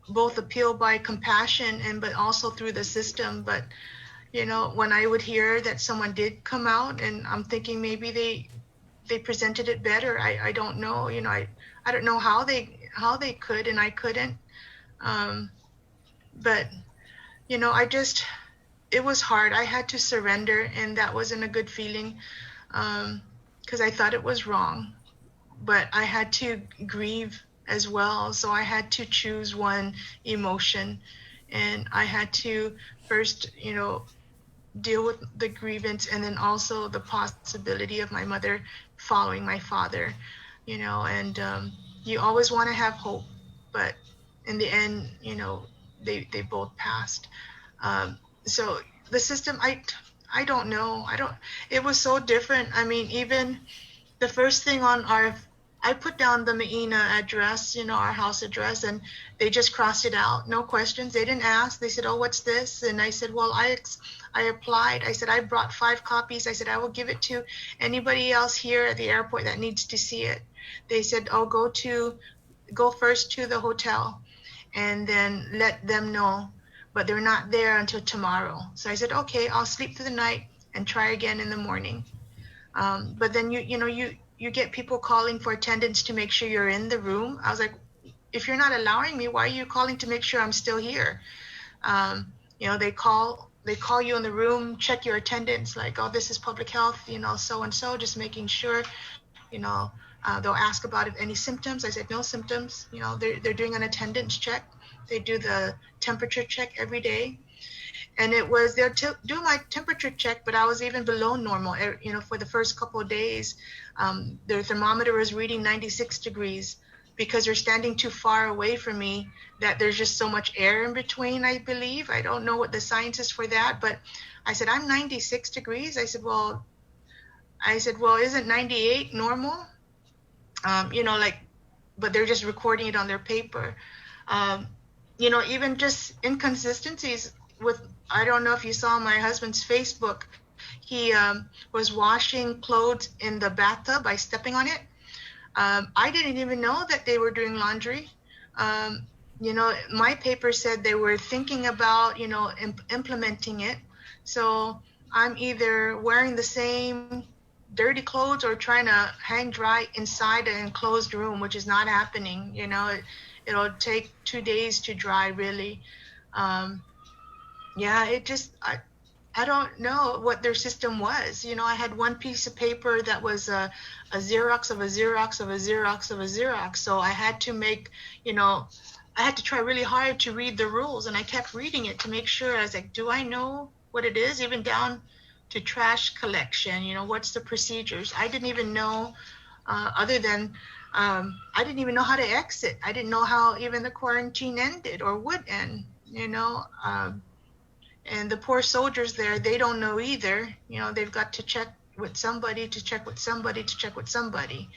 both appeal by compassion but also through the system. But, when I would hear that someone did come out, and I'm thinking maybe they presented it better. I don't know. I don't know how they could and I couldn't. But it was hard. I had to surrender, and that wasn't a good feeling, because I thought it was wrong. But I had to grieve as well. So I had to choose one emotion, and I had to first, deal with the grievance, and then also the possibility of my mother following my father, and you always want to have hope, but in the end, they both passed. So the system, I don't know. It was so different. I mean, even the first thing on I put down the Maina address, our house address, and they just crossed it out. No questions. They didn't ask. They said, oh, what's this? And I said, well, I applied. I said, I brought 5 copies. I said, I will give it to anybody else here at the airport that needs to see it. They said, oh, go first to the hotel and then let them know, but they're not there until tomorrow. So I said, okay, I'll sleep through the night and try again in the morning. But then you get people calling for attendance to make sure you're in the room. I was like, if you're not allowing me, why are you calling to make sure I'm still here? They call you in the room, check your attendance, like, oh, this is public health, so and so, just making sure, they'll ask about if any symptoms. I said, no symptoms. They're doing an attendance check. They do the temperature check every day. And they're doing my temperature check, but I was even below normal, for the first couple of days. Their thermometer was reading 96 degrees because they're standing too far away from me, that there's just so much air in between, I believe. I don't know what the science is for that, but I said, I'm 96 degrees. I said, well, isn't 98 normal? But they're just recording it on their paper. Even just inconsistencies with, I don't know if you saw my husband's Facebook. He was washing clothes in the bathtub by stepping on it. I didn't even know that they were doing laundry. My paper said they were thinking about, implementing it. So I'm either wearing the same dirty clothes or trying to hang dry inside an enclosed room, which is not happening. It'll take 2 days to dry, really. I don't know what their system was. I had one piece of paper that was a Xerox of a Xerox of a Xerox of a Xerox. So I had to I had to try really hard to read the rules, and I kept reading it to make sure. I was like, do I know what it is? Even down to trash collection, what's the procedures? I didn't even know, other than, I didn't even know how to exit. I didn't know how even the quarantine ended or would end, and the poor soldiers there, they don't know either. They've got to check with somebody, to check with somebody, to check with somebody.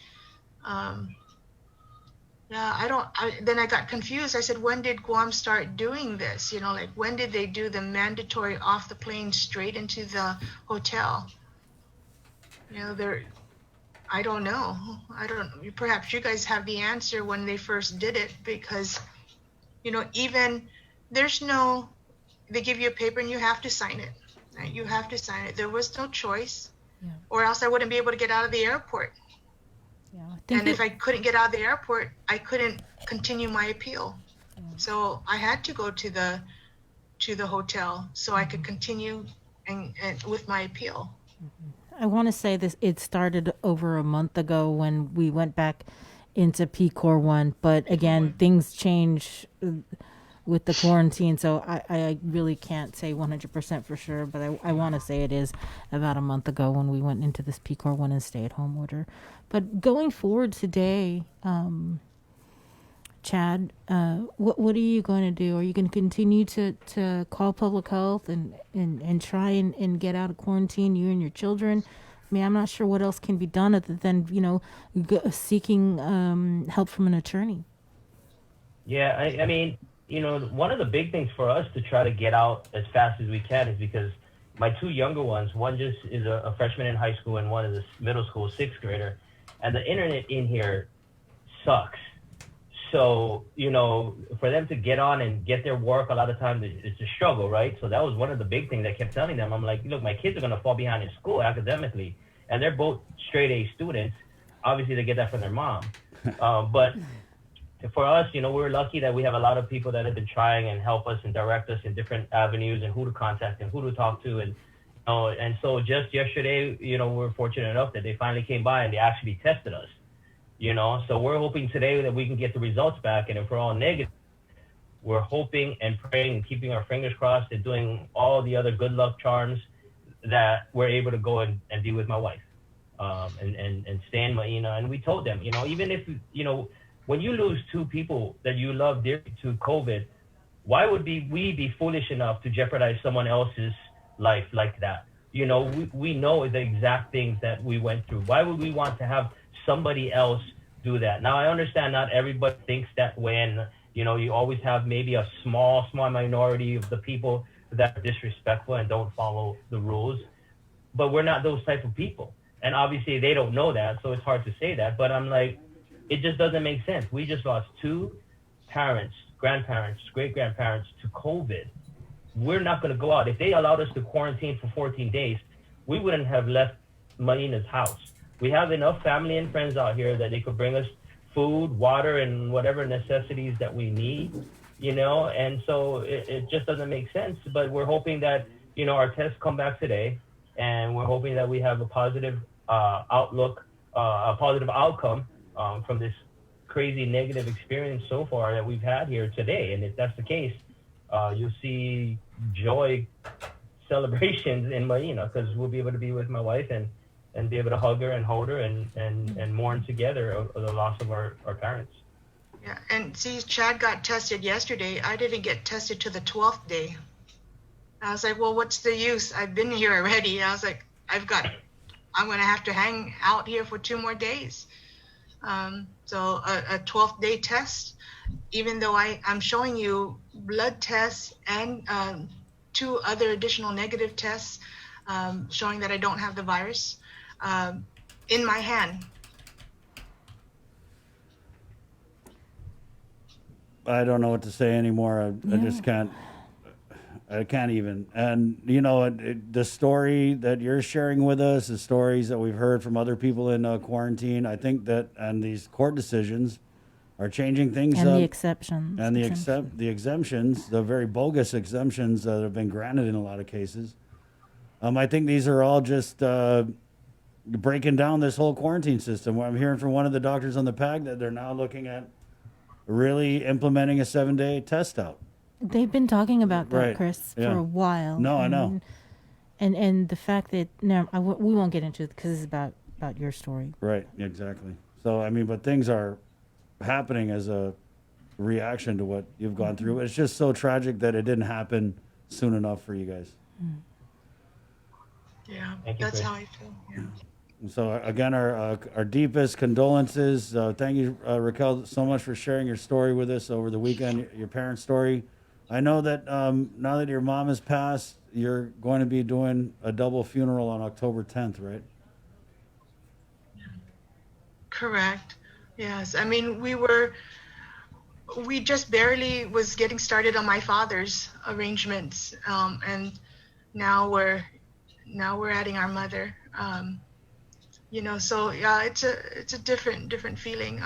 Then I got confused. I said, when did Guam start doing this? When did they do the mandatory off the plane straight into the hotel? I don't know. Perhaps you guys have the answer when they first did it, because, even they give you a paper and you have to sign it. Right? You have to sign it. There was no choice, or else I wouldn't be able to get out of the airport. And if I couldn't get out of the airport, I couldn't continue my appeal. So I had to go to the hotel so I could continue and with my appeal. I want to say this. It started over a month ago when we went back into PCOR 1, but again, things change with the quarantine, so I really can't say 100% for sure, but I want to say it is about a month ago when we went into this PCOR 1 and stay-at-home order. But going forward today, Chad, what are you going to do? Are you going to continue to call public health and try and get out of quarantine, you and your children? I mean, I'm not sure what else can be done other than, seeking help from an attorney. Yeah, I mean, one of the big things for us to try to get out as fast as we can is because my 2 younger ones, one just is a freshman in high school and one is a middle school 6th grader, and the internet in here sucks. So, for them to get on and get their work, a lot of times it's a struggle, right? So that was one of the big things I kept telling them. I'm like, look, my kids are going to fall behind in school academically and they're both straight A students. Obviously, they get that from their mom. But for us, we're lucky that we have a lot of people that have been trying and help us and direct us in different avenues and who to contact and who to talk to. And so just yesterday, we were fortunate enough that they finally came by and they actually tested us, So we're hoping today that we can get the results back. And if we're all negative, we're hoping and praying and keeping our fingers crossed and doing all the other good luck charms that we're able to go and be with my wife and stay in Maina. And we told them, even if, when you lose two people that you love dearly to COVID, why would we be foolish enough to jeopardize someone else's life like that? We know the exact things that we went through. Why would we want to have somebody else do that? Now, I understand not everybody thinks that way, and you always have maybe a small minority of the people that are disrespectful and don't follow the rules, but we're not those type of people. And obviously they don't know that, so it's hard to say that, but I'm like, it just doesn't make sense. We just lost two parents, grandparents, great-grandparents to COVID. We're not going to go out. If they allowed us to quarantine for 14 days, we wouldn't have left Marina's house. We have enough family and friends out here that they could bring us food, water, and whatever necessities that we need, and so it just doesn't make sense. But we're hoping that, our tests come back today, and we're hoping that we have a positive outlook, a positive outcome from this crazy negative experience so far that we've had here today. And if that's the case, you'll see joy celebrations in Marina, because we'll be able to be with my wife and be able to hug her and hold her and mourn together of the loss of our parents. Yeah, and see, Chad got tested yesterday. I didn't get tested to the 12th day. I was like, well, what's the use? I've been here already. I was like, I'm going to have to hang out here for 2 more days. So a 12th day test, even though I'm showing you blood tests and 2 other additional negative tests showing that I don't have the virus in my hand. I don't know what to say anymore. I just can't. I can't even. And the story that you're sharing with us, the stories that we've heard from other people in quarantine, I think that, and these court decisions are changing things and up. the exceptions. And the exemptions, the very bogus exemptions that have been granted in a lot of cases. I think these are all just breaking down this whole quarantine system. I'm hearing from one of the doctors on the PAG that they're now looking at really implementing a 7-day test out. They've been talking about that, Right. Chris, Yeah. for a while. No, I know. And the fact that we won't get into it because it's about your story. Right, exactly. So, but things are happening as a reaction to what you've gone through. It's just so tragic that it didn't happen soon enough for you guys. Yeah, that's how I feel. Yeah. So again, our deepest condolences. Thank you, Raquel, so much for sharing your story with us over the weekend, your parents' story. I know that now that your mom has passed, you're going to be doing a double funeral on October 10th, right? Correct. Yes. We just barely was getting started on my father's arrangements, and now we're adding our mother. So yeah, it's a different feeling.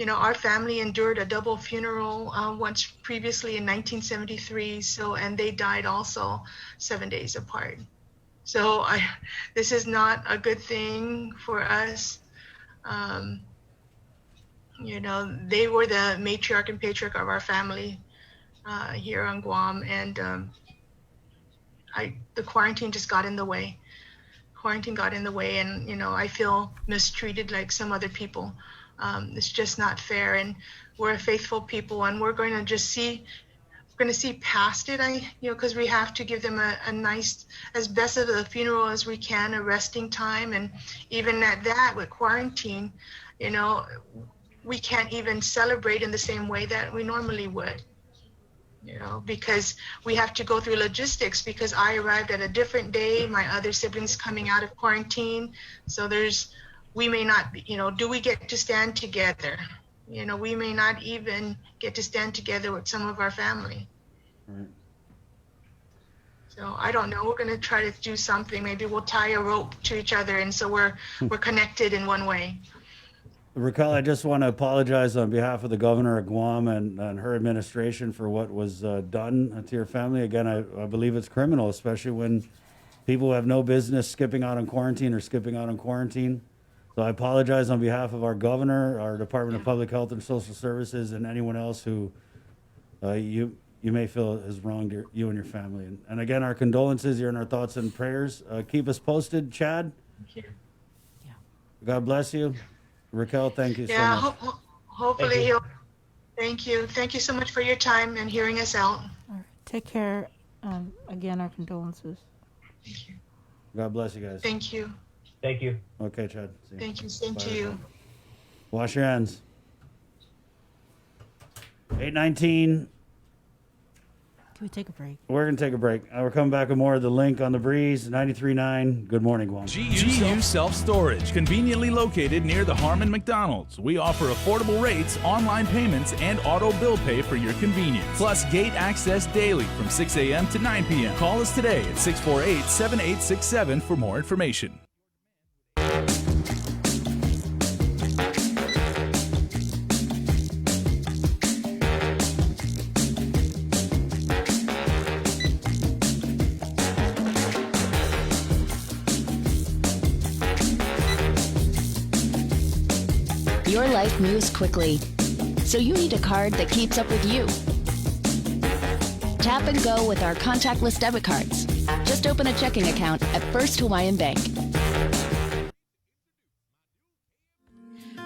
Our family endured a double funeral once previously in 1973. And they died also 7 days apart. So this is not a good thing for us. They were the matriarch and patriarch of our family here on Guam, and the quarantine just got in the way. And I feel mistreated like some other people. It's just not fair, and we're a faithful people, and we're going to see past it. Because we have to give them a nice, as best of a funeral as we can, a resting time, and even at that with quarantine, we can't even celebrate in the same way that we normally would. Because we have to go through logistics, because I arrived at a different day, my other siblings coming out of quarantine. So we may not, do we get to stand together? We may not even get to stand together with some of our family. Right. So I don't know. We're going to try to do something. Maybe we'll tie a rope to each other, and so we're connected in one way. Raquel, I just want to apologize on behalf of the governor of Guam and her administration for what was done to your family. Again, I believe it's criminal, especially when people who have no business skipping out on quarantine or skipping out on quarantine. So I apologize on behalf of our governor, our Department of Public Health and Social Services, and anyone else who you may feel has wronged you and your family. And again, our condolences. You're in our thoughts and prayers. Keep us posted, Chad. Thank you. God bless you. Raquel, thank you so Yeah, much. hopefully he'll. Thank you. Thank you so much for your time and hearing us out. All right. Take care. Again, our condolences. Thank you. God bless you guys. Thank you. Thank you. Okay, Chad. See you. Thank you. Same Bye, to you. Wash your hands. 8:19. Can we take a break? We're going to take a break. We're coming back with more of The Link on the Breeze, 93.9. Good morning, Guam. GU Self-Storage, conveniently located near the Harmon McDonald's. We offer affordable rates, online payments, and auto bill pay for your convenience. Plus gate access daily from 6 a.m. to 9 p.m. Call us today at 648-7867 for more information. Your life moves quickly, so you need a card that keeps up with you. Tap and go with our contactless debit cards. Just open a checking account at First Hawaiian Bank.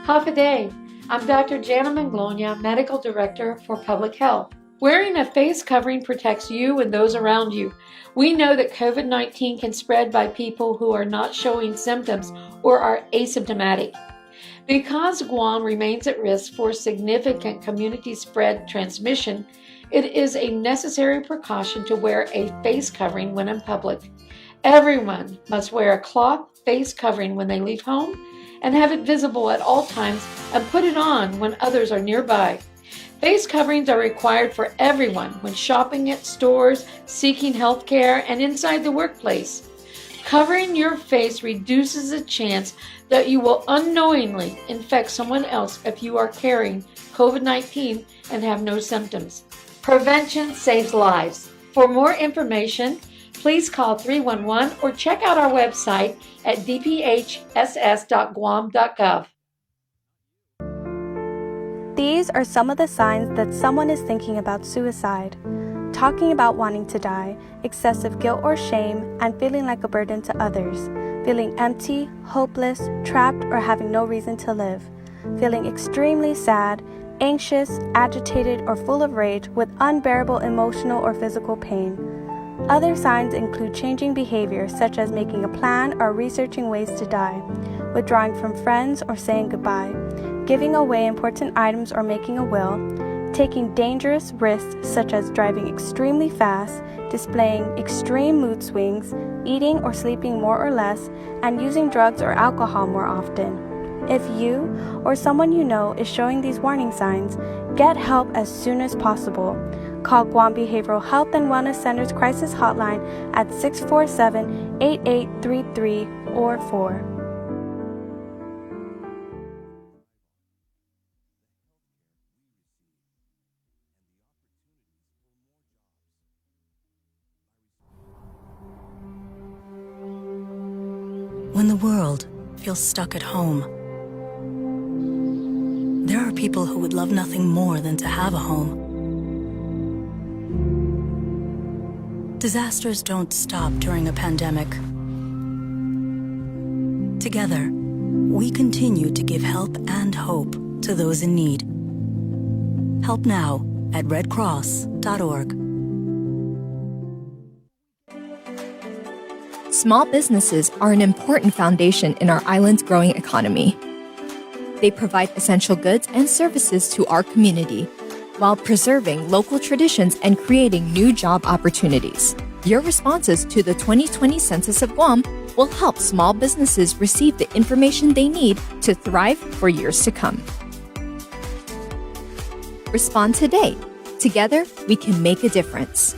Half a day. I'm Dr. Jana Manglonia, Medical Director for Public Health. Wearing a face covering protects you and those around you. We know that COVID-19 can spread by people who are not showing symptoms or are asymptomatic. Because Guam remains at risk for significant community spread transmission, it is a necessary precaution to wear a face covering when in public. Everyone must wear a cloth face covering when they leave home and have it visible at all times and put it on when others are nearby. Face coverings are required for everyone when shopping at stores, seeking health care, and inside the workplace. Covering your face reduces the chance that you will unknowingly infect someone else if you are carrying COVID-19 and have no symptoms. Prevention saves lives. For more information, please call 311 or check out our website at dphss.guam.gov. These are some of the signs that someone is thinking about suicide. Talking about wanting to die, excessive guilt or shame, and feeling like a burden to others. Feeling empty, hopeless, trapped, or having no reason to live. Feeling extremely sad, anxious, agitated, or full of rage with unbearable emotional or physical pain. Other signs include changing behavior, such as making a plan or researching ways to die, withdrawing from friends or saying goodbye, giving away important items or making a will, taking dangerous risks such as driving extremely fast, displaying extreme mood swings, eating or sleeping more or less, and using drugs or alcohol more often. If you or someone you know is showing these warning signs, get help as soon as possible. Call Guam Behavioral Health and Wellness Center's crisis hotline at 647-8833 or 4. When the world feels stuck at home, there are people who would love nothing more than to have a home. Disasters don't stop during a pandemic. Together, we continue to give help and hope to those in need. Help now at redcross.org. Small businesses are an important foundation in our island's growing economy. They provide essential goods and services to our community while preserving local traditions and creating new job opportunities. Your responses to the 2020 Census of Guam will help small businesses receive the information they need to thrive for years to come. Respond today. Together, we can make a difference.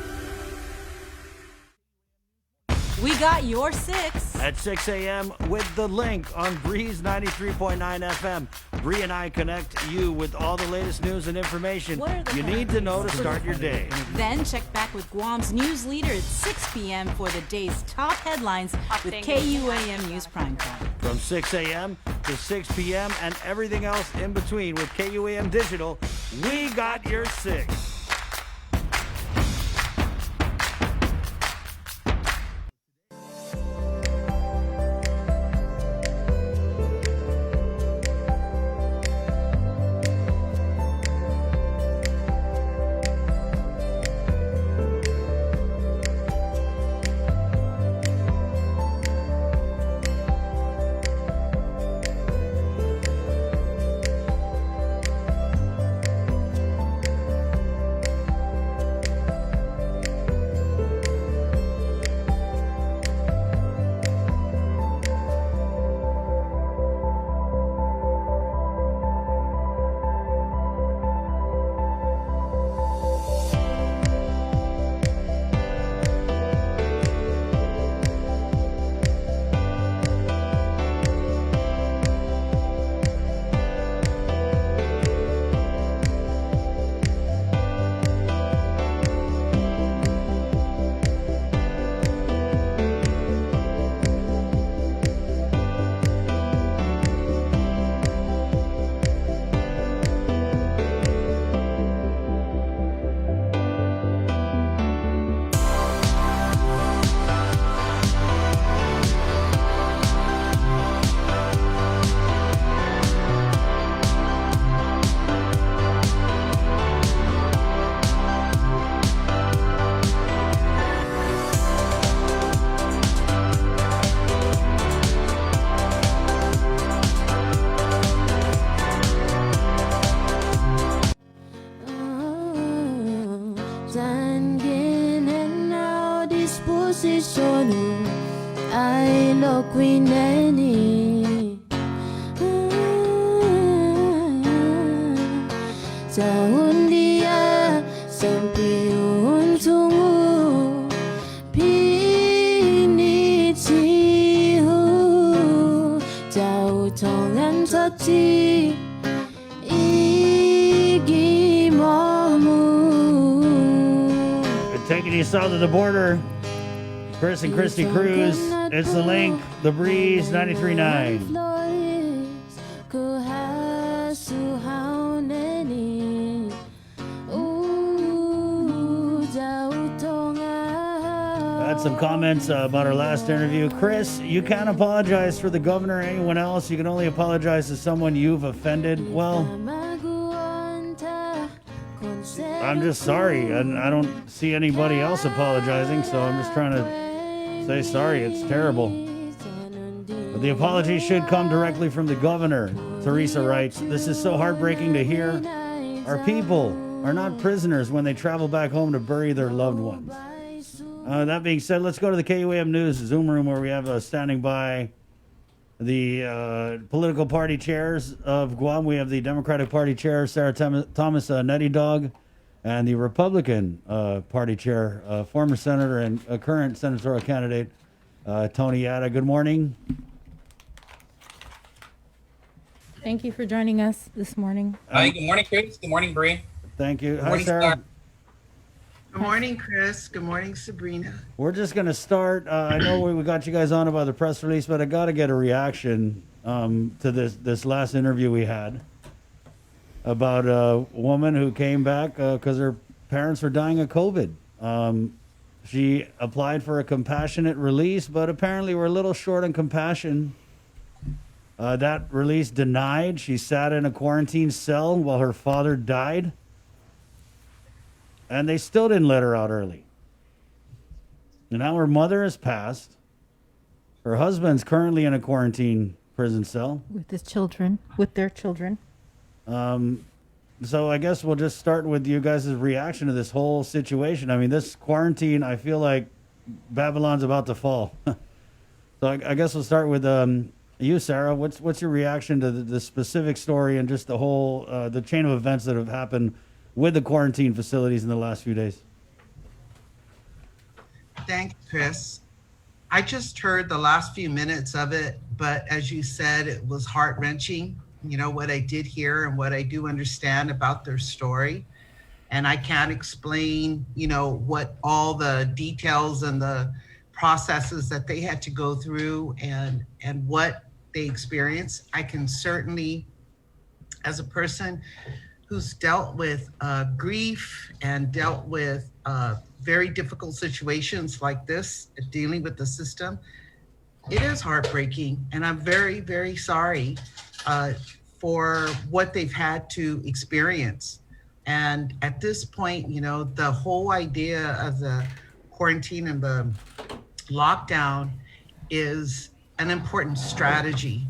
got your 6. At 6 a.m. with The Link on Breeze 93.9 FM. Bree and I connect you with all the latest news and information you need to know to start your day. Then check back with Guam's news leader at 6 p.m. for the day's top headlines with KUAM News Primetime. From 6 a.m. to 6 p.m. and everything else in between with KUAM Digital, we got your 6. Taking you south of the border, Chris and Christy Cruz. It's The Link, The Breeze 93.9. Had some comments about our last interview. Chris, you can't apologize for the governor or anyone else. You can only apologize to someone you've offended. Well, I'm just sorry, and I don't see anybody else apologizing, so I'm just trying to say sorry. It's terrible. But the apology should come directly from the governor. Teresa writes, "This is so heartbreaking to hear. Our people are not prisoners when they travel back home to bury their loved ones." That being said, let's go to the KUAM News Zoom room where we have standing by the political party chairs of Guam. We have the Democratic Party Chair, Sarah Thomas Nettie Dog, and the Republican Party Chair, former Senator and current senatorial candidate, Tony Yada. Good morning. Thank you for joining us this morning. Hi, good morning, Chris. Good morning, Bree. Thank you. Good Hi, morning, Sarah. Star. Good morning, Chris. Good morning, Sabrina. We're just going to start. I know we got you guys on about the press release, but I got to get a reaction to this last interview we had about a woman who came back because her parents were dying of COVID. She applied for a compassionate release, but apparently we're a little short on compassion. That release denied. She sat in a quarantine cell while her father died. And they still didn't let her out early. And now her mother has passed. Her husband's currently in a quarantine prison cell. With their children. So I guess we'll just start with you guys' reaction to this whole situation. I mean, this quarantine, I feel like Babylon's about to fall. So I guess we'll start with you, Sarah. What's your reaction to the specific story and just the whole the chain of events that have happened with the quarantine facilities in the last few days? Thanks, Chris. I just heard the last few minutes of it, but as you said, it was heart-wrenching, what I did hear and what I do understand about their story. And I can't explain, what all the details and the processes that they had to go through and what they experienced. I can certainly, as a person who's dealt with grief and dealt with very difficult situations like this, dealing with the system, it is heartbreaking. And I'm very, very sorry for what they've had to experience. And at this point, the whole idea of the quarantine and the lockdown is an important strategy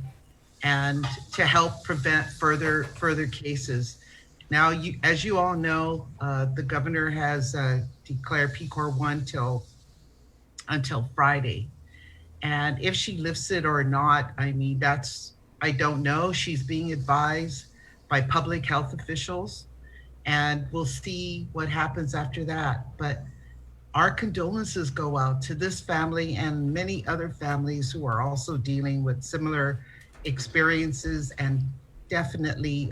and to help prevent further cases. Now, as you all know, the governor has declared PCOR 1 until Friday. And if she lifts it or not, I don't know. She's being advised by public health officials, and we'll see what happens after that. But our condolences go out to this family and many other families who are also dealing with similar experiences and definitely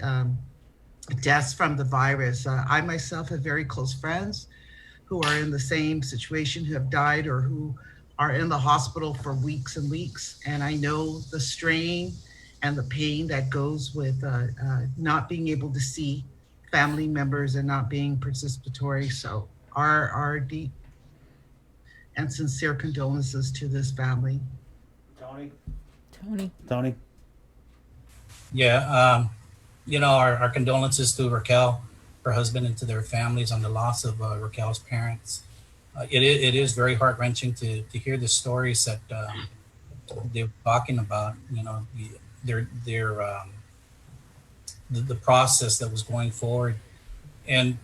deaths from the virus. I myself have very close friends who are in the same situation, who have died or who are in the hospital for weeks and weeks. And I know the strain and the pain that goes with not being able to see family members and not being participatory. So our deep and sincere condolences to this family. Tony. Yeah, our condolences to Raquel, her husband, and to their families on the loss of Raquel's parents. It is very heart-wrenching to hear the stories that they're talking about, the process that was going forward. And,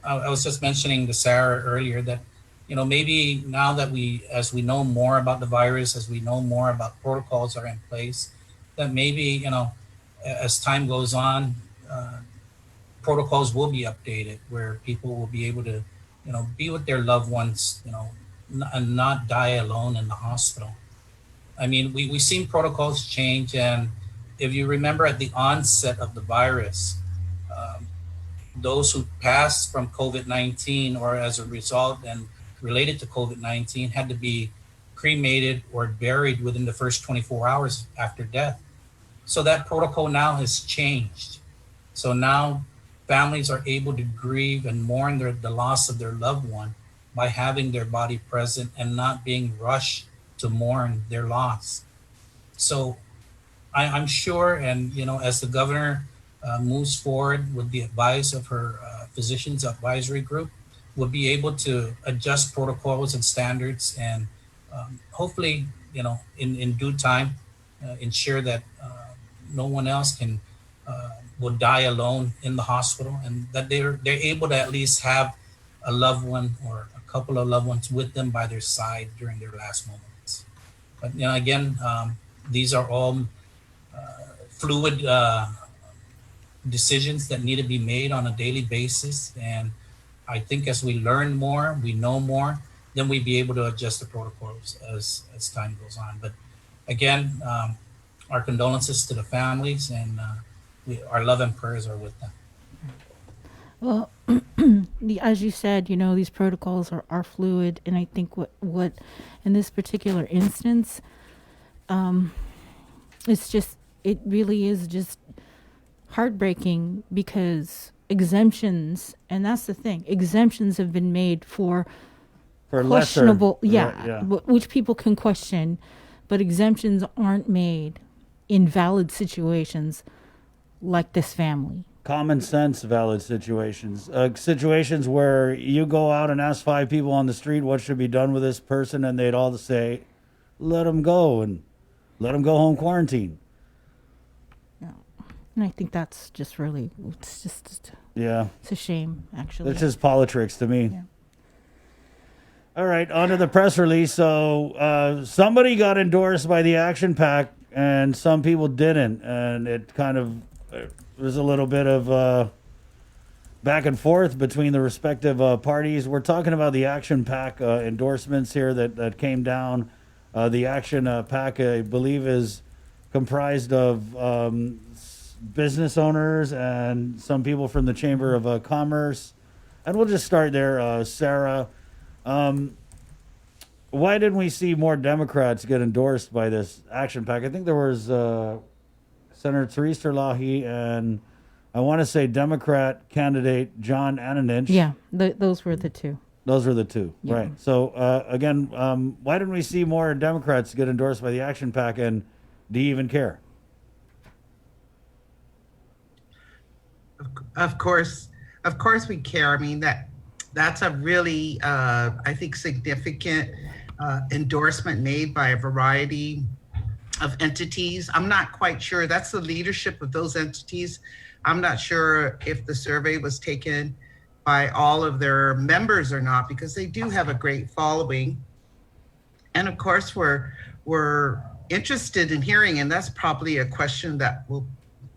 I was just mentioning to Sarah earlier that, maybe now that as we know more about the virus, as we know more about protocols are in place, that maybe, as time goes on, protocols will be updated where people will be able to, be with their loved ones, and not die alone in the hospital. I mean, we've seen protocols change, and if you remember at the onset of the virus, those who passed from COVID-19 or as a result and related to COVID-19 had to be cremated or buried within the first 24 hours after death. So that protocol now has changed. So now families are able to grieve and mourn the loss of their loved one by having their body present and not being rushed to mourn their loss. So I'm sure, and as the governor moves forward with the advice of her physicians advisory group, we'll be able to adjust protocols and standards and hopefully, in due time, ensure that no one else will die alone in the hospital, and that they're able to at least have a loved one or a couple of loved ones with them by their side during their last moments. But again, these are all fluid decisions that need to be made on a daily basis. And I think as we learn more, we know more, then we'll be able to adjust the protocols as time goes on. But again, our condolences to the families, and our love and prayers are with them. Well, as you said, these protocols are fluid, and I think what in this particular instance, it really is just heartbreaking because exemptions, and that's the thing, exemptions have been made for questionable, which people can question, but exemptions aren't made in valid situations like this family. Common sense, valid situations. Situations where you go out and ask 5 people on the street what should be done with this person, and they'd all say, let them go, and let them go home quarantine. And I think that's just really, it's a shame, actually. It's just politics to me. Yeah. All right, on to the press release. So somebody got endorsed by the Action PAC, and some people didn't. And it kind of was a little bit of back and forth between the respective parties. We're talking about the Action PAC endorsements here that came down. The action pack, I believe, is comprised of business owners and some people from the Chamber of Commerce. And we'll just start there, Sarah. Why didn't we see more Democrats get endorsed by this action pack? I think there was Senator Theresa Lahi and I want to say Democrat candidate John Ananich. Yeah, those were the two. Those were the two, Yeah. right? So again, why didn't we see more Democrats get endorsed by the action pack, and do you even care? Of course we care. I mean, that's a really, I think, significant endorsement made by a variety of entities. I'm not quite sure. That's the leadership of those entities. I'm not sure if the survey was taken by all of their members or not, because they do have a great following. And of course, we're interested in hearing, and that's probably a question that will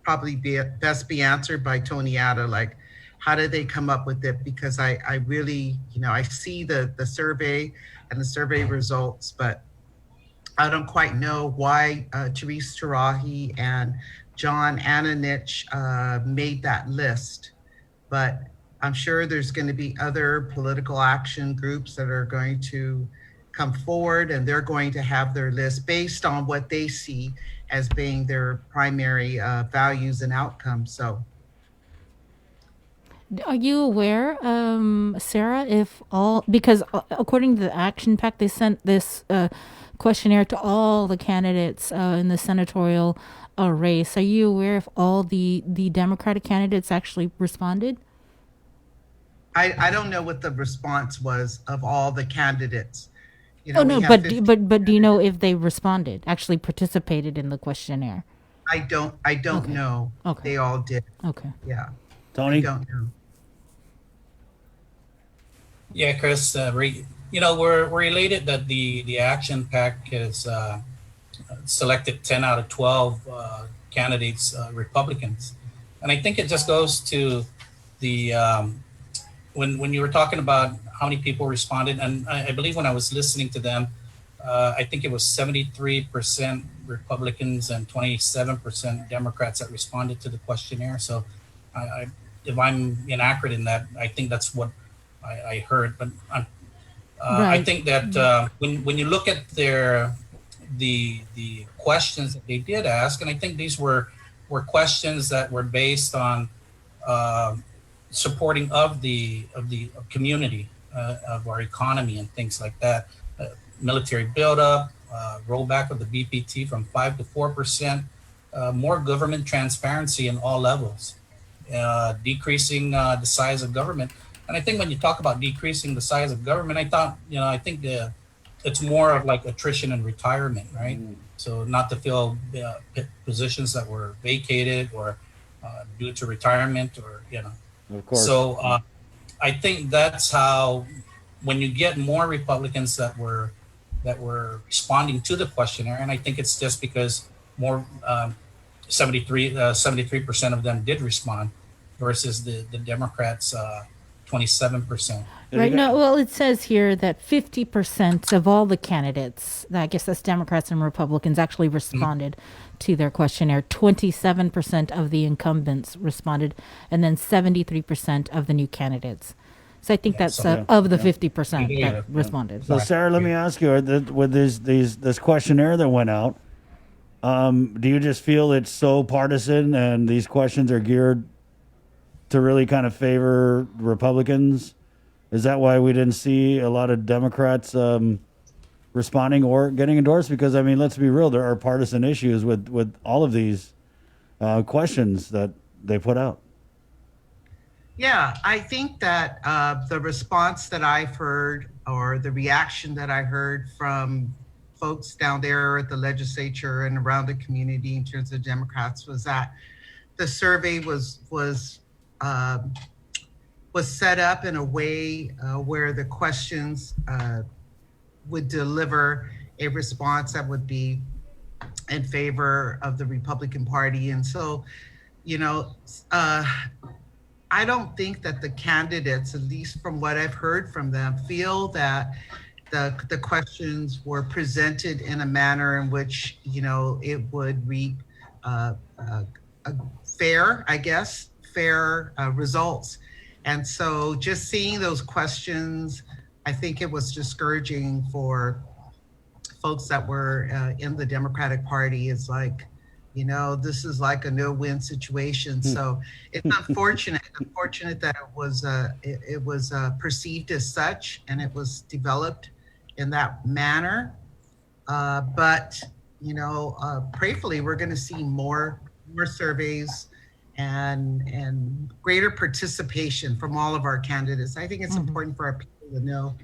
probably best be answered by Tony Atta, like, how did they come up with it? Because I really, I see the survey and the survey results, but I don't quite know why Therese Tarahi and John Ananich made that list. But I'm sure there's going to be other political action groups that are going to come forward, and they're going to have their list based on what they see as being their primary values and outcomes. So, are you aware, Sarah, if all, because according to the action pack, they sent this questionnaire to all the candidates in the senatorial race. Are you aware if all the Democratic candidates actually responded? I don't know what the response was of all the candidates. But do you know if they responded, actually participated in the questionnaire? I don't know. Okay. They all did. Okay. Yeah. Tony? I don't know. Yeah, Chris, we're elated that the action pack has selected 10 out of 12 candidates, Republicans. And I think it just goes to the, when you were talking about how many people responded, and I believe when I was listening to them, I think it was 73% Republicans and 27% Democrats that responded to the questionnaire. So if I'm inaccurate in that, I think that's what I heard. But Right. I think that when you look at the questions that they did ask, and I think these were questions that were based on supporting of the community, of our economy and things like that. Military buildup, rollback of the BPT from 5 to 4%, more government transparency in all levels, decreasing the size of government. And I think when you talk about decreasing the size of government, I think it's more of like attrition and retirement, right? So not to fill positions that were vacated or due to retirement or, Of course. So I think that's how, when you get more Republicans that were responding to the questionnaire, and I think it's just because more 73% of them did respond versus the Democrats 27%. Right. No, well, it says here that 50% of all the candidates, I guess that's Democrats and Republicans, actually responded to their questionnaire. 27% of the incumbents responded, and then 73% of the new candidates. So I think that's of the 50% that responded. So Sarah, let me ask you: with this questionnaire that went out, do you just feel it's so partisan, and these questions are geared to really kind of favor Republicans? Is that why we didn't see a lot of Democrats responding or getting endorsed? Because, I mean, let's be real, there are partisan issues with all of these questions that they put out. Yeah, I think that the response that I've heard, or the reaction that I heard from folks down there at the legislature and around the community in terms of Democrats, was that the survey was set up in a way where the questions would deliver a response that would be in favor of the Republican Party. And so, I don't think that the candidates, at least from what I've heard from them, feel that the questions were presented in a manner in which, it would reap a fair, I guess, results. And so just seeing those questions, I think it was discouraging for folks that were in the Democratic Party. It's like, this is like a no-win situation. So it's unfortunate that it was perceived as such, and it was developed in that manner. But prayerfully, we're going to see more surveys and greater participation from all of our candidates. I think it's important for our people to know,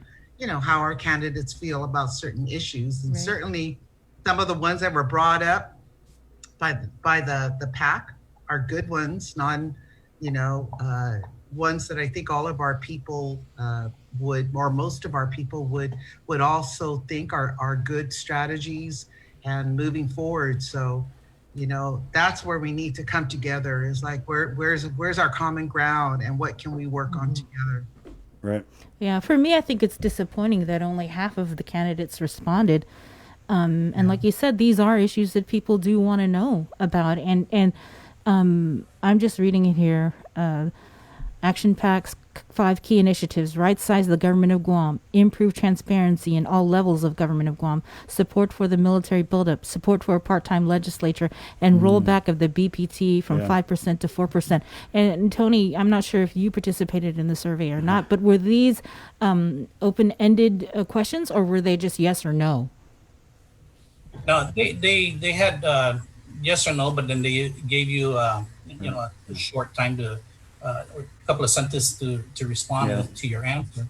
how our candidates feel about certain issues, and certainly some of the ones that were brought up by the PAC are good ones, ones that I think all of our people most of our people would also think are good strategies and moving forward. So, that's where we need to come together, is like, where's our common ground, and what can we work on together? Right. Yeah, for me, I think it's disappointing that only half of the candidates responded. And like you said, these are issues that people do want to know about. And I'm just reading it here. Action Pac's 5 key initiatives: right size the government of Guam, improve transparency in all levels of government of Guam, support for the military buildup, support for a part-time legislature, and rollback of the BPT from 5% to 4%. And Tony, I'm not sure if you participated in the survey or not, but were these open-ended questions, or were they just yes or no? No, they had yes or no, but then they gave you a short time to a couple of sentences to respond to your answer.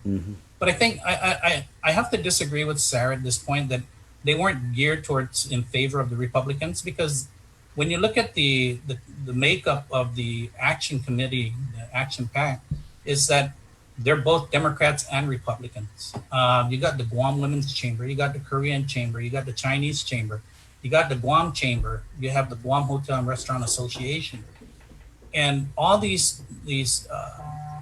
But I think I have to disagree with Sarah at this point, that they weren't geared towards in favor of the Republicans, because when you look at the makeup of the Action Committee, the Action PAC, is that they're both Democrats and Republicans. You got the Guam Women's Chamber, you got the Korean Chamber, you got the Chinese Chamber, you got the Guam Chamber, you have the Guam Hotel and Restaurant Association. And all these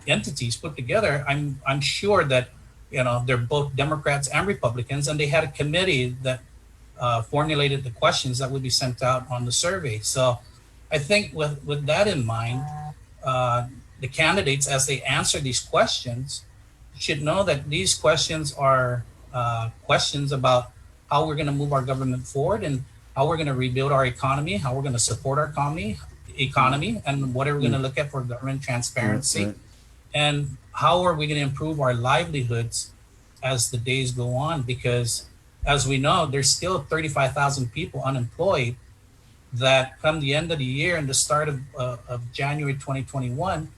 entities put together, I'm sure that they're both Democrats and Republicans, and they had a committee that formulated the questions that would be sent out on the survey. So I think with that in mind, the candidates, as they answer these questions, should know that these questions are questions about how we're going to move our government forward, and how we're going to rebuild our economy, how we're going to support our economy, and what are we going to look at for government transparency, and how are we going to improve our livelihoods as the days go on. Because as we know, there's still 35,000 people unemployed, that come the end of the year and the start of January 2021,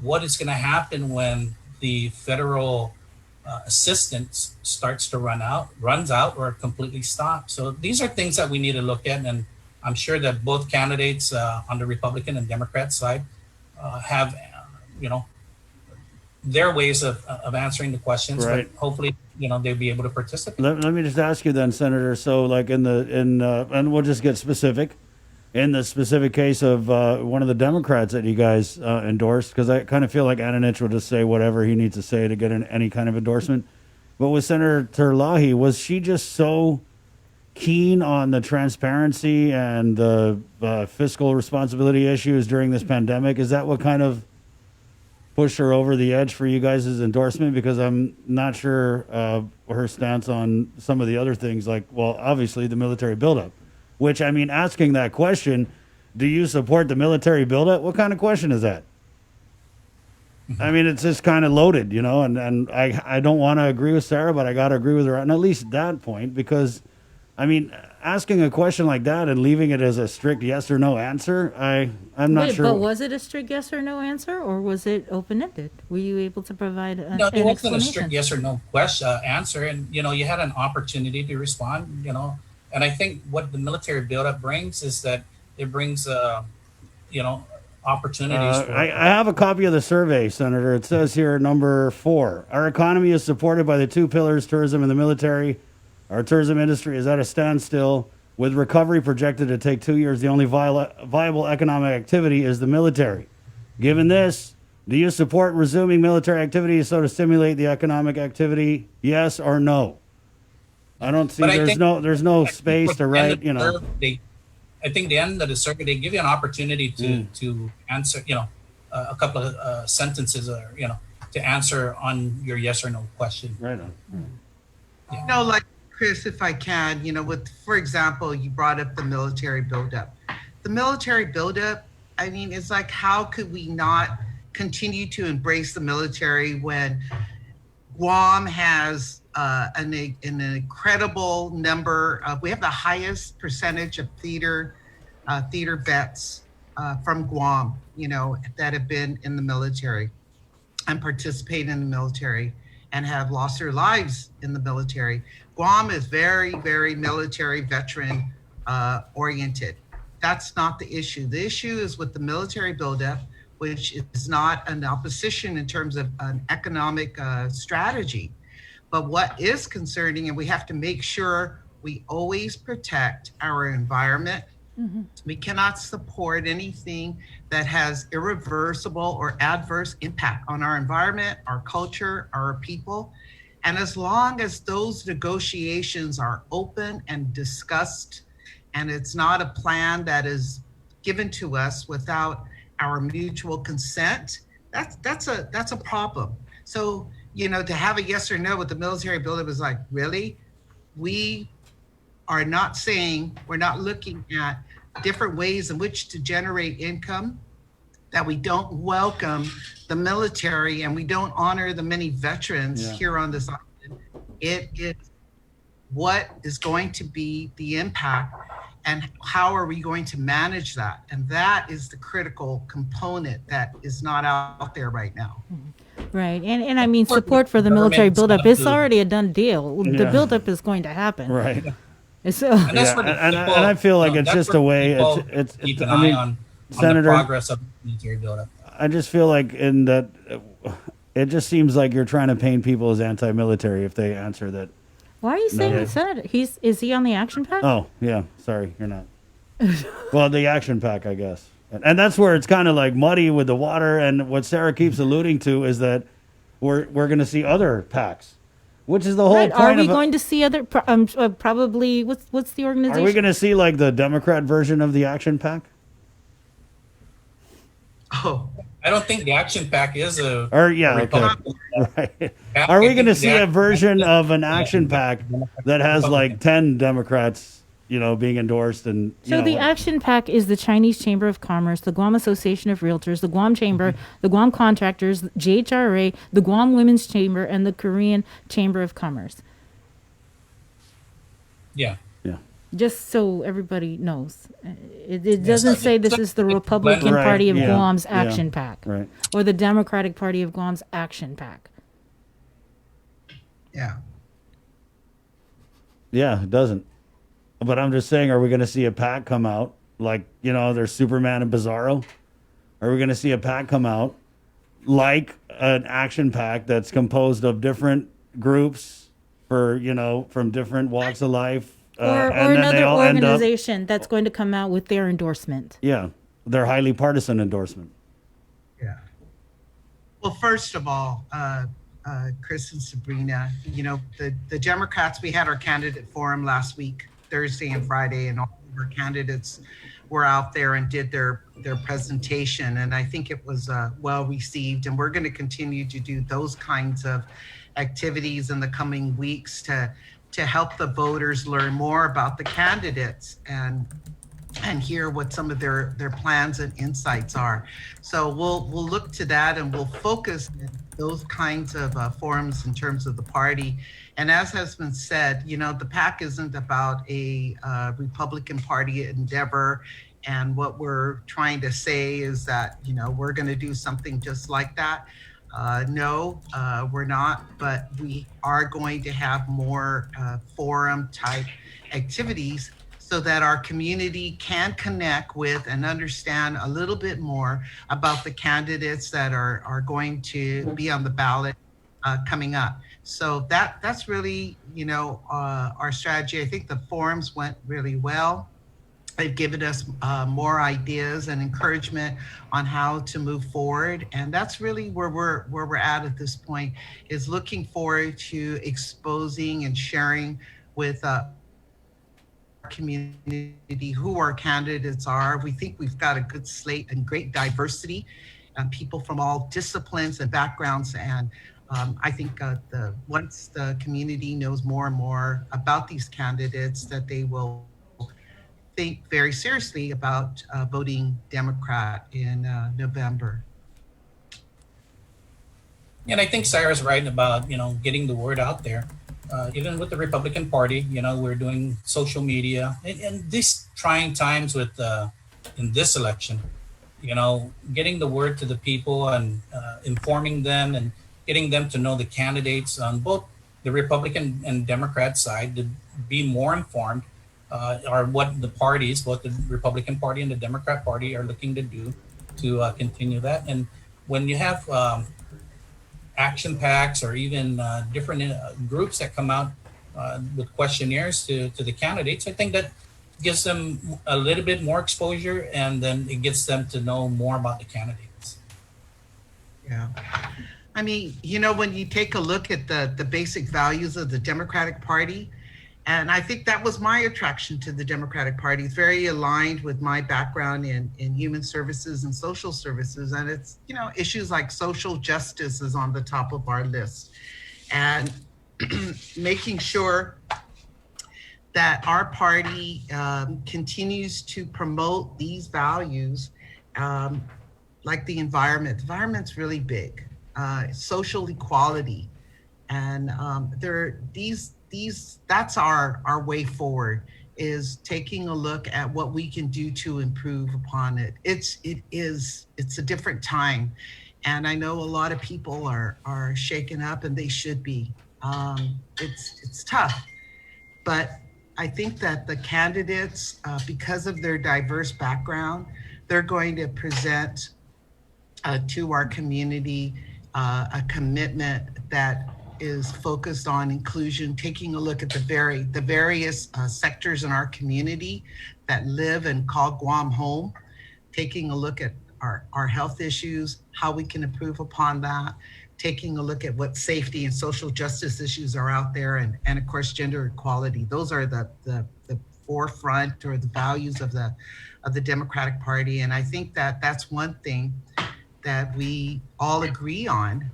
what is going to happen when the federal assistance starts to runs out or completely stops. So these are things that we need to look at, and I'm sure that both candidates on the Republican and Democrat side have, their ways of answering the questions. But hopefully, they'll be able to participate. Let me just ask you then, Senator. So, like and we'll just get specific. In the specific case of one of the Democrats that you guys endorsed, because I kind of feel like Ananich will just say whatever he needs to say to get any kind of endorsement. But with Senator Terlahi, was she just so keen on the transparency and the fiscal responsibility issues during this pandemic? Is that what kind of pushed her over the edge for you guys' endorsement? Because I'm not sure her stance on some of the other things, like, well, obviously the military buildup. Which, I mean, asking that question, do you support the military buildup? What kind of question is that? I mean, it's just kind of loaded, and I don't want to agree with Sarah, but I got to agree with her on at least that point, because, I mean, asking a question like that and leaving it as a strict yes or no answer, I'm not sure. But was it a strict yes or no answer, or was it open-ended? Were you able to provide an No, it wasn't explanation? a strict yes or no question answer, and, you had an opportunity to respond, And I think what the military buildup brings is that it brings, opportunities. I have a copy of the survey, Senator. It says here, number 4, our economy is supported by the 2 pillars, tourism and the military. Our tourism industry is at a standstill. With recovery projected to take 2 years, the only viable economic activity is the military. Given this, Do you support resuming military activities so to stimulate the economic activity? Yes or no? I don't see. But I think- There's no space to write. You know. I think the end of the survey, they give you an opportunity to answer, a couple of sentences, or to answer on your yes or no question. Right on. No, like Chris, if I can, for example, you brought up the military buildup. The military buildup, I mean, it's like, how could we not continue to embrace the military when Guam has an incredible number of, we have the highest percentage of theater vets from Guam, that have been in the military and participate in the military and have lost their lives in the military. Guam is very, very military veteran oriented. That's not the issue. The issue is with the military buildup, which is not an opposition in terms of an economic strategy. But what is concerning, and we have to make sure we always protect our environment. Mm-hmm. We cannot support anything that has irreversible or adverse impact on our environment, our culture, our people. And as long as those negotiations are open and discussed, and it's not a plan that is given to us without our mutual consent, that's a problem. So, to have a yes or no with the military buildup is like, really? We are not saying, we're not looking at different ways in which to generate income, that we don't welcome the military and we don't honor the many veterans here on this island. It is what is going to be the impact and how are we going to manage that? And that is the critical component that is not out there right now. Right. And I mean, support for the military buildup is already a done deal. The buildup is going to happen. Right. So, and I feel like it's just a way. It's keep an eye on Senator, the progress of the military buildup. I just feel like in that, it just seems like you're trying to paint people as anti-military if they answer that. Why are you saying that, Senator? Is he on the action pack? Oh yeah, sorry, you're not. Well, the action pack, I guess, and that's where it's kind of like muddy with the water. And what Sarah keeps alluding to is that we're going to see other packs. Which is the whole point. Are we going to see other? Probably. What's the organization? Are we going to see like the Democrat version of the action pack? Oh, I don't think the action pack is a. Or right. Are we going to see a version of an action pack that has like 10 Democrats, being endorsed and? So the action pack is the Chinese Chamber of Commerce, the Guam Association of Realtors, the Guam Chamber, the Guam Contractors, JHRA, the Guam Women's Chamber, and the Korean Chamber of Commerce. Yeah. Yeah. Just so everybody knows, it doesn't say this is the Republican Party of Guam's action pack, right, or the Democratic Party of Guam's action pack. Yeah. Yeah, it doesn't. But I'm just saying, are we going to see a pack come out like, there's Superman and Bizarro? Are we going to see a pack come out like an action pack that's composed of different groups for, from different walks of life? Or another organization that's going to come out with their endorsement. Yeah, their highly partisan endorsement. Yeah. Well, first of all, Chris and Sabrina, the Democrats, we had our candidate forum last week, Thursday and Friday, and all of our candidates were out there and did their presentation. And I think it was well received. And we're going to continue to do those kinds of activities in the coming weeks to help the voters learn more about the candidates and hear what some of their plans and insights are. So we'll look to that and we'll focus on those kinds of forums in terms of the party. And as has been said, the PAC isn't about a Republican Party endeavor. And what we're trying to say is that, we're going to do something just like that. No, we're not, but we are going to have more forum type activities so that our community can connect with and understand a little bit more about the candidates that are going to be on the ballot coming up. So that's really, our strategy. I think the forums went really well. They've given us more ideas and encouragement on how to move forward, and that's really where we're at this point. Is looking forward to exposing and sharing with community who our candidates are. We think we've got a good slate and great diversity, people from all disciplines and backgrounds. And I think once the community knows more and more about these candidates, that they will think very seriously about voting Democrat in November. And I think Sarah's right about, getting the word out there. Even with the Republican Party, we're doing social media. And these trying times with in this election, getting the word to the people and informing them and getting them to know the candidates on both the Republican and Democrat side, to be more informed are what the parties, both the Republican Party and the Democrat Party, are looking to do to continue that. And when you have action packs or even different groups that come out with questionnaires to the candidates, I think that gives them a little bit more exposure, and then it gets them to know more about the candidates. Yeah. I mean, when you take a look at the basic values of the Democratic Party, and I think that was my attraction to the Democratic Party. It's very aligned with my background in human services and social services. And it's, issues like social justice is on the top of our list. And making sure that our party continues to promote these values, like the environment. The environment's really big. Social equality. And that's our way forward, is taking a look at what we can do to improve upon it. It's a different time, and I know a lot of people are shaken up, and they should be. It's tough, but I think that the candidates, because of their diverse background, they're going to present to our community a commitment that is focused on inclusion, taking a look at the various sectors in our community that live and call Guam home, taking a look at our health issues, how we can improve upon that, taking a look at what safety and social justice issues are out there, and of course, gender equality. Those are the forefront, or the values of the Democratic Party. And I think that that's one thing that we all agree on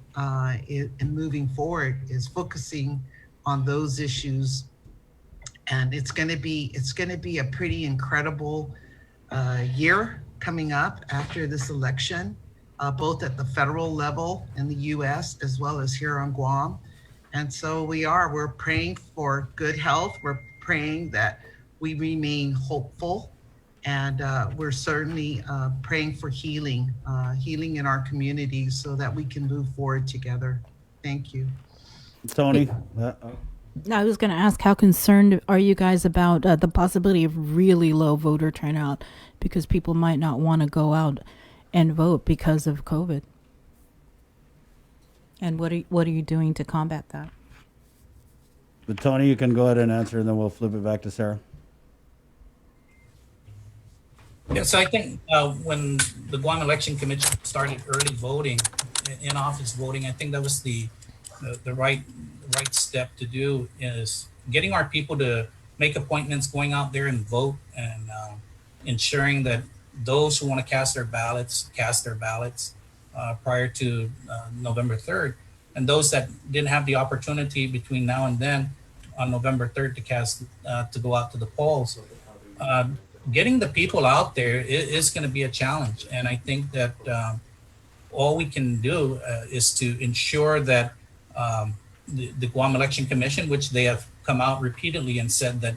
in moving forward, is focusing on those issues. And it's going to be a pretty incredible year coming up after this election, both at the federal level in the U.S. as well as here on Guam. And so we're praying for good health. We're praying that we remain hopeful. And we're certainly praying for healing in our communities, so that we can move forward together. Thank you. Tony? I was going to ask, how concerned are you guys about the possibility of really low voter turnout, because people might not want to go out and vote because of COVID? And what are you doing to combat that? But Tony, you can go ahead and answer, and then we'll flip it back to Sarah. Yeah, so I think when the Guam Election Commission started early voting, in-office voting, I think that was the right step to do, is getting our people to make appointments, going out there and vote, and ensuring that those who want to cast their ballots prior to November 3rd, and those that didn't have the opportunity between now and then on November 3rd to go out to the polls. Getting the people out there is going to be a challenge. And I think that all we can do is to ensure that the Guam Election Commission, which they have come out repeatedly and said that,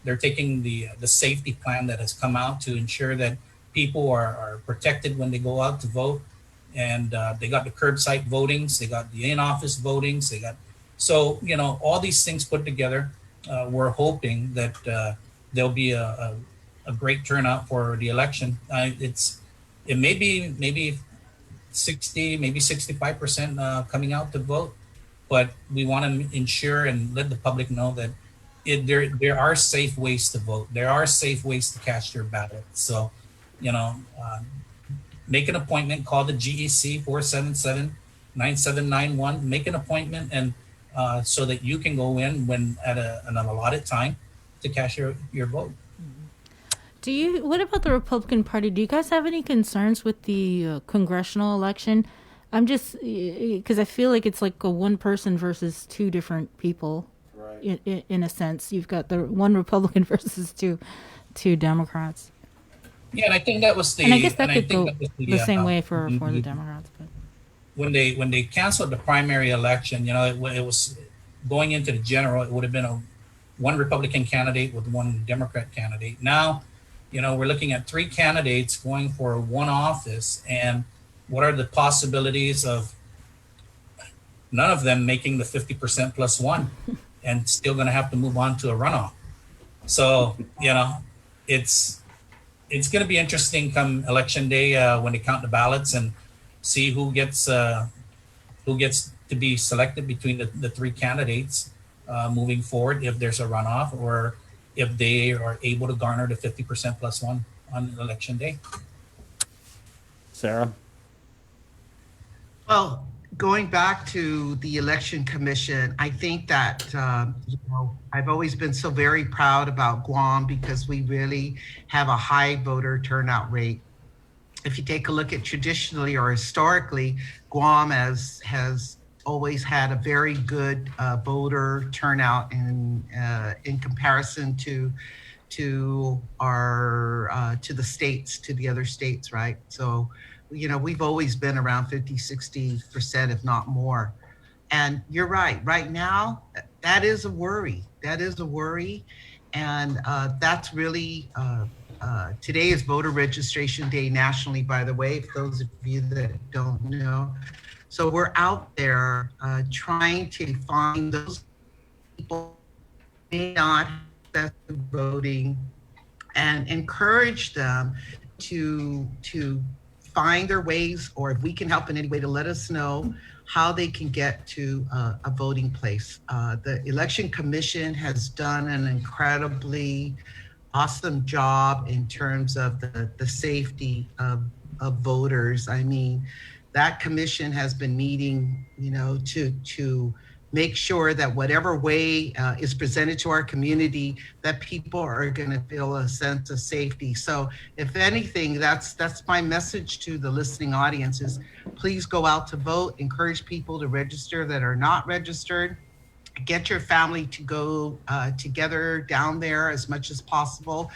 they're taking the safety plan that has come out to ensure that people are protected when they go out to vote. And they got the curbside votings, they got the in-office votings, so, all these things put together, we're hoping that there'll be a great turnout for the election. It may be maybe 60, maybe 65% coming out to vote, but we want to ensure and let the public know that there are safe ways to vote. There are safe ways to cast your ballot. So, make an appointment. Call the GEC 477-9791. Make an appointment, and so that you can go in when at an allotted time to cast your vote. What about the Republican Party? Do you guys have any concerns with the congressional election? I'm just, because I feel like it's like a one person versus two different people. Right. In a sense, you've got the one Republican versus two Democrats. Yeah, and I think that was the. And I guess that could go the same way for the Democrats. But when they canceled the primary election, it was going into the general. It would have been one Republican candidate with one Democrat candidate. Now, we're looking at three candidates going for one office, and what are the possibilities of none of them making the 50% plus one and still going to have to move on to a runoff? So, it's going to be interesting come election day when they count the ballots and see who gets to be selected between the three candidates moving forward, if there's a runoff or if they are able to garner the 50% plus one on election day. Sarah? Well, going back to the Election Commission, I think that, I've always been so very proud about Guam because we really have a high voter turnout rate. If you take a look at traditionally or historically, Guam has always had a very good voter turnout in comparison to the other states, right? So, we've always been around 50-60%, if not more. And you're right. Right now, that is a worry. And that's really, today is voter registration day nationally, by the way, for those of you that don't know. So we're out there trying to find those people who may not have voting and encourage them to find their ways, or if we can help in any way, to let us know how they can get to a voting place. The Election Commission has done an incredibly awesome job in terms of the safety of voters. I mean, that commission has been meeting, to make sure that whatever way is presented to our community, that people are going to feel a sense of safety. So if anything, that's my message to the listening audience is please go out to vote, encourage people to register that are not registered, get your family to go together down there as much as possible,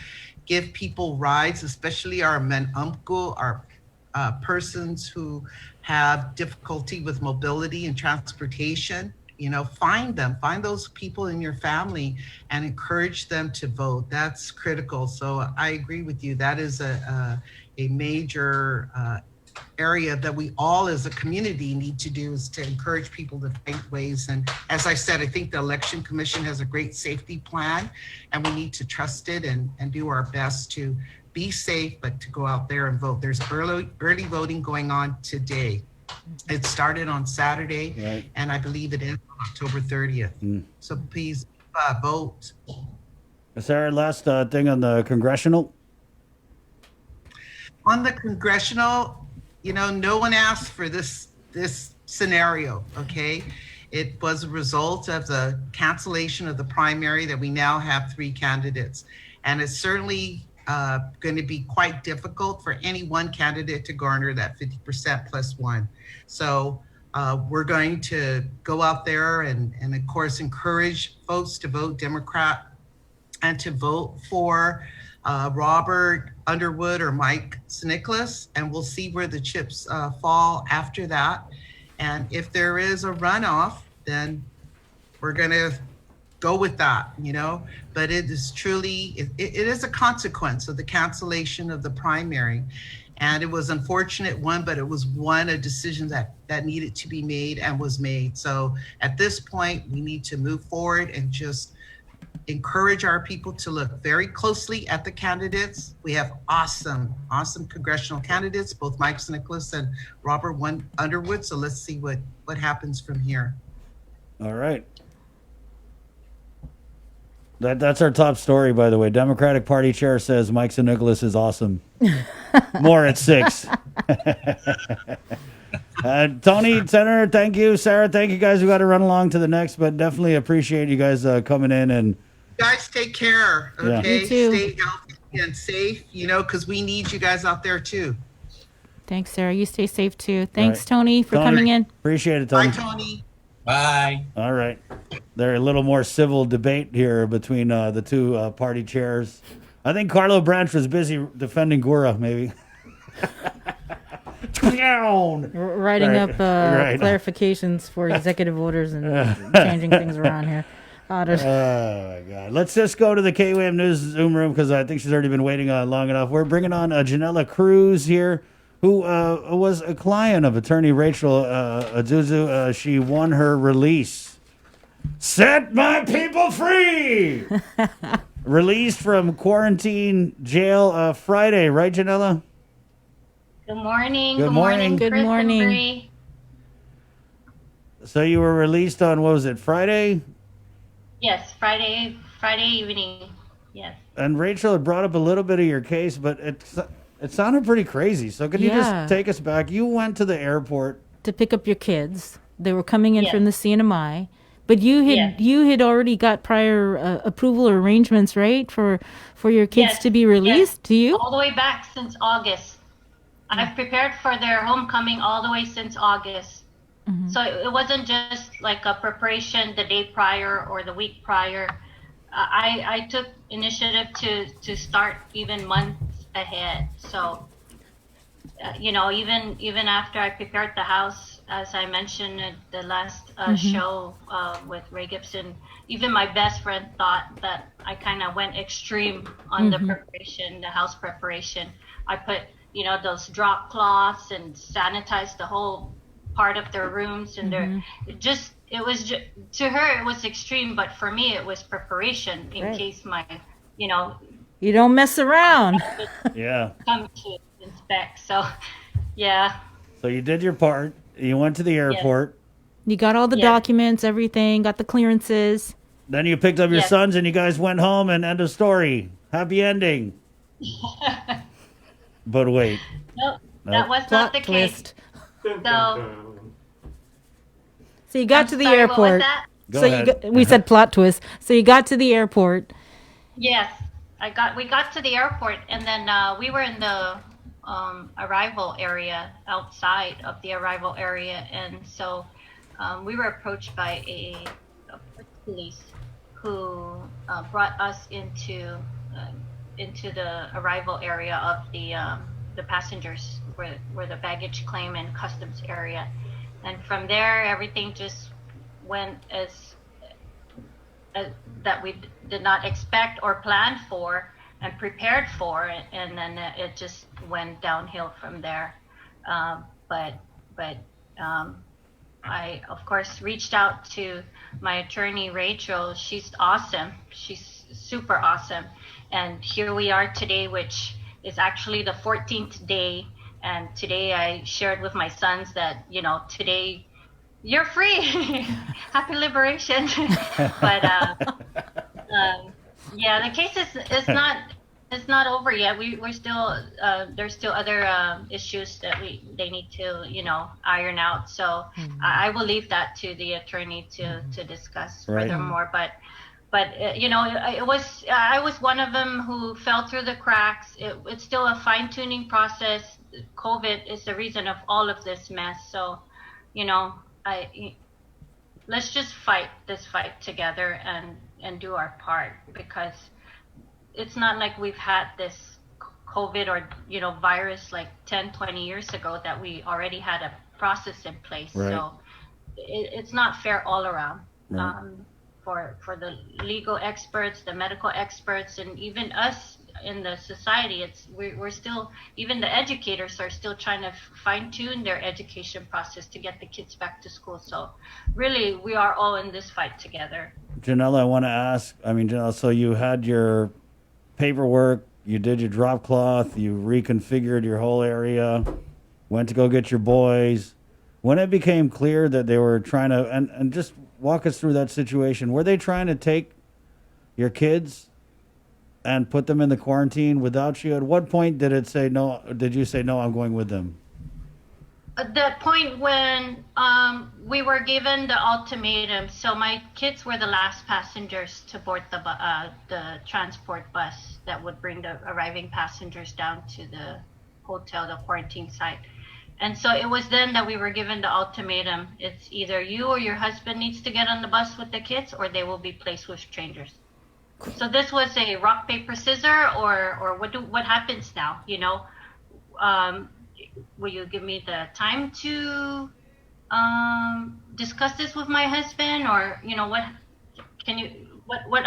give people rides, especially our menumku, our persons who have difficulty with mobility and transportation. Find those people in your family and encourage them to vote. That's critical. So I agree with you. That is a major area that we all as a community need to do, is to encourage people to find ways. And as I said, I think the Election Commission has a great safety plan, and we need to trust it and do our best to be safe, but to go out there and vote. There's early voting going on today. It started on Saturday, right, and I believe it ends on October 30th. So please vote. Sarah, last thing on the congressional. On the congressional, no one asked for this scenario, okay? It was a result of the cancellation of the primary that we now have three candidates. And it's certainly going to be quite difficult for any one candidate to garner that 50% plus one. So we're going to go out there and of course encourage folks to vote Democrat and to vote for Robert Underwood or Mike Nicholas, and we'll see where the chips fall after that. And if there is a runoff, then we're going to go with that, but it is truly, it is a consequence of the cancellation of the primary. And it was an unfortunate one, but it was a decision that needed to be made and was made. So at this point, we need to move forward and just encourage our people to look very closely at the candidates. We have awesome congressional candidates, both Mike Nicholas and Robert Underwood. So let's see what happens from here. All right. That's our top story, by the way. Democratic Party chair says Mike Nicholas is awesome. More at 6. Tony, Senator, thank you. Sarah, thank you guys. We got to run along to the next, but definitely appreciate you guys coming in. And guys, take care. Yeah. Okay, You too. stay healthy and safe. Because we need you guys out there too. Thanks, Sarah. You stay safe too. Thanks, right. Tony, for Tony, coming in. Appreciate it, Tony. Bye, Tony. Bye. All right. There's a little more civil debate here between the two party chairs. I think Carlo Branch was busy defending Gura, maybe. Writing up clarifications for executive orders and changing things around here. Oh, my God. Let's just go to the KUAM News Zoom room because I think she's already been waiting long enough. We're bringing on Janella Cruz here, who was a client of attorney Rachel Azuzu. She won her release. Set my people free! Released from quarantine jail Friday, right, Janella? Good morning. Good morning. Good Chris and morning. Bree. So you were released on, what was it, Friday? Yes, Friday evening. Yes. And Rachel had brought up a little bit of your case, but it sounded pretty crazy. So can you Yeah. just take us back? You went to the airport. To pick up your kids. They were coming in Yes. from the CNMI. But you had already got prior approval or arrangements, right, for your kids Yes, to be released? yes. Do you? All the way back since August. I've prepared for their homecoming all the way since August. Mm-hmm. So it wasn't just like a preparation the day prior or the week prior. I took initiative to start even months ahead. So, even after I prepared the house, as I mentioned at the last show with Ray Gibson, even my best friend thought that I kind of went extreme on the preparation, the house preparation. I put, those drop cloths and sanitized the whole part of their rooms and to her it was extreme, but for me it was preparation in case my, You don't mess around. Yeah. come to inspect. So, yeah. So you did your part. You went to the airport. You got all the documents, everything, got the clearances. Then you picked up your Yes. sons and you guys went home and end of story. Happy ending. But wait. Nope, Nope. that was not the twist. case. So, So you got to the sorry, what was airport. that? Go ahead. We said plot twist. So you got to the airport. yes, we got to the airport, and then we were in the arrival area, outside of the arrival area, and so we were approached by a police who brought us into the arrival area of the passengers, where the baggage claim and customs area, and from there everything just went as that we did not expect or plan for and prepared for, and then it just went downhill from there. But I of course reached out to my attorney Rachel. She's awesome. She's super awesome. And here we are today, which is actually the 14th day. And today I shared with my sons that, today you're free. Happy liberation. But the case is not over yet. We're still there's still other issues that they need to iron out. So I will leave that to the attorney to discuss furthermore. But I was one of them who fell through the cracks. It's still a fine-tuning process. COVID is the reason of all of this mess. So, let's just fight this fight together and do our part, because it's not like we've had this COVID or, virus like 10, 20 years ago that we already had a process in place. Right. So it's not fair all around. Right. For the legal experts, the medical experts, and even us in the society, we're still, even the educators are still trying to fine tune their education process to get the kids back to school. So really, we are all in this fight together. Janella, I want to ask, Janella, so you had your paperwork, you did your drop cloth, you reconfigured your whole area, went to go get your boys. When it became clear that they were trying to, and just walk us through that situation, were they trying to take your kids and put them in the quarantine without you? At what point did it say no? Did you say no? I'm going with them. At the point when we were given the ultimatum, so my kids were the last passengers to board the transport bus that would bring the arriving passengers down to the hotel, the quarantine site. And so it was then that we were given the ultimatum. It's either you or your husband needs to get on the bus with the kids, or they will be placed with strangers. So this was a rock, paper, scissors, or what happens now, you know? Will you give me the time to discuss this with my husband, or you know what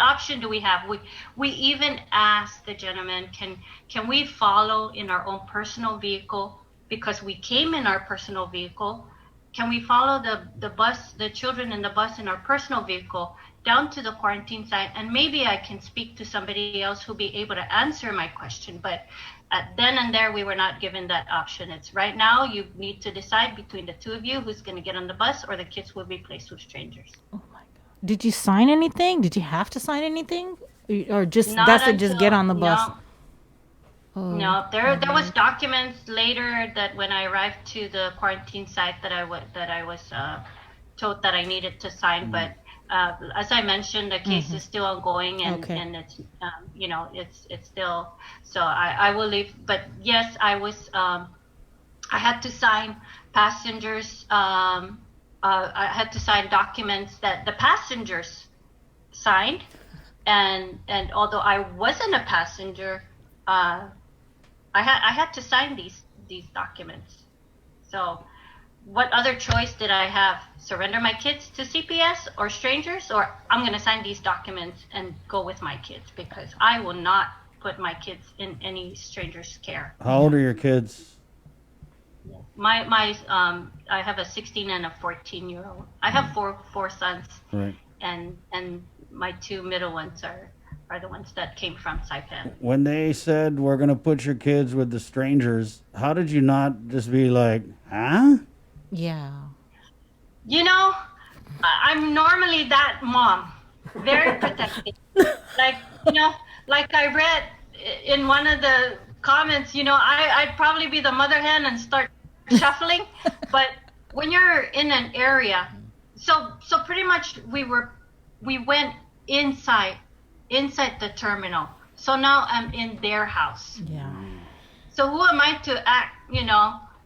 option do we have? We even asked the gentleman, can we follow in our own personal vehicle, because we came in our personal vehicle? Can we follow the children in the bus in our personal vehicle down to the quarantine site, and maybe I can speak to somebody else who'll be able to answer my question? But then and there, we were not given that option. It's right now, you need to decide between the two of you who's going to get on the bus, or the kids will be placed with strangers. Oh my God. Did you sign anything? Did you have to sign anything? Or just just get on the bus? No, there was documents later that when I arrived to the quarantine site that I was told that I needed to sign, but as I mentioned, the case is still ongoing, and it's it's still, so I will leave. But yes, I had to sign passengers. I had to sign documents that the passengers signed, and although I wasn't a passenger, I had to sign these documents. So what other choice did I have? Surrender my kids to CPS or strangers, or I'm going to sign these documents and go with my kids, because I will not put my kids in any stranger's care. How old are your kids? I have a 16 and a 14-year-old. I have four sons, Right. and my two middle ones are the ones that came from Saipan. When they said we're going to put your kids with the strangers, how did you not just be like, huh? Yeah. You know, I'm normally that mom, very protective. Like I read in one of the comments, I'd probably be the mother hen and start shuffling. But when you're in an area, so pretty much we went inside the terminal. So now I'm in their house. Yeah. So who am I to act,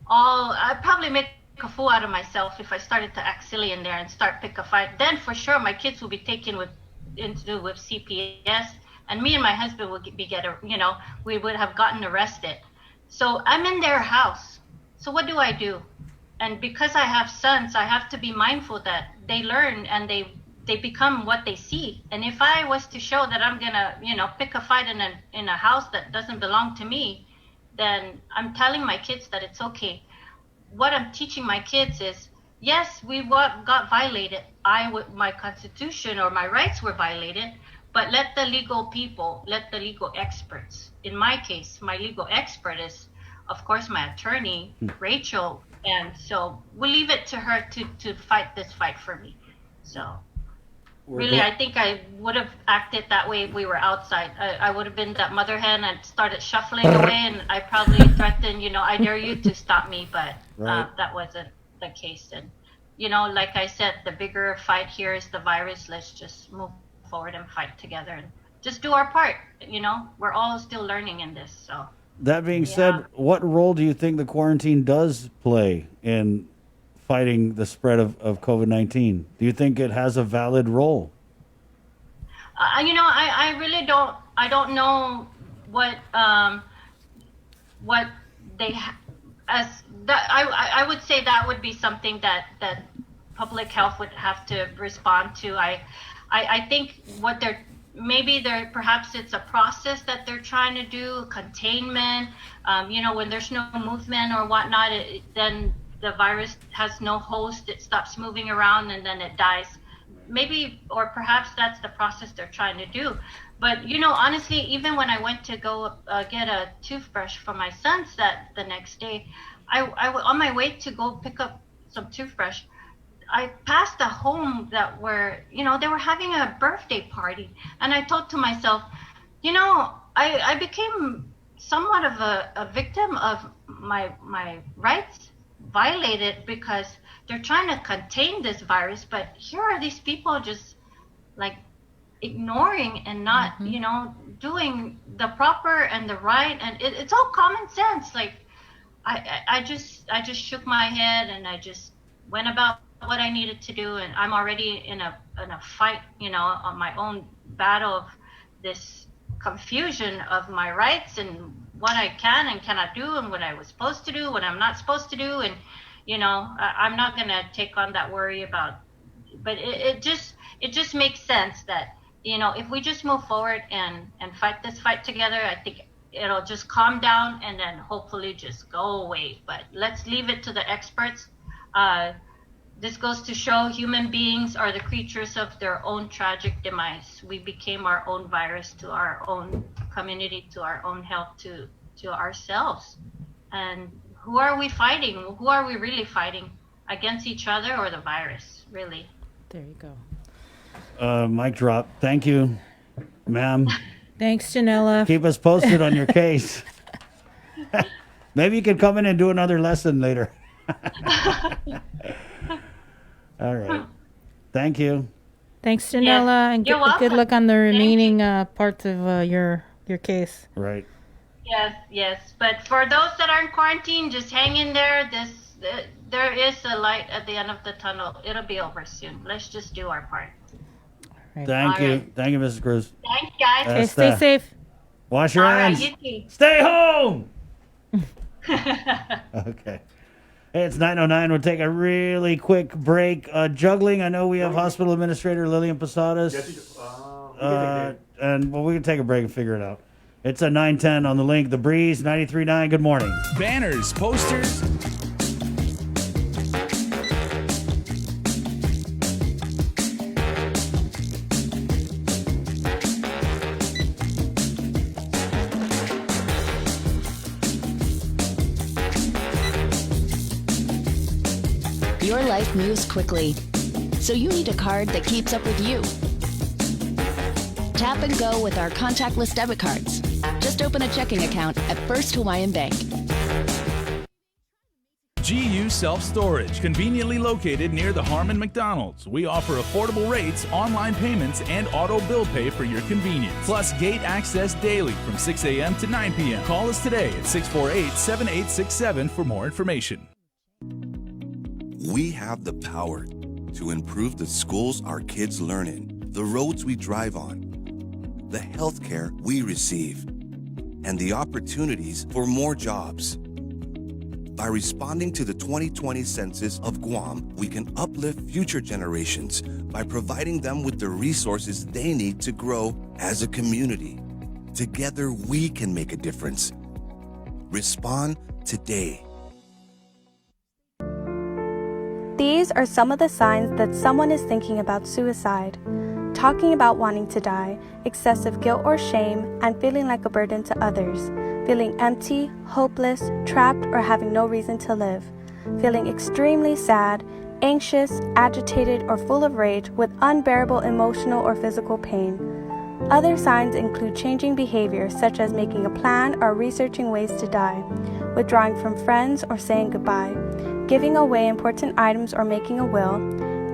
I'd probably make a fool out of myself if I started to act silly in there and start pick a fight. Then for sure my kids will be taken with CPS, and me and my husband would we would have gotten arrested. So I'm in their house. So what do I do? And because I have sons, I have to be mindful that they learn and they become what they see. And if I was to show that I'm gonna pick a fight in a house that doesn't belong to me, then I'm telling my kids that it's okay. What I'm teaching my kids is, yes, we got violated. My constitution or my rights were violated, but let the legal experts. In my case, my legal expert is, of course, my attorney, Rachel, and so we'll leave it to her to fight this fight for me. So really, I think I would have acted that way if we were outside. I would have been that mother hen and started shuffling away, and I probably threatened, I dare you to stop me, but that wasn't the case. And, like I said, the bigger fight here is the virus. Let's just move forward and fight together and just do our part. We're all still learning in this. So that being said, what role do you think the quarantine does play in fighting the spread of COVID-19? Do you think it has a valid role? I really don't. I don't know what they as that. I would say that would be something that public health would have to respond to. I think what perhaps it's a process that they're trying to do, containment. When there's no movement or whatnot, then the virus has no host, it stops moving around, and then it dies. Maybe, or perhaps that's the process they're trying to do. But, honestly, even when I went to go get a toothbrush for my sons the next day, I on my way to go pick up some toothbrush, I passed a home that were, they were having a birthday party. And I thought to myself, I became somewhat of a victim of my rights violated because they're trying to contain this virus. But here are these people just like ignoring and not, doing the proper and the right. And it's all common sense. Like, I just shook my head and I just went about what I needed to do, and I'm already in a fight, on my own battle of this confusion of my rights and what I can and cannot do, and what I was supposed to do, what I'm not supposed to do, and I'm not gonna take on that worry about. But it just makes sense that if we just move forward and fight this fight together, I think it'll just calm down and then hopefully just go away. But let's leave it to the experts. This goes to show human beings are the creatures of their own tragic demise. We became our own virus to our own community, to our own health, to ourselves. And who are we fighting? Who are we really fighting? Against each other or the virus, really? There you go. Mic drop. Thank you, ma'am. Thanks, Janella. Keep us posted on your case. Maybe you could come in and do another lesson later. All right. Thank you. Thanks, Janella, and good luck on the remaining parts of your case. Right. Yes. But for those that are in quarantine, just hang in there. There is a light at the end of the tunnel. It'll be over soon. Let's just do our part. Right. Thank you, Mrs. Cruz. Thanks, guys. Okay, stay safe. Wash your hands. Right, you too. Stay home. Okay. Hey, it's 9:09. We'll take a really quick break. Juggling. I know we have hospital administrator Lillian Posadas. And we can take a break and figure it out. It's a 9:10 on the link. The Breeze 93.9. Good morning. Banners, posters. Your life moves quickly, so you need a card that keeps up with you. Tap and go with our contactless debit cards. Just open a checking account at First Hawaiian Bank. GU Self-Storage, conveniently located near the Harmon McDonald's. We offer affordable rates, online payments, and auto bill pay for your convenience. Plus gate access daily from 6 a.m. to 9 p.m. Call us today at 648-7867 for more information. We have the power to improve the schools our kids learn in, the roads we drive on, the healthcare we receive, and the opportunities for more jobs. By responding to the 2020 census of Guam, we can uplift future generations by providing them with the resources they need to grow as a community. Together, we can make a difference. Respond today. These are some of the signs that someone is thinking about suicide. Talking about wanting to die, excessive guilt or shame, and feeling like a burden to others. Feeling empty, hopeless, trapped, or having no reason to live. Feeling extremely sad, anxious, agitated, or full of rage with unbearable emotional or physical pain. Other signs include changing behavior such as making a plan or researching ways to die, withdrawing from friends or saying goodbye, giving away important items or making a will,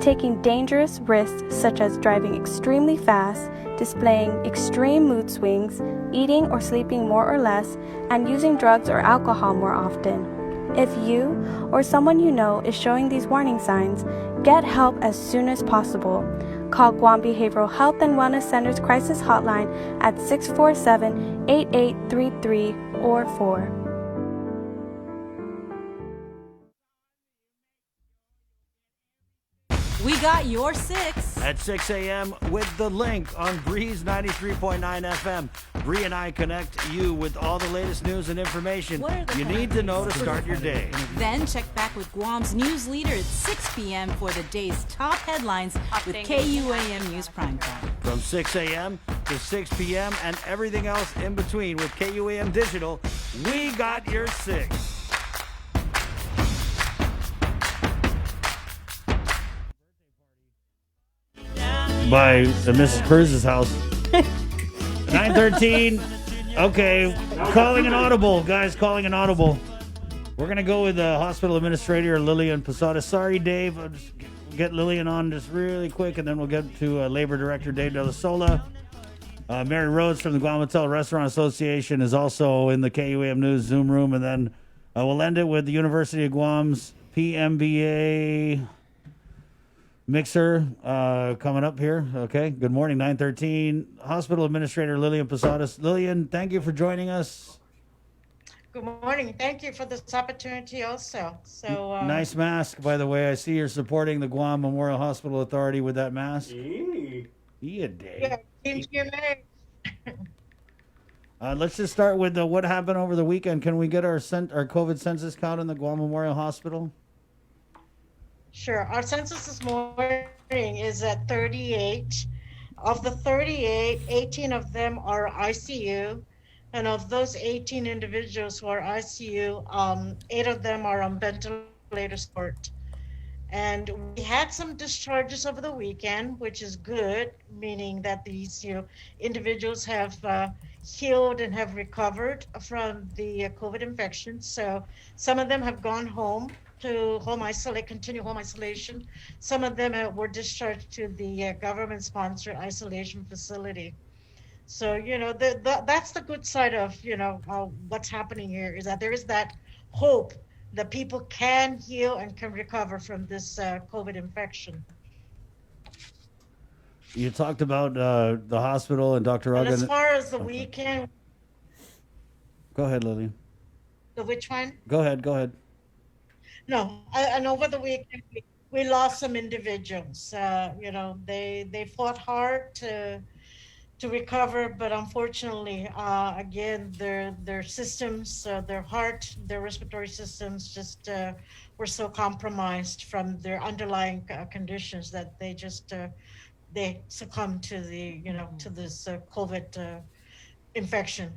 taking dangerous risks such as driving extremely fast, displaying extreme mood swings, eating or sleeping more or less, and using drugs or alcohol more often. If you or someone you know is showing these warning signs, get help as soon as possible. Call Guam Behavioral Health and Wellness Center's crisis hotline at 647-8833 or 4. We got your 6. At 6 a.m. with the link on Breeze 93.9 FM. Bree and I connect you with all the latest news and information you need to know to start your day. Then check back with Guam's news leader at 6 p.m. for the day's top headlines with KUAM News Primetime. From 6 a.m. to 6 p.m. and everything else in between with KUAM Digital, we got your 6. by Mrs. Cruz's house. 9:13. Okay, calling an audible, guys. Calling an audible. We're gonna go with the hospital administrator Lillian Posada. Sorry, Dave. I'll just get Lillian on just really quick, and then we'll get to Labor Director Dave De La Sola. Mary Rhodes from the Guam Hotel Restaurant Association is also in the KUAM News Zoom room, and then we'll end it with the University of Guam's PMBA mixer coming up here. Okay, good morning, 9:13. Hospital Administrator Lillian Posadas. Lillian, thank you for joining us. Good morning. Thank you for this opportunity also. So Nice mask, by the way. I see you're supporting the Guam Memorial Hospital Authority with that mask. Yeah, Dave. Yeah, seems you're married. Let's just start with what happened over the weekend. Can we get our COVID census count in the Guam Memorial Hospital? Sure. Our census this morning is at 38. Of the 38, 18 of them are ICU. And of those 18 individuals who are ICU, 8 of them are on ventilator support. And we had some discharges over the weekend, which is good, meaning that these individuals have healed and have recovered from the COVID infection. So some of them have gone home to continue home isolation. Some of them were discharged to the government-sponsored isolation facility. So, that's the good side of, what's happening here is that there is that hope that people can heal and can recover from this COVID infection. You talked about the hospital and Dr. And Uggan. as far as the weekend, Go ahead, Lillian. the which one? Go ahead. No, and over the weekend we lost some individuals. They fought hard to recover, but unfortunately, again, their systems, their heart, their respiratory systems just were so compromised from their underlying conditions that they just they succumbed to to this COVID infection.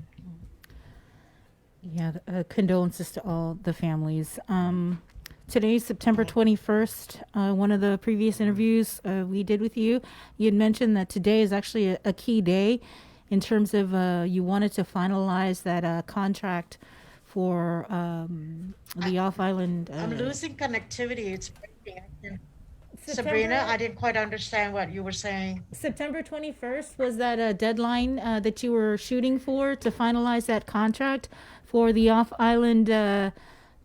Yeah, condolences to all the families. Today's September 21st. One of the previous interviews we did with you, you had mentioned that today is actually a key day in terms of you wanted to finalize that contract for the off-island. I'm losing connectivity. It's breaking. Sabrina, I didn't quite understand what you were saying. September 21st was that a deadline that you were shooting for to finalize that contract for the off-island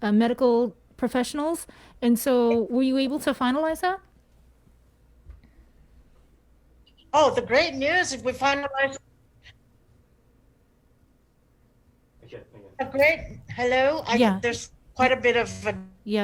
medical professionals. And so were you able to finalize that? Oh, the great news is we finalized. Hello? Yeah. There's quite a bit of a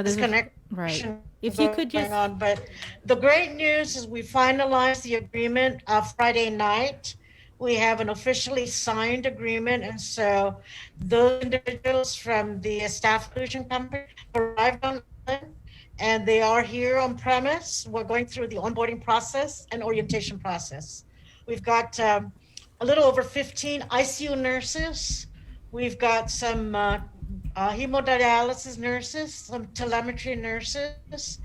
disconnection. Right. If you could just. Going on, but the great news is we finalized the agreement Friday night. We have an officially signed agreement, and so those individuals from the Staff Solution Company arrived on island, and they are here on premise. We're going through the onboarding process and orientation process. We've got a little over 15 ICU nurses. We've got some hemodialysis nurses, some telemetry nurses,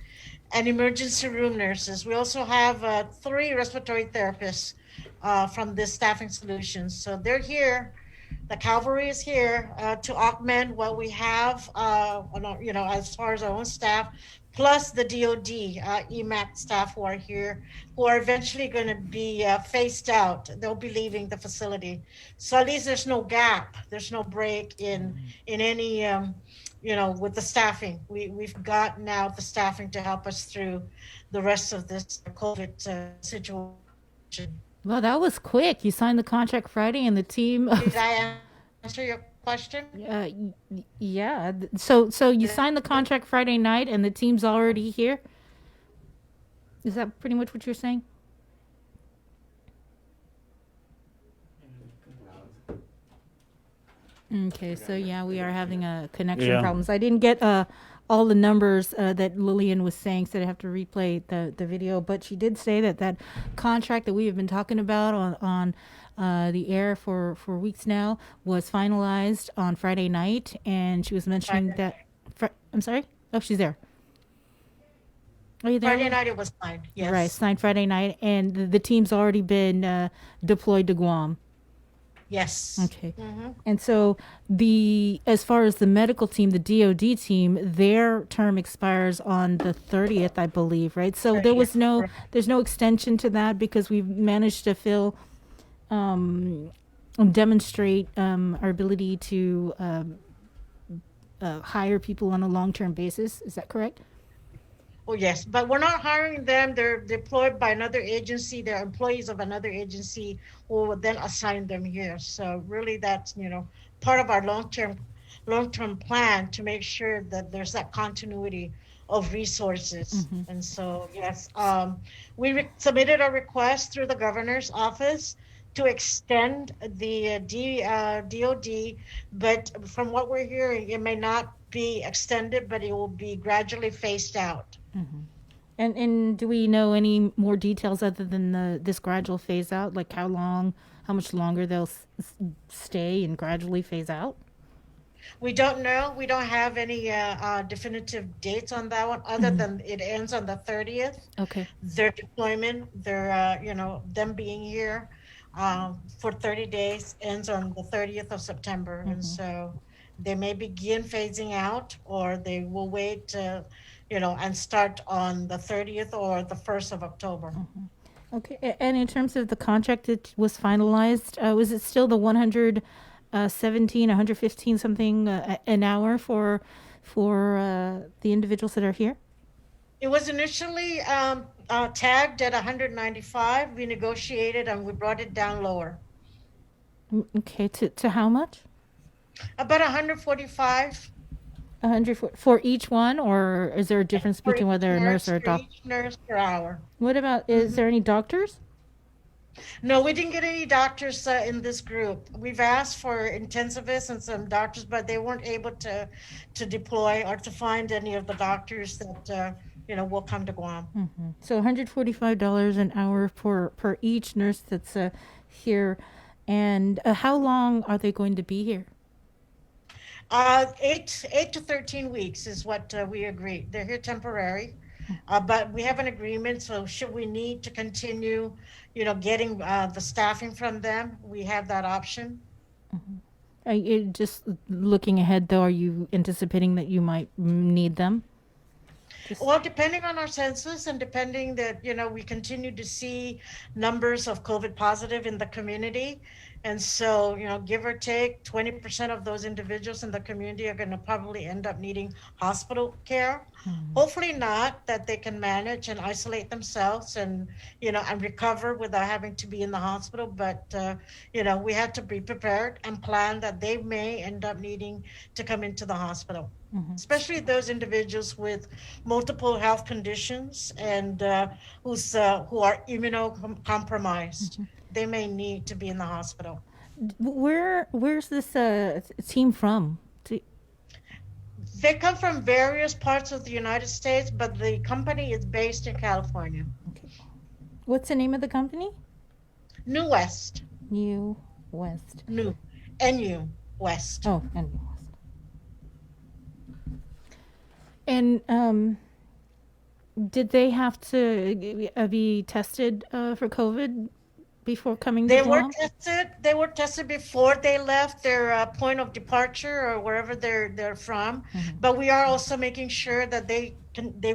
and emergency room nurses. We also have 3 respiratory therapists from this staffing solutions. So they're here. The cavalry is here to augment what we have, as far as our own staff, plus the DOD EMAC staff who are here, who are eventually going to be phased out. They'll be leaving the facility. So at least there's no gap. There's no break in any, with the staffing. We've got now the staffing to help us through the rest of this COVID situation. Well, that was quick. You signed the contract Friday, and the team. Did I answer your question? Yeah. So you signed the contract Friday night, and the team's already here. Is that pretty much what you're saying? Okay. So yeah, we are having a connection problems. I didn't get all the numbers that Lillian was saying, so I have to replay the video. But she did say that contract that we have been talking about on the air for weeks now was finalized on Friday night, and she was mentioning that. I'm sorry? Oh, she's there. Are you there? Friday night it was signed. Yes. Right, signed Friday night, and the team's already been deployed to Guam. Yes. Okay. Mm-hmm. And so as far as the medical team, the DOD team, their term expires on the 30th, I believe, right? So there's no extension to that because we've managed to demonstrate our ability to hire people on a long-term basis. Is that correct? Oh, yes, but we're not hiring them. They're deployed by another agency. They're employees of another agency who will then assign them here. So really that's, part of our long-term plan to make sure that there's that continuity of resources. Mhm. And so, yes, we submitted a request through the governor's office to extend the DOD, but from what we're hearing, it may not be extended, but it will be gradually phased out. Mm-hmm. And do we know any more details other than this gradual phase out? Like how much longer they'll stay and gradually phase out? We don't know. We don't have any definitive dates on that one, other than it ends on the 30th. Okay. Their deployment, them being here for 30 days ends on the 30th of September. And so they may begin phasing out, or they will wait and start on the 30th or the 1st of October. Okay. And in terms of the contract that was finalized, was it still the 117, 115 something an hour for the individuals that are here? It was initially tagged at 195. We negotiated and we brought it down lower. Okay. To how much? About 145. 100 for each one, or is there a difference between whether a nurse or a doctor? Each nurse per hour. What about, is there any doctors? No, we didn't get any doctors in this group. We've asked for intensivists and some doctors, but they weren't able to deploy or to find any of the doctors that will come to Guam. Mm-hmm. So $145 an hour per each nurse that's here. And how long are they going to be here? 8 to 13 weeks is what we agreed. They're here temporary, but we have an agreement. So should we need to continue, getting the staffing from them, we have that option. Are you just looking ahead, though? Are you anticipating that you might need them? Well, depending on our census and depending that, we continue to see numbers of COVID positive in the community. And so, give or take 20% of those individuals in the community are going to probably end up needing hospital care. Hopefully not, that they can manage and isolate themselves and recover without having to be in the hospital. But, we had to be prepared and plan that they may end up needing to come into the hospital. Especially those individuals with multiple health conditions and who are immunocompromised. They may need to be in the hospital. Where's this team from? They come from various parts of the United States, but the company is based in California. Okay. What's the name of the company? New West. New West. NU West. Oh, NU West. And did they have to be tested for COVID before coming to Guam? They were tested before they left their point of departure or wherever they're from. But we are also making sure that they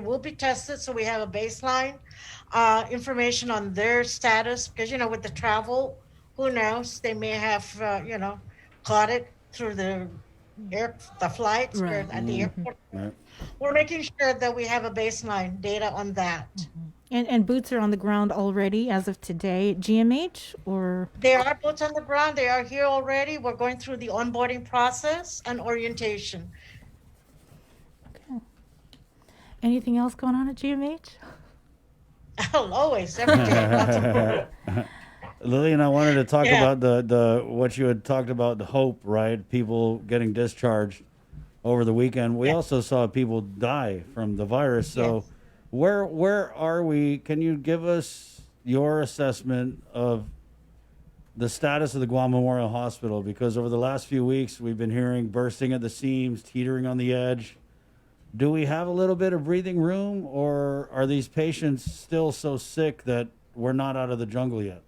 will be tested, so we have a baseline information on their status, because with the travel, who knows, they may have caught it through the flights or at the airport. Right. We're making sure that we have a baseline data on that. And boots are on the ground already as of today at GMH, or? They are boots on the ground. They are here already. We're going through the onboarding process and orientation. Okay. Anything else going on at GMH? Always, every day. Lots of work. Lillian, I wanted to talk about the what you had talked about, the hope, right? People getting discharged over the weekend. We also saw people die from the virus. So where are we? Can you give us your assessment of the status of the Guam Memorial Hospital? Because over the last few weeks, we've been hearing bursting at the seams, teetering on the edge. do we have a little bit of breathing room, or are these patients still so sick that we're not out of the jungle yet?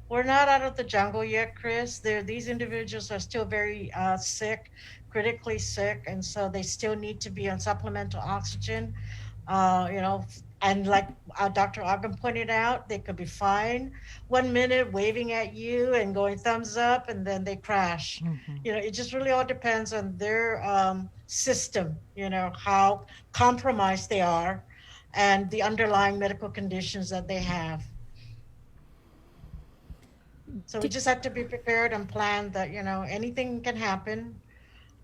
We're not out of the jungle yet, Chris. These individuals are still very sick, critically sick, and so they still need to be on supplemental oxygen. You know, and like Dr. Ogden pointed out, they could be fine 1 minute waving at you and going thumbs up, and then they crash. You know, it just really all depends on their system, you know, how compromised they are and the underlying medical conditions that they have. So we just have to be prepared and plan that, you know, anything can happen.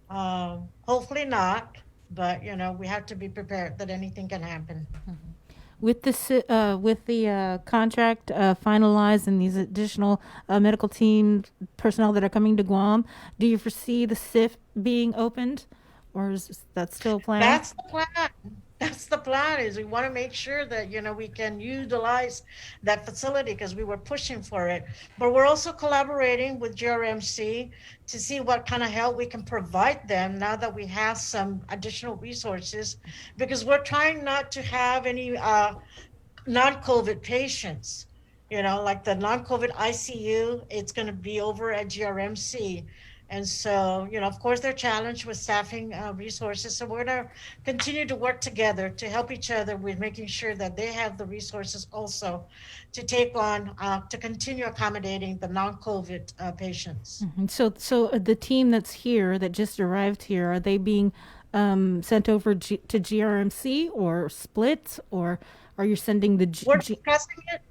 Hopefully not, but, you know, we have to be prepared that anything can happen. With the contract finalized and these additional medical team personnel that are coming to Guam, do you foresee the SIF being opened, or is that still planned? That's the plan. That's the plan. Is we want to make sure that, you know, we can utilize that facility because we were pushing for it. But we're also collaborating with GRMC to see what kind of help we can provide them now that we have some additional resources, because we're trying not to have any non-COVID patients. You know, like the non-COVID ICU, it's going to be over at GRMC. And so, you know, of course, they're challenged with staffing resources. So we're going to continue to work together to help each other with making sure that they have the resources also to take on, to continue accommodating the non-COVID patients. So the team that's here, that just arrived here, are they being sent over to GRMC or split, or are you sending the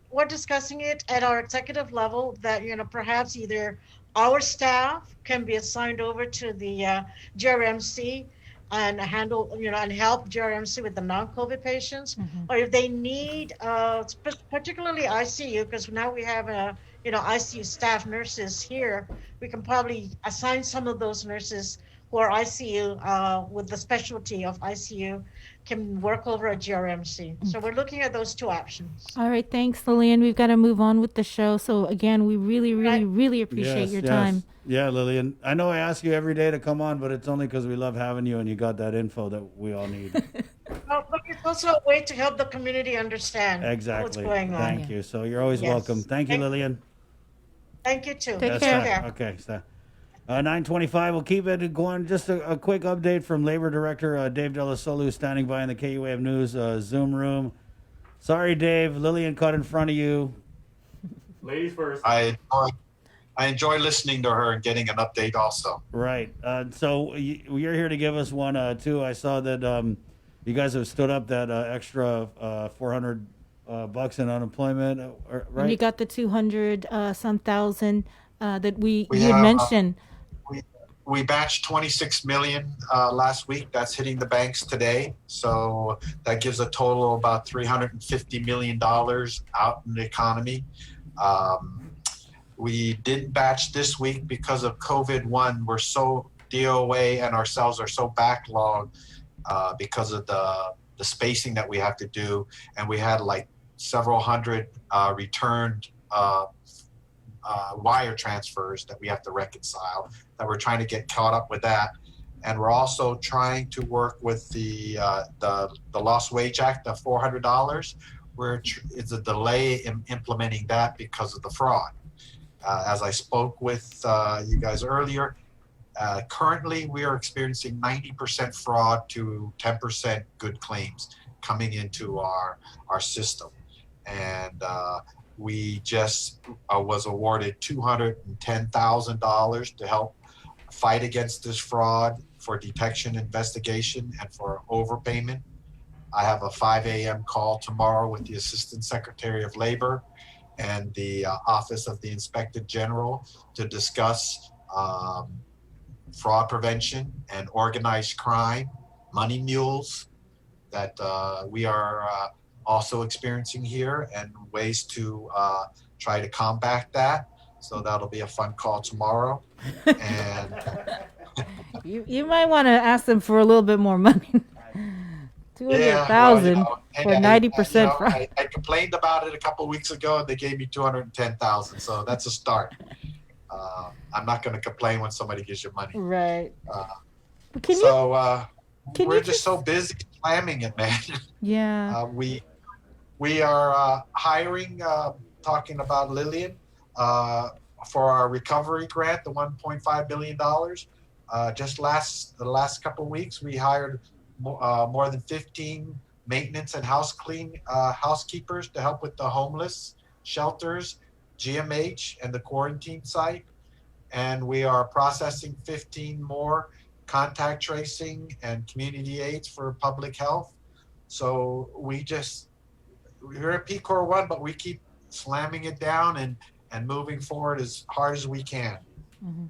We're discussing it at our executive level that, you know, perhaps either our staff can be assigned over to the GRMC and handle, you know, and help GRMC with the non-COVID patients, or if they need, particularly ICU, because now we have you know, ICU staff nurses here, we can probably assign some of those nurses who are ICU with the specialty of ICU can work over at GRMC. So we're looking at those two options. All right, thanks, Lillian. We've got to move on with the show. So again, we really appreciate your time. Yeah, Lillian. I know I ask you every day to come on, but it's only because we love having you and you got that info that we all need. Well, but it's also a way to help the community understand what's going on. Thank you. So you're always welcome. Thank you, Lillian. Thank you, too. Take care. Okay, so 9:25. We'll keep it going. Just a quick update from Labor Director Dave Delasolu, standing by in the KUAF News Zoom room. Sorry, Dave. Lillian caught in front of you. Ladies first. I enjoy listening to her and getting an update also. Right. So you're here to give us one, too. I saw that you guys have stood up that extra $400 in unemployment, right? And you got the 200 some thousand that you had mentioned. We batched 26 million last week. That's hitting the banks today. So that gives a total of about $350 million out in the economy. We didn't batch this week because of COVID-1. We're so DOA and ourselves are so backlogged because of the spacing that we have to do. And we had like several hundred returned wire transfers that we have to reconcile, that we're trying to get caught up with that. And we're also trying to work with the Lost Wage Act, the $400, where it's a delay in implementing that because of the fraud. As I spoke with you guys earlier, currently we are experiencing 90% fraud to 10% good claims coming into our system. And we just was awarded $210,000 to help fight against this fraud for detection, investigation, and for overpayment. I have a 5 a.m. call tomorrow with the Assistant Secretary of Labor and the Office of the Inspector General to discuss fraud prevention and organized crime, money mules that we are also experiencing here, and ways to try to combat that. So that'll be a fun call tomorrow. And you might want to ask them for a little bit more money. 200,000 for 90% fraud. I complained about it a couple of weeks ago, and they gave me 210,000. So that's a start. I'm not going to complain when somebody gives you money. Right. we're just so busy slamming it, man. Yeah. We are hiring, talking about Lillian, for our recovery grant, the $1.5 billion. Just the last couple of weeks, we hired more than 15 maintenance and housekeepers to help with the homeless shelters, GMH, and the quarantine site. And we are processing 15 more contact tracing and community aids for public health. So we're at PCOR 1, but we keep slamming it down and moving forward as hard as we can. Mm-hmm.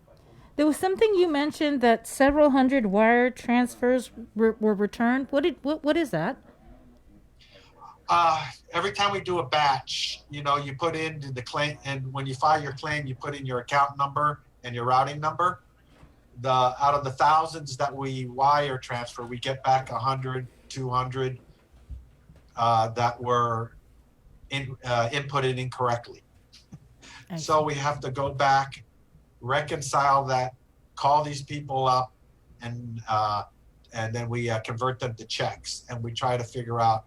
There was something you mentioned that several hundred wire transfers were returned. What is that? Every time we do a batch, you put in the claim, and when you file your claim, you put in your account number and your routing number. Out of the thousands that we wire transfer, we get back 100, 200 that were inputted incorrectly. So we have to go back, reconcile that, call these people up, and then we convert them to checks, and we try to figure out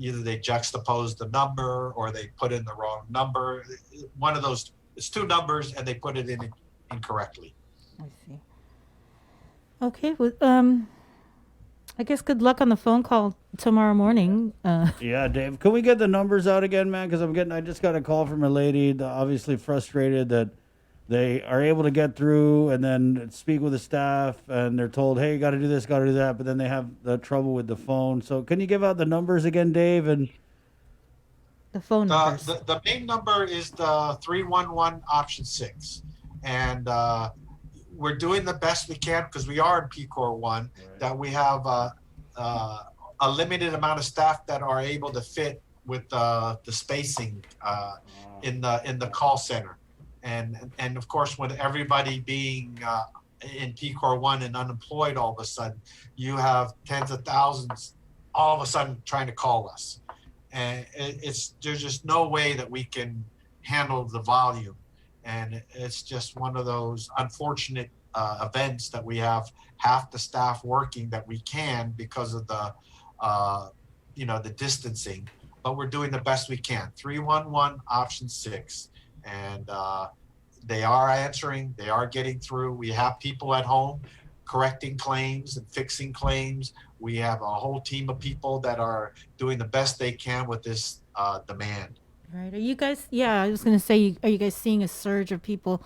either they juxtapose the number or they put in the wrong number. One of those, it's two numbers and they put it in incorrectly. I see. Okay, well, I guess good luck on the phone call tomorrow morning. Yeah, Dave, can we get the numbers out again, man? Because I just got a call from a lady, obviously frustrated that they are able to get through and then speak with the staff, and they're told, hey, you got to do this, got to do that, but then they have the trouble with the phone. So can you give out the numbers again, Dave? And the phone numbers. The main number is the 311 option 6. And we're doing the best we can because we are in PCOR 1, right, that we have a limited amount of staff that are able to fit with the spacing in the call center. And of course, with everybody being in PCOR 1 and unemployed all of a sudden, you have tens of thousands all of a sudden trying to call us. And there's just no way that we can handle the volume. And it's just one of those unfortunate events that we have half the staff working that we can because of the distancing. But we're doing the best we can. 311 option 6. And they are answering, they are getting through. We have people at home correcting claims and fixing claims. We have a whole team of people that are doing the best they can with this demand. Right. Are you guys, I was going to say, are you guys seeing a surge of people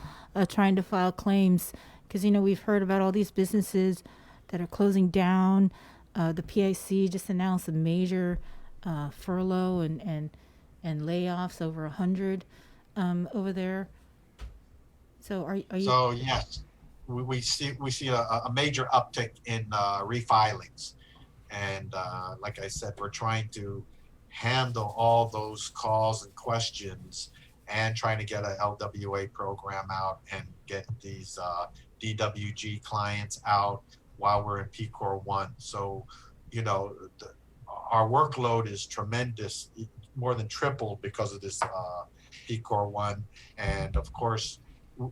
trying to file claims? Because, we've heard about all these businesses that are closing down. The PIC just announced a major furlough and layoffs, over 100 over there. So are you? So yes, we see a major uptick in refilings, and like I said, we're trying to handle all those calls and questions, and trying to get a LWA program out and get these DWG clients out while we're in PCOR 1. So, our workload is tremendous, more than triple because of this PCOR 1, and of course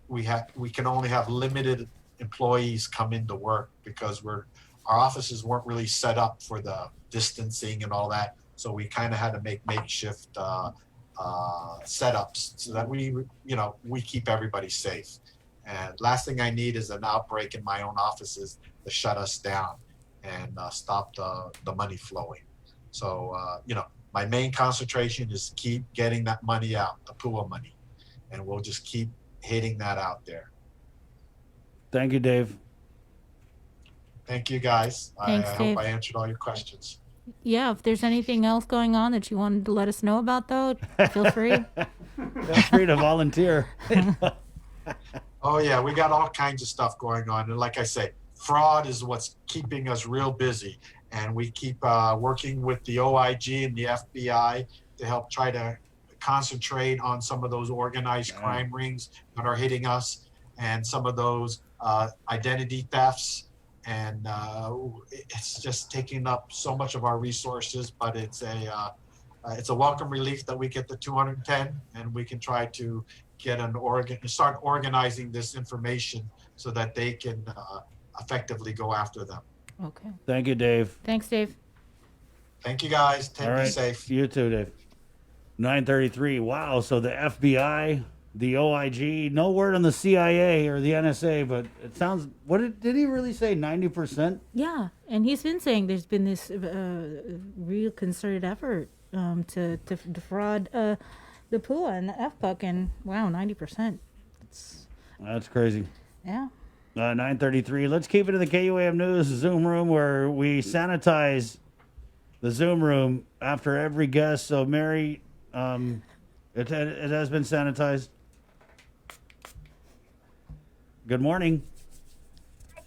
we can only have limited employees come into work because our offices weren't really set up for the distancing and all that, so we kind of had to make makeshift setups so that we keep everybody safe. And last thing I need is an outbreak in my own offices to shut us down and stop the money flowing. So my main concentration is keep getting that money out, the pool money, and we'll just keep hitting that out there. Thank you, Dave. Thank you, guys. Thanks, I Dave. hope I answered all your questions. Yeah, if there's anything else going on that you wanted to let us know about, though, feel free. Feel free to volunteer. Oh, yeah, we got all kinds of stuff going on. And like I say, fraud is what's keeping us real busy. And we keep working with the OIG and the FBI to help try to concentrate on some of those organized crime rings that are hitting us, and some of those identity thefts. And it's just taking up so much of our resources, but it's a welcome relief that we get the 210, and we can try to get start organizing this information so that they can effectively go after them. Okay. Thank you, Dave. Thanks, Dave. Thank you, guys. All right. Be safe. You too, Dave. 9:33. Wow. So the FBI, the OIG, no word on the CIA or the NSA, but it sounds. What did he really say? 90%. Yeah, and he's been saying there's been this real concerted effort to defraud the PUA and the FPUC, and wow, 90%. That's crazy. Yeah. 9:33. Let's keep it in the KUAM News Zoom room where we sanitize the Zoom room after every guest. So, Mary, it has been sanitized. Good morning.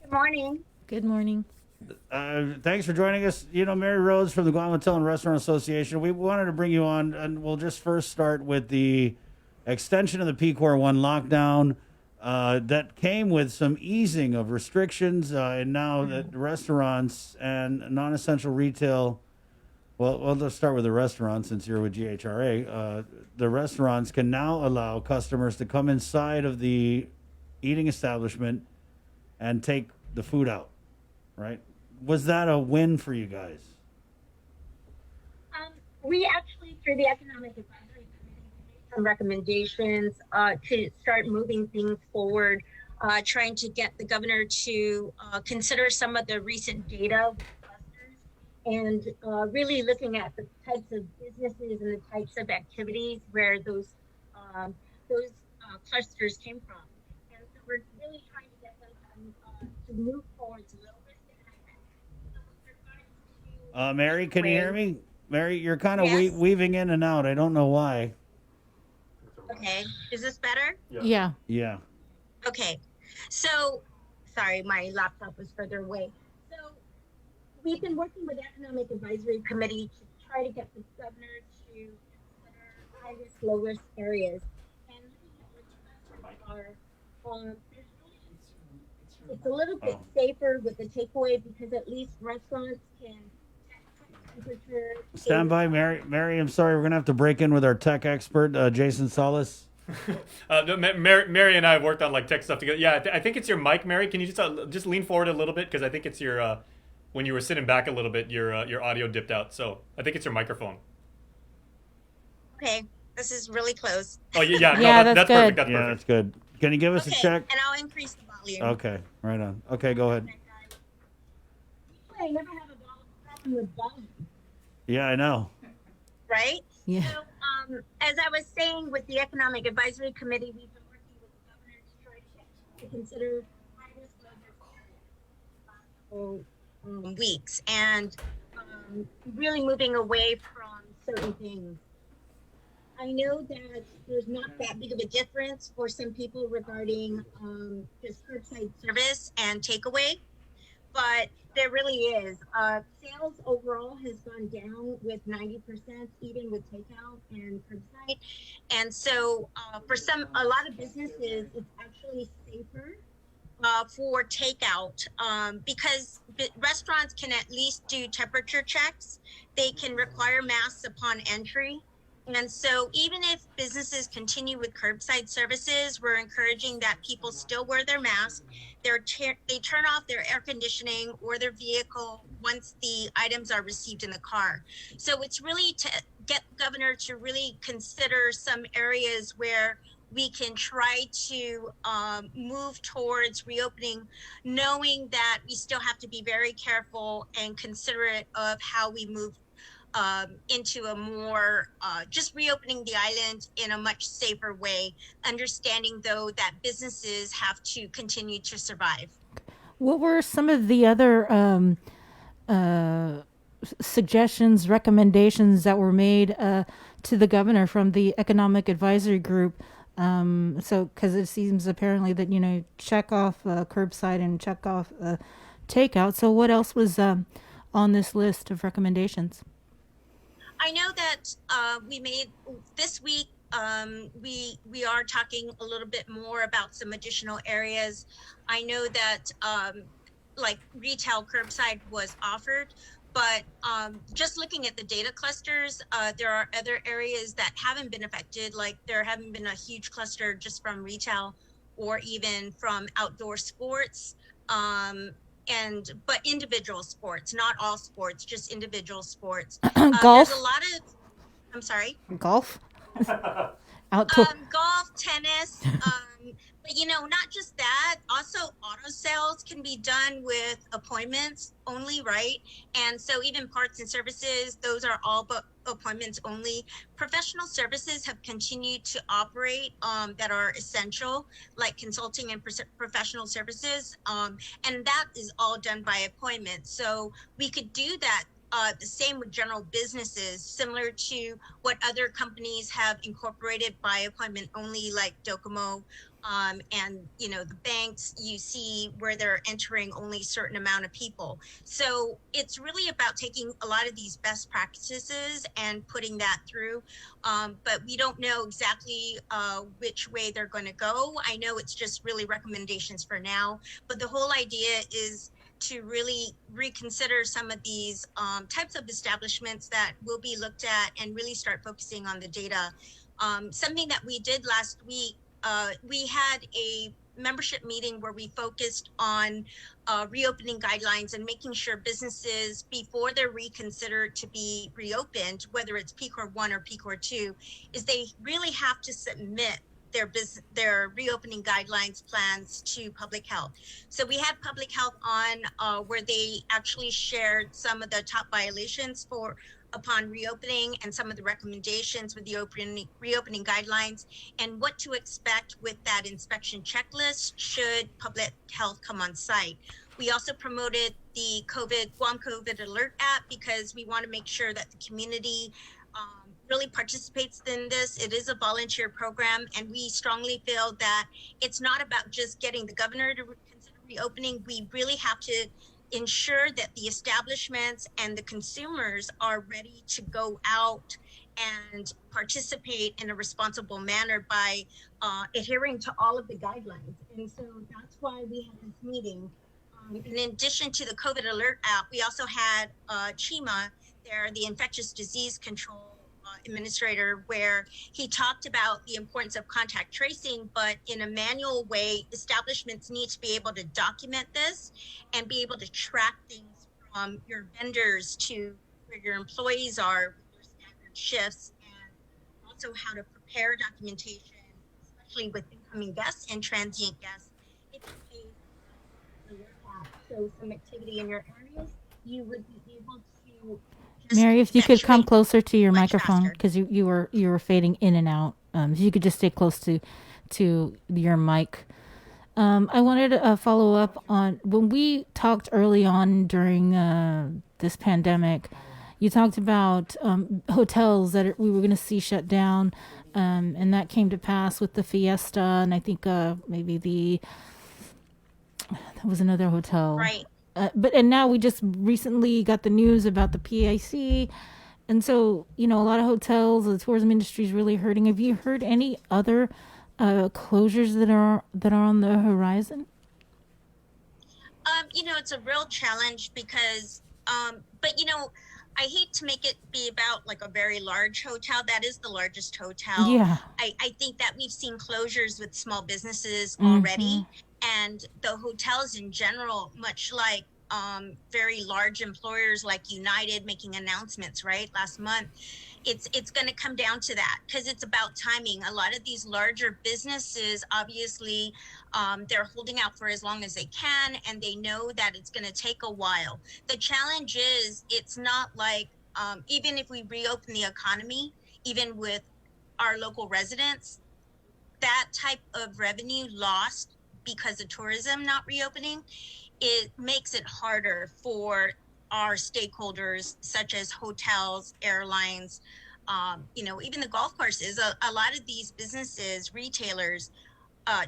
Good morning. Good morning. Thanks for joining us. You know, Mary Rhodes from the Guam Hotel and Restaurant Association. We wanted to bring you on, and we'll just first start with the extension of the PCOR 1 lockdown. That came with some easing of restrictions, and now that restaurants and non-essential retail, well, let's start with the restaurants since you're with GHRA. The restaurants can now allow customers to come inside of the eating establishment and take the food out, right? Was that a win for you guys? We actually, through the Economic Advisory Committee, made some recommendations to start moving things forward, trying to get the governor to consider some of the recent data with clusters and really looking at the types of businesses and the types of activities where those clusters came from. And so we're really trying to get them to move towards low risk and Mary, can you hear me? Mary, you're kind of Yes. weaving in and out. I don't know why. Okay, is this better? Yeah. Yeah. Okay, so, sorry, my laptop was further away. So we've been working with the Economic Advisory Committee to try to get the governor to consider high-risk, low-risk areas. And looking at which are, it's a little bit safer with the takeaway because at least restaurants can temperature. Stand by, Mary. I'm sorry. We're going to have to break in with our tech expert, Jason Salas. Mary and I have worked on like tech stuff together. Yeah, I think it's your mic, Mary. Can you just lean forward a little bit because I think it's your when you were sitting back a little bit, your audio dipped out. So I think it's your microphone. Okay, this is really close. Oh yeah, Yeah, no, that's perfect. good. That's Yeah, perfect. that's good. Can you give us Okay, a check? and I'll increase the volume. Okay, right on. Okay, go ahead. I never have a problem with volume, Yeah, I know. right? Yeah. So, as I was saying with the Economic Advisory Committee, we've been working with the governor to try to consider high-risk, low-risk areas weeks and really moving away from certain things. I know that there's not that big of a difference for some people regarding just curbside service and takeaway, but there really is. Sales overall has gone down with 90%, even with takeout and curbside. And so for a lot of businesses, it's actually safer for takeout because restaurants can at least do temperature checks. They can require masks upon entry. And so even if businesses continue with curbside services, we're encouraging that people still wear their mask. They turn off their air conditioning or their vehicle once the items are received in the car. So it's really to get the governor to really consider some areas where we can try to move towards reopening, knowing that we still have to be very careful and considerate of how we move into a more just reopening the island in a much safer way, understanding though that businesses have to continue to survive. What were some of the other suggestions, recommendations that were made to the governor from the Economic Advisory Group? So, because it seems apparently that, check off curbside and check off takeout. So what else was on this list of recommendations? I know that we made this week, we are talking a little bit more about some additional areas. I know that like retail curbside was offered, but just looking at the data clusters, there are other areas that haven't been affected, like there haven't been a huge cluster just from retail or even from outdoor sports. but individual sports, not all sports, just individual sports. Golf? There's a lot of, I'm sorry? Golf? Outdoor. Golf, tennis, but not just that. Also, auto sales can be done with appointments only, right? And so even parts and services, those are all but appointments only. Professional services have continued to operate that are essential, like consulting and professional services, and that is all done by appointment. So we could do that. The same with general businesses, similar to what other companies have incorporated by appointment only, like Docomo, and the banks. You see where they're entering only a certain amount of people. So it's really about taking a lot of these best practices and putting that through. But we don't know exactly which way they're going to go. I know it's just really recommendations for now, but the whole idea is to really reconsider some of these types of establishments that will be looked at and really start focusing on the data. Something that we did last week, we had a membership meeting where we focused on reopening guidelines and making sure businesses, before they're reconsidered to be reopened, whether it's P Corp 1 or P Corp 2, is they really have to submit their reopening guidelines plans to public health. So we had public health on where they actually shared some of the top violations upon reopening and some of the recommendations with the reopening guidelines and what to expect with that inspection checklist should public health come on site. We also promoted the Guam COVID Alert app because we want to make sure that the community really participates in this. It is a volunteer program, and we strongly feel that it's not about just getting the governor to consider reopening. We really have to ensure that the establishments and the consumers are ready to go out and participate in a responsible manner by adhering to all of the guidelines. And so that's why we had this meeting. In addition to the COVID Alert app, we also had CHIMA there, the Infectious Disease Control Administrator, where he talked about the importance of contact tracing, but in a manual way. Establishments need to be able to document this and be able to track things from your vendors to where your employees are with their standard shifts, and also how to prepare documentation, especially with incoming guests and transient guests. If you pay the alert app shows some activity in your areas, you would be able to Mary, if you could come closer to your microphone, because you were fading in and out. If you could just stay close to your mic. I wanted to follow up on when we talked early on during this pandemic. You talked about hotels that we were going to see shut down, and that came to pass with the Fiesta, and I think maybe that was another hotel, right? And now we just recently got the news about the PIC, and so a lot of hotels, the tourism industry is really hurting. Have you heard any other closures that are on the horizon? It's a real challenge because, but I hate to make it be about like a very large hotel. That is the largest hotel. Yeah. I think that we've seen closures with small businesses already. And the hotels in general, much like very large employers like United making announcements, right, last month, it's going to come down to that because it's about timing. A lot of these larger businesses, obviously, they're holding out for as long as they can, and they know that it's going to take a while. The challenge is it's not like, even if we reopen the economy, even with our local residents, that type of revenue lost because of tourism not reopening, it makes it harder for our stakeholders such as hotels, airlines, even the golf courses. A lot of these businesses, retailers,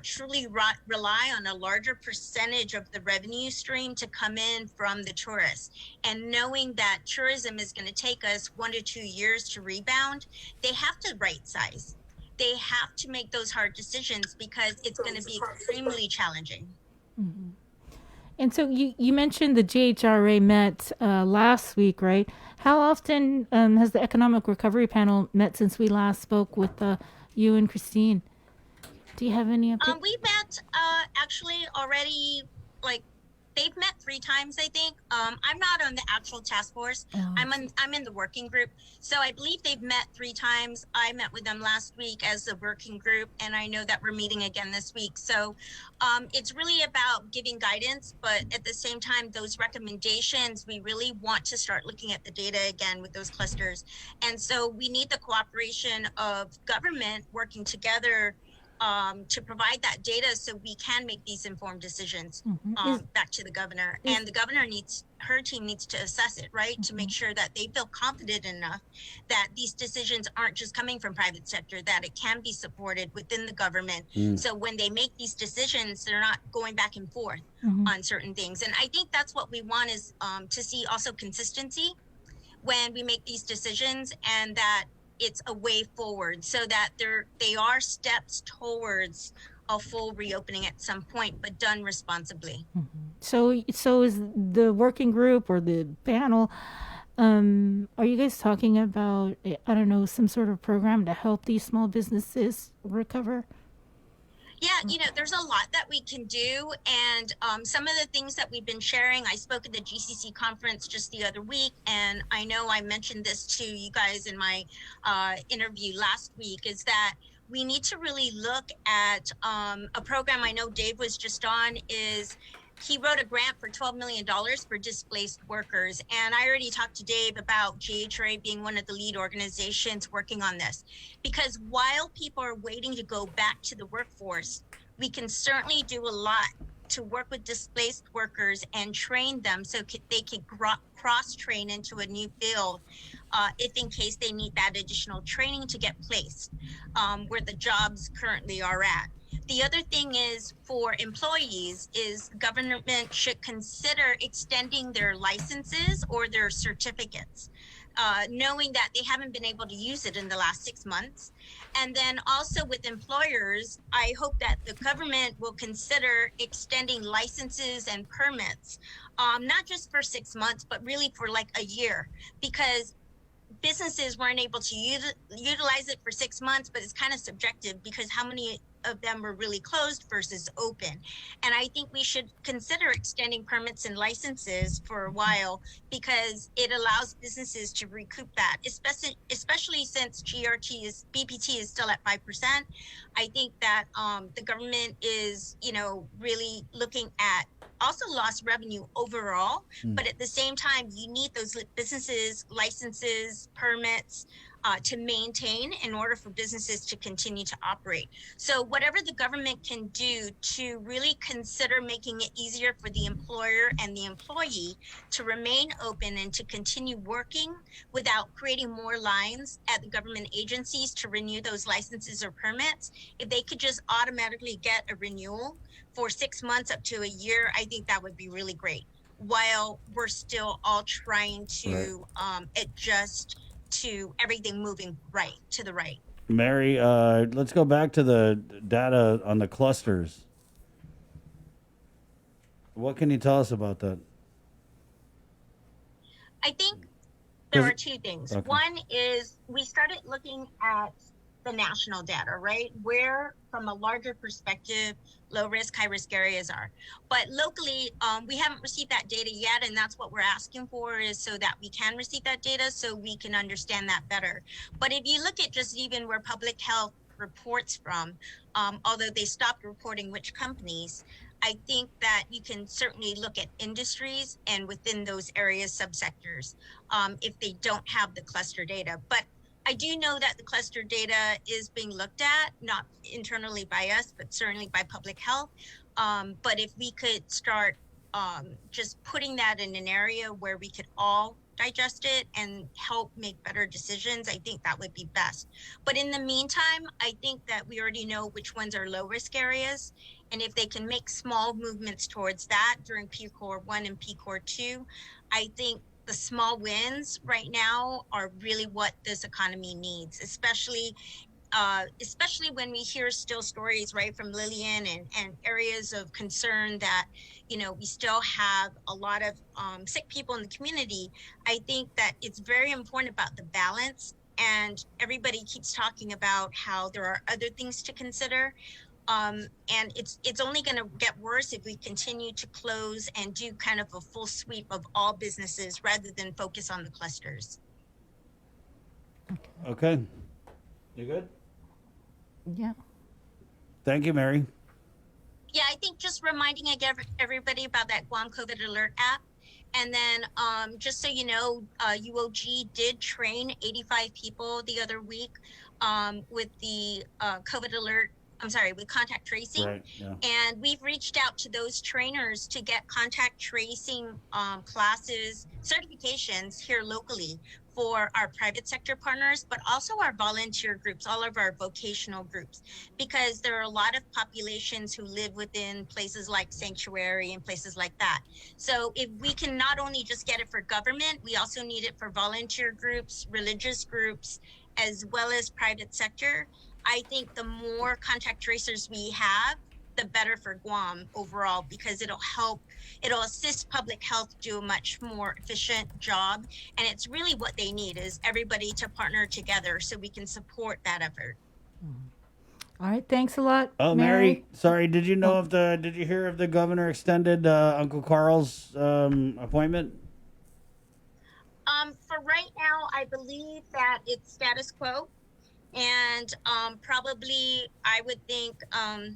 truly rely on a larger percentage of the revenue stream to come in from the tourists. And knowing that tourism is going to take us 1 to 2 years to rebound, they have to right size. They have to make those hard decisions because it's going to be extremely challenging. Mm-hmm. And so you mentioned the GHRA met last week, right? How often has the Economic Recovery Panel met since we last spoke with you and Christine? Do you have any updates? We met actually already like they've met 3 times, I think. I'm not on the actual task force. I'm in the working group. So I believe they've met 3 times. I met with them last week as the working group, and I know that we're meeting again this week. So it's really about giving guidance, but at the same time, those recommendations, we really want to start looking at the data again with those clusters. And so we need the cooperation of government working together to provide that data so we can make these informed decisions back to the governor. And the governor her team needs to assess it, right? To make sure that they feel confident enough that these decisions aren't just coming from private sector, that it can be supported within the government. So when they make these decisions, they're not going back and forth on certain things. And I think that's what we want is to see also consistency when we make these decisions, and that it's a way forward so that they are steps towards a full reopening at some point, but done responsibly. So is the working group or the panel, are you guys talking about, I don't know, some sort of program to help these small businesses recover? Yeah, there's a lot that we can do. And some of the things that we've been sharing, I spoke at the GCC conference just the other week, and I know I mentioned this to you guys in my interview last week, is that we need to really look at a program I know Dave was just on. He wrote a grant for $12 million for displaced workers. And I already talked to Dave about GHRA being one of the lead organizations working on this. Because while people are waiting to go back to the workforce, we can certainly do a lot to work with displaced workers and train them so they can cross-train into a new field if in case they need that additional training to get placed where the jobs currently are at. The other thing is for employees is government should consider extending their licenses or their certificates, knowing that they haven't been able to use it in the last 6 months. And then also with employers, I hope that the government will consider extending licenses and permits, not just for 6 months, but really for like a year, because businesses weren't able to utilize it for 6 months, but it's kind of subjective because how many of them were really closed versus open. And I think we should consider extending permits and licenses for a while because it allows businesses to recoup that, especially since BPT is still at 5%. I think that the government is, really looking at also lost revenue overall, but at the same time, you need those businesses, licenses, permits, to maintain in order for businesses to continue to operate. So whatever the government can do to really consider making it easier for the employer and the employee to remain open and to continue working without creating more lines at the government agencies to renew those licenses or permits, if they could just automatically get a renewal for 6 months up to a year, I think that would be really great. While we're still all trying to adjust to everything moving to the right. Mary, let's go back to the data on the clusters. What can you tell us about that? I think there are 2 things. Okay. One is we started looking at the national data, right? Where, from a larger perspective, low risk, high risk areas are. But locally, we haven't received that data yet, and that's what we're asking for, is so that we can receive that data so we can understand that better. But if you look at just even where public health reports from, although they stopped reporting which companies, I think that you can certainly look at industries and within those areas, subsectors, if they don't have the cluster data. But I do know that the cluster data is being looked at, not internally by us, but certainly by public health. But if we could start just putting that in an area where we could all digest it and help make better decisions, I think that would be best. But in the meantime, I think that we already know which ones are low risk areas. And if they can make small movements towards that during PCOR 1 and PCOR 2, I think the small wins right now are really what this economy needs, especially when we hear still stories, right, from Lillian and areas of concern that, we still have a lot of sick people in the community. I think that it's very important about the balance, and everybody keeps talking about how there are other things to consider. And it's only going to get worse if we continue to close and do kind of a full sweep of all businesses rather than focus on the clusters. Okay. You good? Yeah. Thank you, Mary. Yeah, I think just reminding everybody about that Guam COVID Alert app. And then just so you know, UOG did train 85 people the other week with the COVID Alert. I'm sorry, with contact tracing. Right, yeah. And we've reached out to those trainers to get contact tracing classes, certifications here locally for our private sector partners, but also our volunteer groups, all of our vocational groups, because there are a lot of populations who live within places like Sanctuary and places like that. So if we can not only just get it for government, we also need it for volunteer groups, religious groups, as well as private sector. I think the more contact tracers we have, the better for Guam overall, because it'll assist public health do a much more efficient job. And it's really what they need is everybody to partner together so we can support that effort. All right, thanks a lot. Oh, Mary, sorry, did you hear if the governor extended Uncle Carl's appointment? For right now, I believe that it's status quo. And probably, I would think,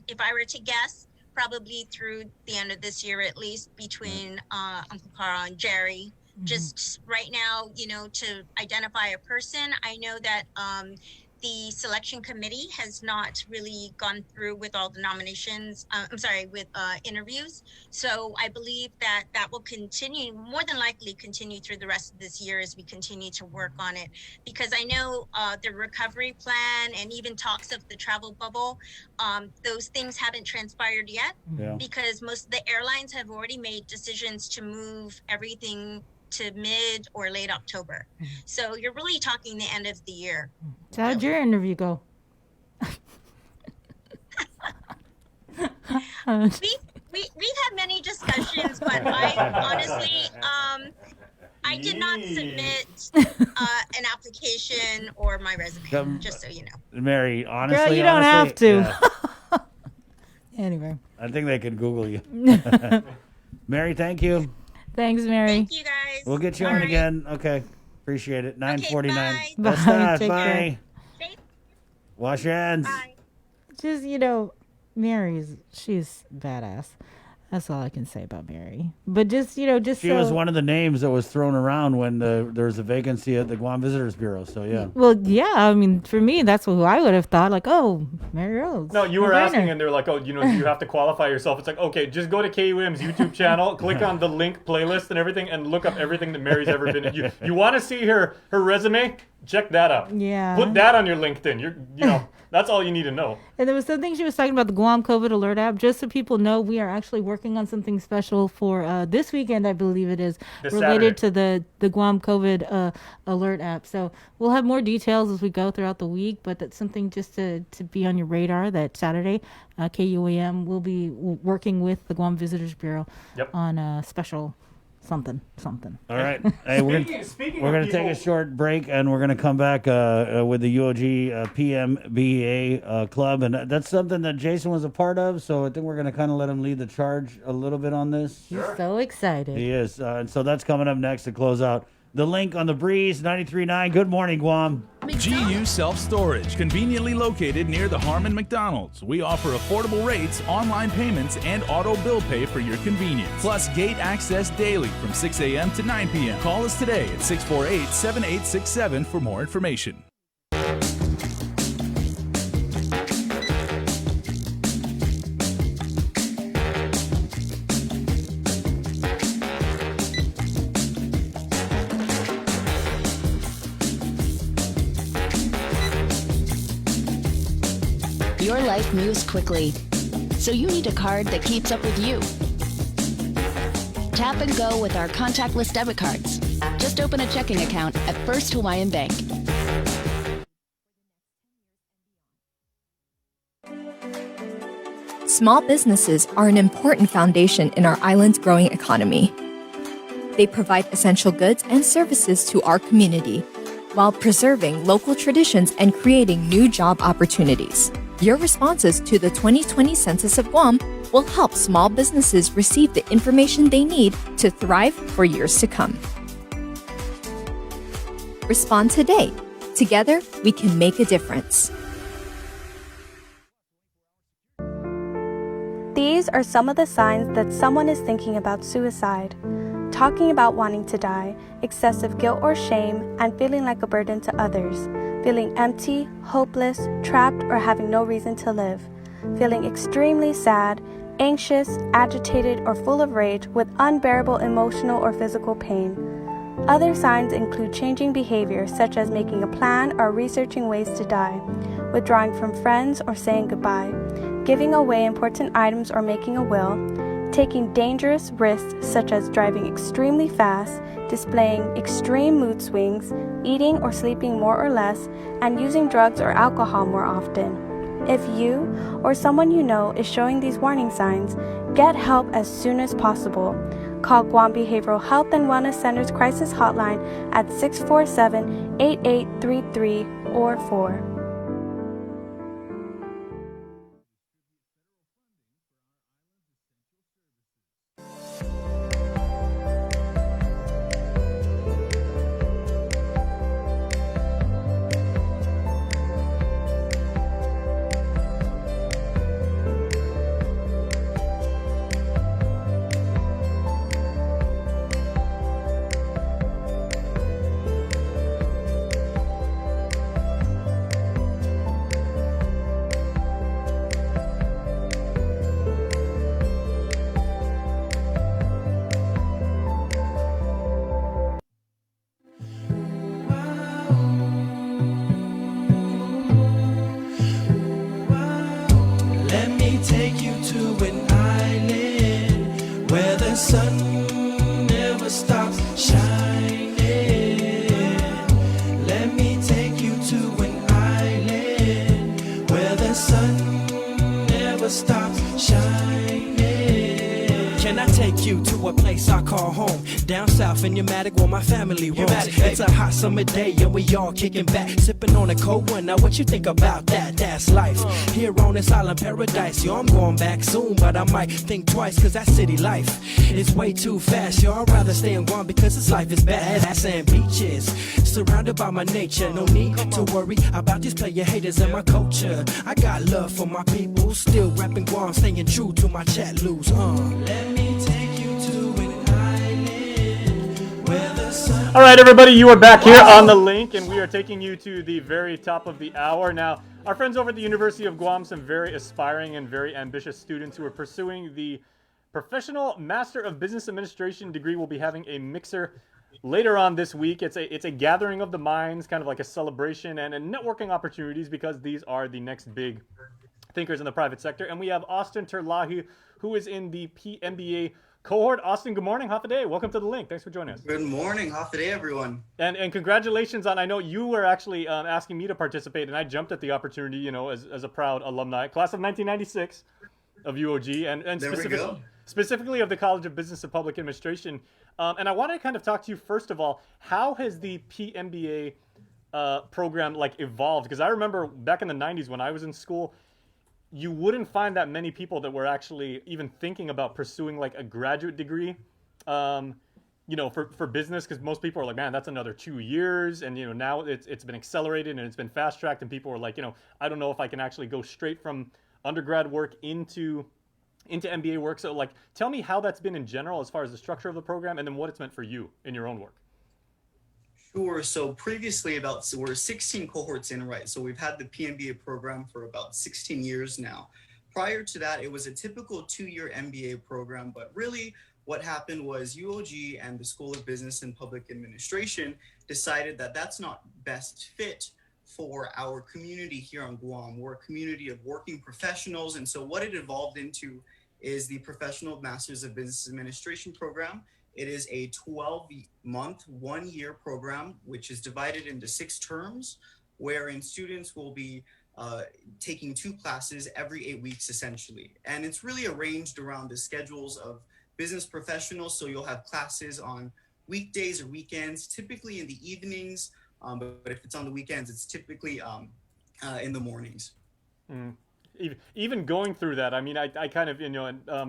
if I were to guess, probably through the end of this year, at least between Uncle Carl and Jerry. Mm-hmm. Just right now, to identify a person. I know that the selection committee has not really gone through with all the nominations. With interviews. So I believe that will continue, more than likely continue through the rest of this year as we continue to work on it. Because I know the recovery plan and even talks of the travel bubble, those things haven't transpired yet. Yeah. Because most of the airlines have already made decisions to move everything to mid or late October. So you're really talking the end of the year. So how'd your interview go? We've had many discussions, but I honestly, I did not submit an application or my resume, just so you know. Mary, honestly, girl, you don't have to. Yeah. Anyway, I think they could Google you. Mary, thank you. Thanks, Mary. Thank you, guys. We'll get you on again. Okay. Appreciate it. 9:49. Okay, bye. Bye. Wash your hands. Bye. Just, she's badass. That's all I can say about Mary. But she was one of the names that was thrown around when there was a vacancy at the Guam Visitors Bureau. So, yeah. Well, yeah. I mean, for me, that's who I would have thought. Like, oh, Mary Rose. No, you were asking, and they're like, oh, do you have to qualify yourself? It's like, okay, just go to KUM's YouTube channel, click on the link playlist and everything, and look up everything that Mary's ever been in. You want to see her resume? Check that out. Yeah. Put that on your LinkedIn. That's all you need to know. And there was something she was talking about, the Guam COVID Alert app. Just so people know, we are actually working on something special for this weekend, I believe it is, related to the Guam COVID Alert app. So we'll have more details as we go throughout the week, but that's something just to be on your radar that Saturday, KUAM will be working with the Guam Visitors Bureau on a special something. All right. Hey, we're gonna take a short break, and we're gonna come back with the UOG PMBA club, and that's something that Jason was a part of. So I think we're gonna kind of let him lead the charge a little bit on this. He's so excited. He is, and so that's coming up next to close out the link on the Breeze 93.9. Good morning, Guam. GU Self-Storage, conveniently located near the Harmon McDonald's. We offer affordable rates, online payments, and auto bill pay for your convenience. Plus gate access daily from 6 a.m. to 9 p.m. Call us today at 648-7867 for more information. Your life moves quickly, so you need a card that keeps up with you. Tap and go with our contactless debit cards. Just open a checking account at First Hawaiian Bank. Small businesses are an important foundation in our island's growing economy. They provide essential goods and services to our community while preserving local traditions and creating new job opportunities. Your responses to the 2020 Census of Guam will help small businesses receive the information they need to thrive for years to come. Respond today. Together, we can make a difference. These are some of the signs that someone is thinking about suicide. Talking about wanting to die, excessive guilt or shame, and feeling like a burden to others. Feeling empty, hopeless, trapped, or having no reason to live. Feeling extremely sad, anxious, agitated, or full of rage with unbearable emotional or physical pain. Other signs include changing behavior, such as making a plan or researching ways to die, withdrawing from friends or saying goodbye, giving away important items or making a will, taking dangerous risks such as driving extremely fast, displaying extreme mood swings, eating or sleeping more or less, and using drugs or alcohol more often. If you or someone you know is showing these warning signs, get help as soon as possible. Call Guam Behavioral Health and Wellness Center's crisis hotline at 647-8833 or 4. My family roams. It's a hot summer day and we all kicking back, sipping on a cold one. Now what you think about that? That's life here on this island paradise. Yo, I'm going back soon, but I might think twice, cause that city life is way too fast. Yo, I'd rather stay in Guam because this life is bad. Ass and beaches, surrounded by my nature. No need to worry about these player haters and my culture. I got love for my people, still rapping Guam, staying true to my chat loose. Let me take you to an island where the sun. All right, everybody, you are back here on the link, and we are taking you to the very top of the hour. Now, our friends over at the University of Guam, some very aspiring and very ambitious students who are pursuing the Professional Master of Business Administration degree, will be having a mixer later on this week. It's a gathering of the minds, kind of like a celebration and networking opportunities, because these are the next big thinkers in the private sector. And we have Austin Terlahi, who is in the PMBA cohort. Austin, good morning. Half a day. Welcome to the link. Thanks for joining us. Good morning. Half a day, everyone. And congratulations on, I know you were actually asking me to participate, and I jumped at the opportunity, you know, as a proud alumni, class of 1996 of UOG, and specifically of the College of Business and Public Administration. And I want to kind of talk to you, first of all, how has the PMBA program like evolved? Because I remember back in the 90s when I was in school, you wouldn't find that many people that were actually even thinking about pursuing like a graduate degree, you know, for business, because most people are like, man, that's another 2 years. And, you know, now it's been accelerated and it's been fast tracked, and people are like, you know, I don't know if I can actually go straight from undergrad work into MBA work. So like, tell me how that's been in general as far as the structure of the program, and then what it's meant for you in your own work. Sure. So previously we're 16 cohorts in, right? So we've had the PMBA program for about 16 years now. Prior to that, it was a typical 2-year MBA program, but really what happened was UOG and the School of Business and Public Administration decided that that's not best fit for our community here on Guam. We're a community of working professionals. And so what it evolved into is the Professional Masters of Business Administration program. It is a 12-month, 1-year program, which is divided into 6 terms, wherein students will be taking 2 classes every 8 weeks, essentially. And it's really arranged around the schedules of business professionals. So you'll have classes on weekdays or weekends, typically in the evenings. But if it's on the weekends, it's typically in the mornings. even going through that, I mean, I kind of,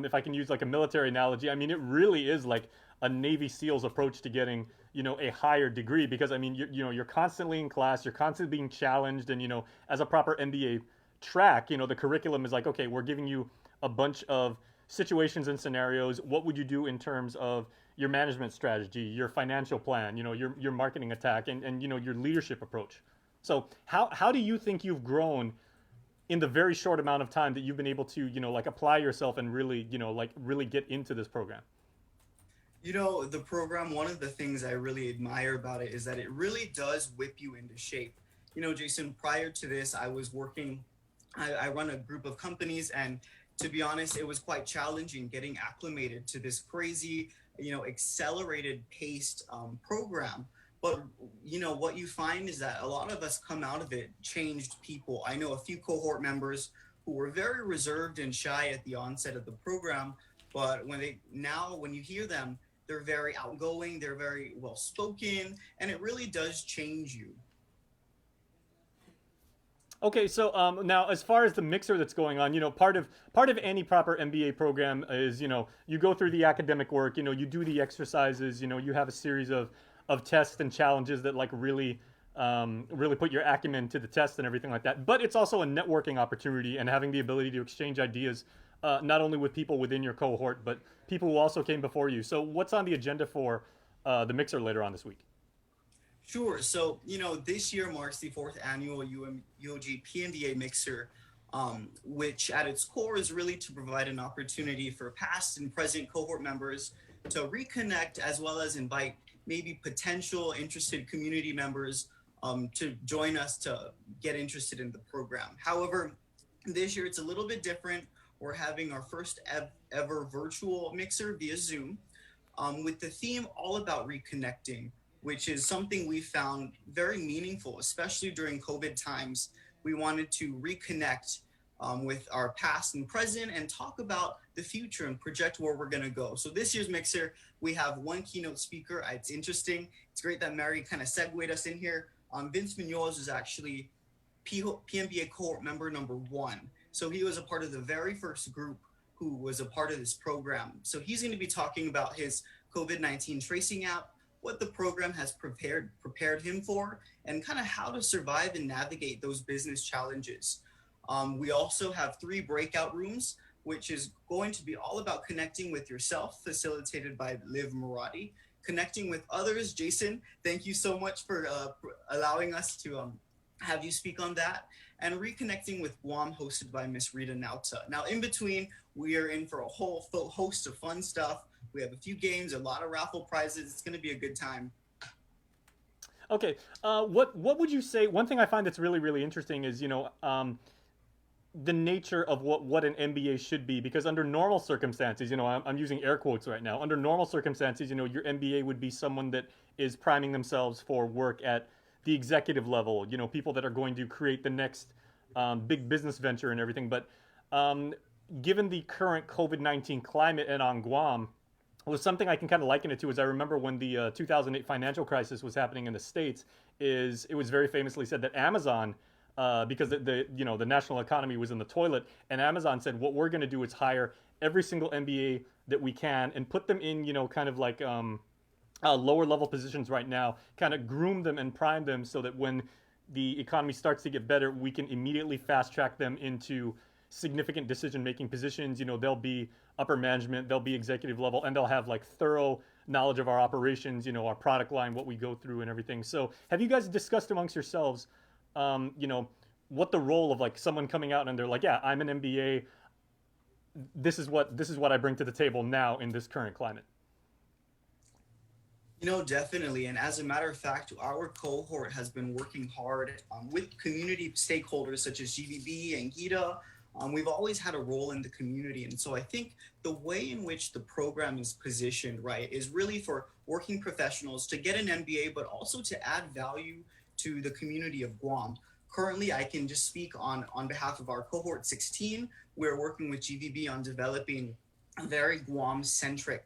if I can use like a military analogy, I mean, it really is like a Navy SEALs approach to getting, a higher degree, because I mean, you're constantly in class, you're constantly being challenged, and as a proper MBA track, the curriculum is like, okay, we're giving you a bunch of situations and scenarios. What would you do in terms of your management strategy, your financial plan, your marketing attack, and your leadership approach. So how do you think you've grown in the very short amount of time that you've been able to, like apply yourself and really, really get into this program? The program, one of the things I really admire about it is that it really does whip you into shape. Jason, prior to this, I was working, I run a group of companies, and to be honest, it was quite challenging getting acclimated to this crazy, accelerated paced program. But, what you find is that a lot of us come out of it changed people. I know a few cohort members who were very reserved and shy at the onset of the program, but when you hear them, they're very outgoing, they're very well spoken, and it really does change you. Okay, so now as far as the mixer that's going on, part of any proper MBA program is, you go through the academic work, you do the exercises, you have a series of tests and challenges that like really put your acumen to the test and everything like that. But it's also a networking opportunity and having the ability to exchange ideas, not only with people within your cohort, but people who also came before you. So what's on the agenda for the mixer later on this week? Sure. So, this year marks the 4th annual UOG PMBA Mixer, which at its core is really to provide an opportunity for past and present cohort members to reconnect, as well as invite maybe potential interested community members to join us to get interested in the program. However, this year it's a little bit different. We're having our first ever virtual mixer via Zoom with the theme all about reconnecting, which is something we found very meaningful, especially during COVID times. We wanted to reconnect with our past and present and talk about the future and project where we're gonna go. So this year's mixer, we have one keynote speaker. It's interesting. It's great that Mary kind of segued us in here. Vince Munoz is actually PMBA cohort member number 1. So he was a part of the very first group who was a part of this program. So he's gonna be talking about his COVID-19 tracing app, what the program has prepared him for, and kind of how to survive and navigate those business challenges. We also have 3 breakout rooms, which is going to be all about connecting with yourself, facilitated by Liv Marati, connecting with others. Jason, thank you so much for allowing us to have you speak on that, and reconnecting with Guam, hosted by Miss Rita Nauta. Now, in between, we are in for a whole host of fun stuff. We have a few games, a lot of raffle prizes. It's going to be a good time. Okay, what would you say? One thing I find that's really, really interesting is, the nature of what an MBA should be, because under normal circumstances, I'm using air quotes right now. Under normal circumstances, your MBA would be someone that is priming themselves for work at the executive level, people that are going to create the next big business venture and everything. But given the current COVID-19 climate and on Guam, was something I can kind of liken it to is I remember when the 2008 financial crisis was happening in the States, it was very famously said that Amazon, because the national economy was in the toilet, and Amazon said, what we're going to do is hire every single MBA that we can and put them in, kind of like lower level positions right now, kind of groom them and prime them so that when the economy starts to get better, we can immediately fast track them into significant decision-making positions. They'll be upper management, they'll be executive level, and they'll have like thorough knowledge of our operations, our product line, what we go through and everything. So have you guys discussed amongst yourselves, what the role of like someone coming out and they're like, yeah, I'm an MBA. This is what I bring to the table now in this current climate. Definitely. And as a matter of fact, our cohort has been working hard with community stakeholders such as GVB and GITA. We've always had a role in the community. And so I think the way in which the program is positioned, right, is really for working professionals to get an MBA, but also to add value to the community of Guam. Currently, I can just speak on behalf of our cohort 16. We're working with GVB on developing a very Guam-centric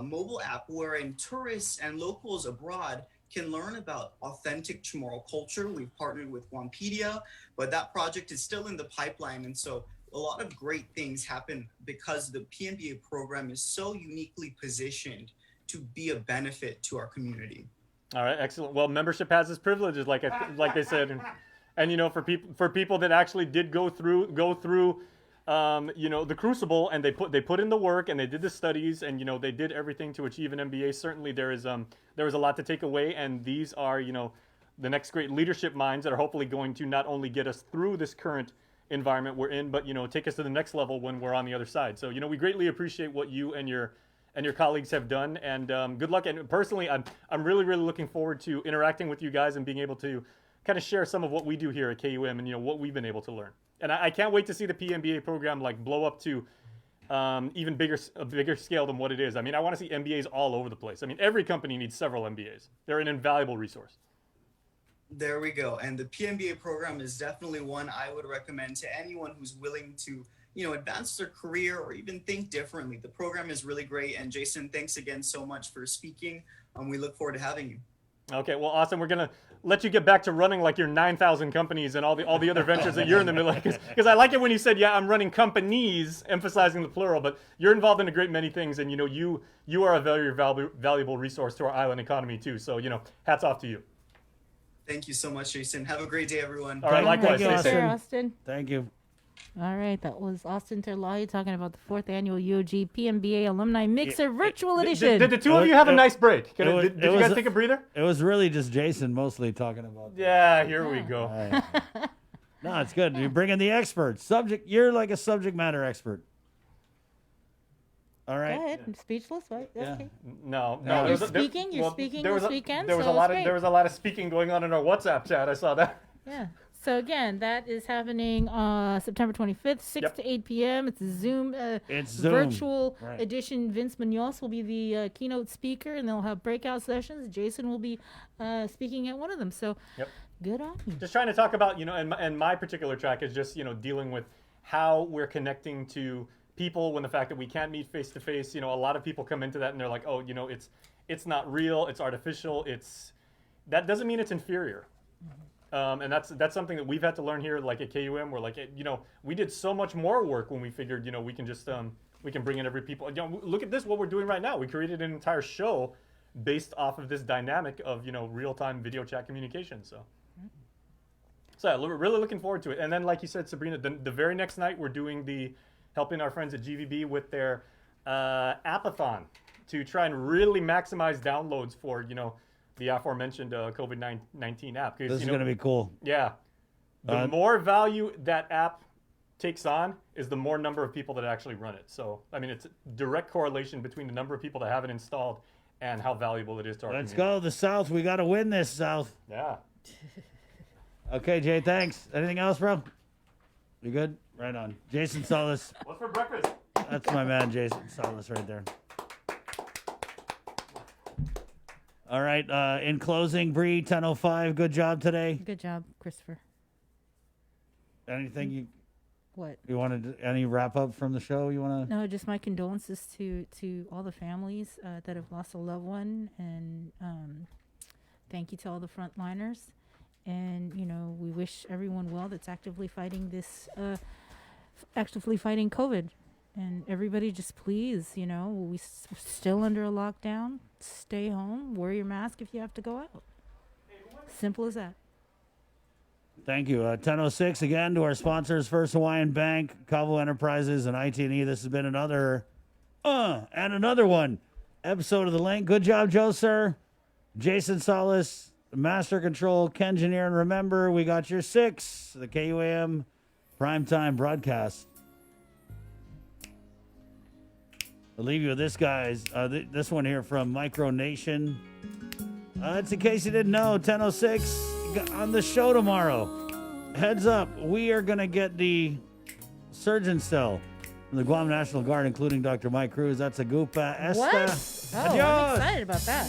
mobile app wherein tourists and locals abroad can learn about authentic Chamorro culture. We've partnered with Guampedia, but that project is still in the pipeline. And so a lot of great things happen because the PMBA program is so uniquely positioned to be a benefit to our community. All right, excellent. Well, membership has its privileges, like they said, and you know, for people that actually did go through you know, the crucible, and they put in the work, and they did the studies, and you know, they did everything to achieve an MBA. Certainly, there was a lot to take away, and these are, you know, the next great leadership minds that are hopefully going to not only get us through this current environment we're in, but you know, take us to the next level when we're on the other side. So you know, we greatly appreciate what you and your colleagues have done, and good luck. And personally, I'm really looking forward to interacting with you guys and being able to kind of share some of what we do here at KUM and you know, what we've been able to learn. And I can't wait to see the PMBA program like blow up to even a bigger scale than what it is. I mean, I want to see MBAs all over the place. I mean, every company needs several MBAs. They're an invaluable resource. There we go. And the PMBA program is definitely one I would recommend to anyone who's willing to, you know, advance their career or even think differently. The program is really great. And Jason, thanks again so much for speaking. We look forward to having you. Okay, well, awesome. We're gonna let you get back to running like your 9,000 companies and all the other ventures that you're in the middle of. Because I like it when you said, yeah, I'm running companies, emphasizing the plural, but you're involved in a great many things, and you know, you are a very valuable resource to our island economy too. So you know, hats off to you. Thank you so much, Jason. Have a great day, everyone. All right, likewise. Thank you, Austin. Thank you. All right, that was Austin Terlahi talking about the 4th annual UOG PMBA Alumni Mixer Virtual Edition. Did the two of you have a nice break? Did you guys take a breather? It was really just Jason mostly talking about. Yeah, here we go. Right. No, it's good. You're bringing the experts. You're like a subject matter expert. All right. Go ahead. I'm speechless. Right? Yeah. Okay. No. You're speaking this weekend. There was a lot of speaking going on in our WhatsApp chat. I saw that. Yeah. So again, that is happening September 25th, 6 to 8 p.m. It's a Zoom, virtual edition. Vince Munoz will be the keynote speaker, and they'll have breakout sessions. Jason will be speaking at one of them. So good on you. Just trying to talk about, you know, and my particular track is just, you know, dealing with how we're connecting to people when the fact that we can't meet face to face. You know, a lot of people come into that and they're like, oh, you know, it's not real, it's artificial. That doesn't mean it's inferior. And that's something that we've had to learn here, like at KUM. We're like, you know, we did so much more work when we figured, you know, we can just we can bring in every people. You know, look at this, what we're doing right now. We created an entire show based off of this dynamic of, you know, real-time video chat communication. So we're really looking forward to it. And then, like you said, Sabrina, the very next night we're doing helping our friends at GVB with their apathon to try and really maximize downloads for, you know, the aforementioned COVID-19 app. This is going to be cool. Yeah. The more value that app takes on is the more number of people that actually run it. So, I mean, it's a direct correlation between the number of people that have it installed and how valuable it is to our community. Let's go, the South. We got to win this, South. Yeah. Okay, Jay, thanks. Anything else, bro? You good? Right on. Jason Solis. What's for breakfast? That's my man, Jason Solis, right there. All right. In closing, Bree, 10:05. Good job today. Good job, Christopher. Anything What? you wanted? Any wrap up from the show? You want to? No, just my condolences to all the families that have lost a loved one, and thank you to all the frontliners. And you know, we wish everyone well that's actively fighting fighting COVID. And everybody just please, you know, we're still under a lockdown. Stay home. Wear your mask if you have to go out. Simple as that. Thank you. 10:06 again to our sponsors, First Hawaiian Bank, Cavo Enterprises, and IT&E. This has been another one episode of The Link. Good job, Joe, sir. Jason Solis, Master Control, Ken Janier, and remember, we got your 6, the KUAM primetime broadcast. I'll leave you with this, guys. This one here from Micronation. It's in case you didn't know, 10:06 on the show tomorrow. Heads up, we are going to get the surgeon cell from the Guam National Guard, including Dr. Mike Cruz. That's a Gupa Esta. What? Oh, I'm excited about that.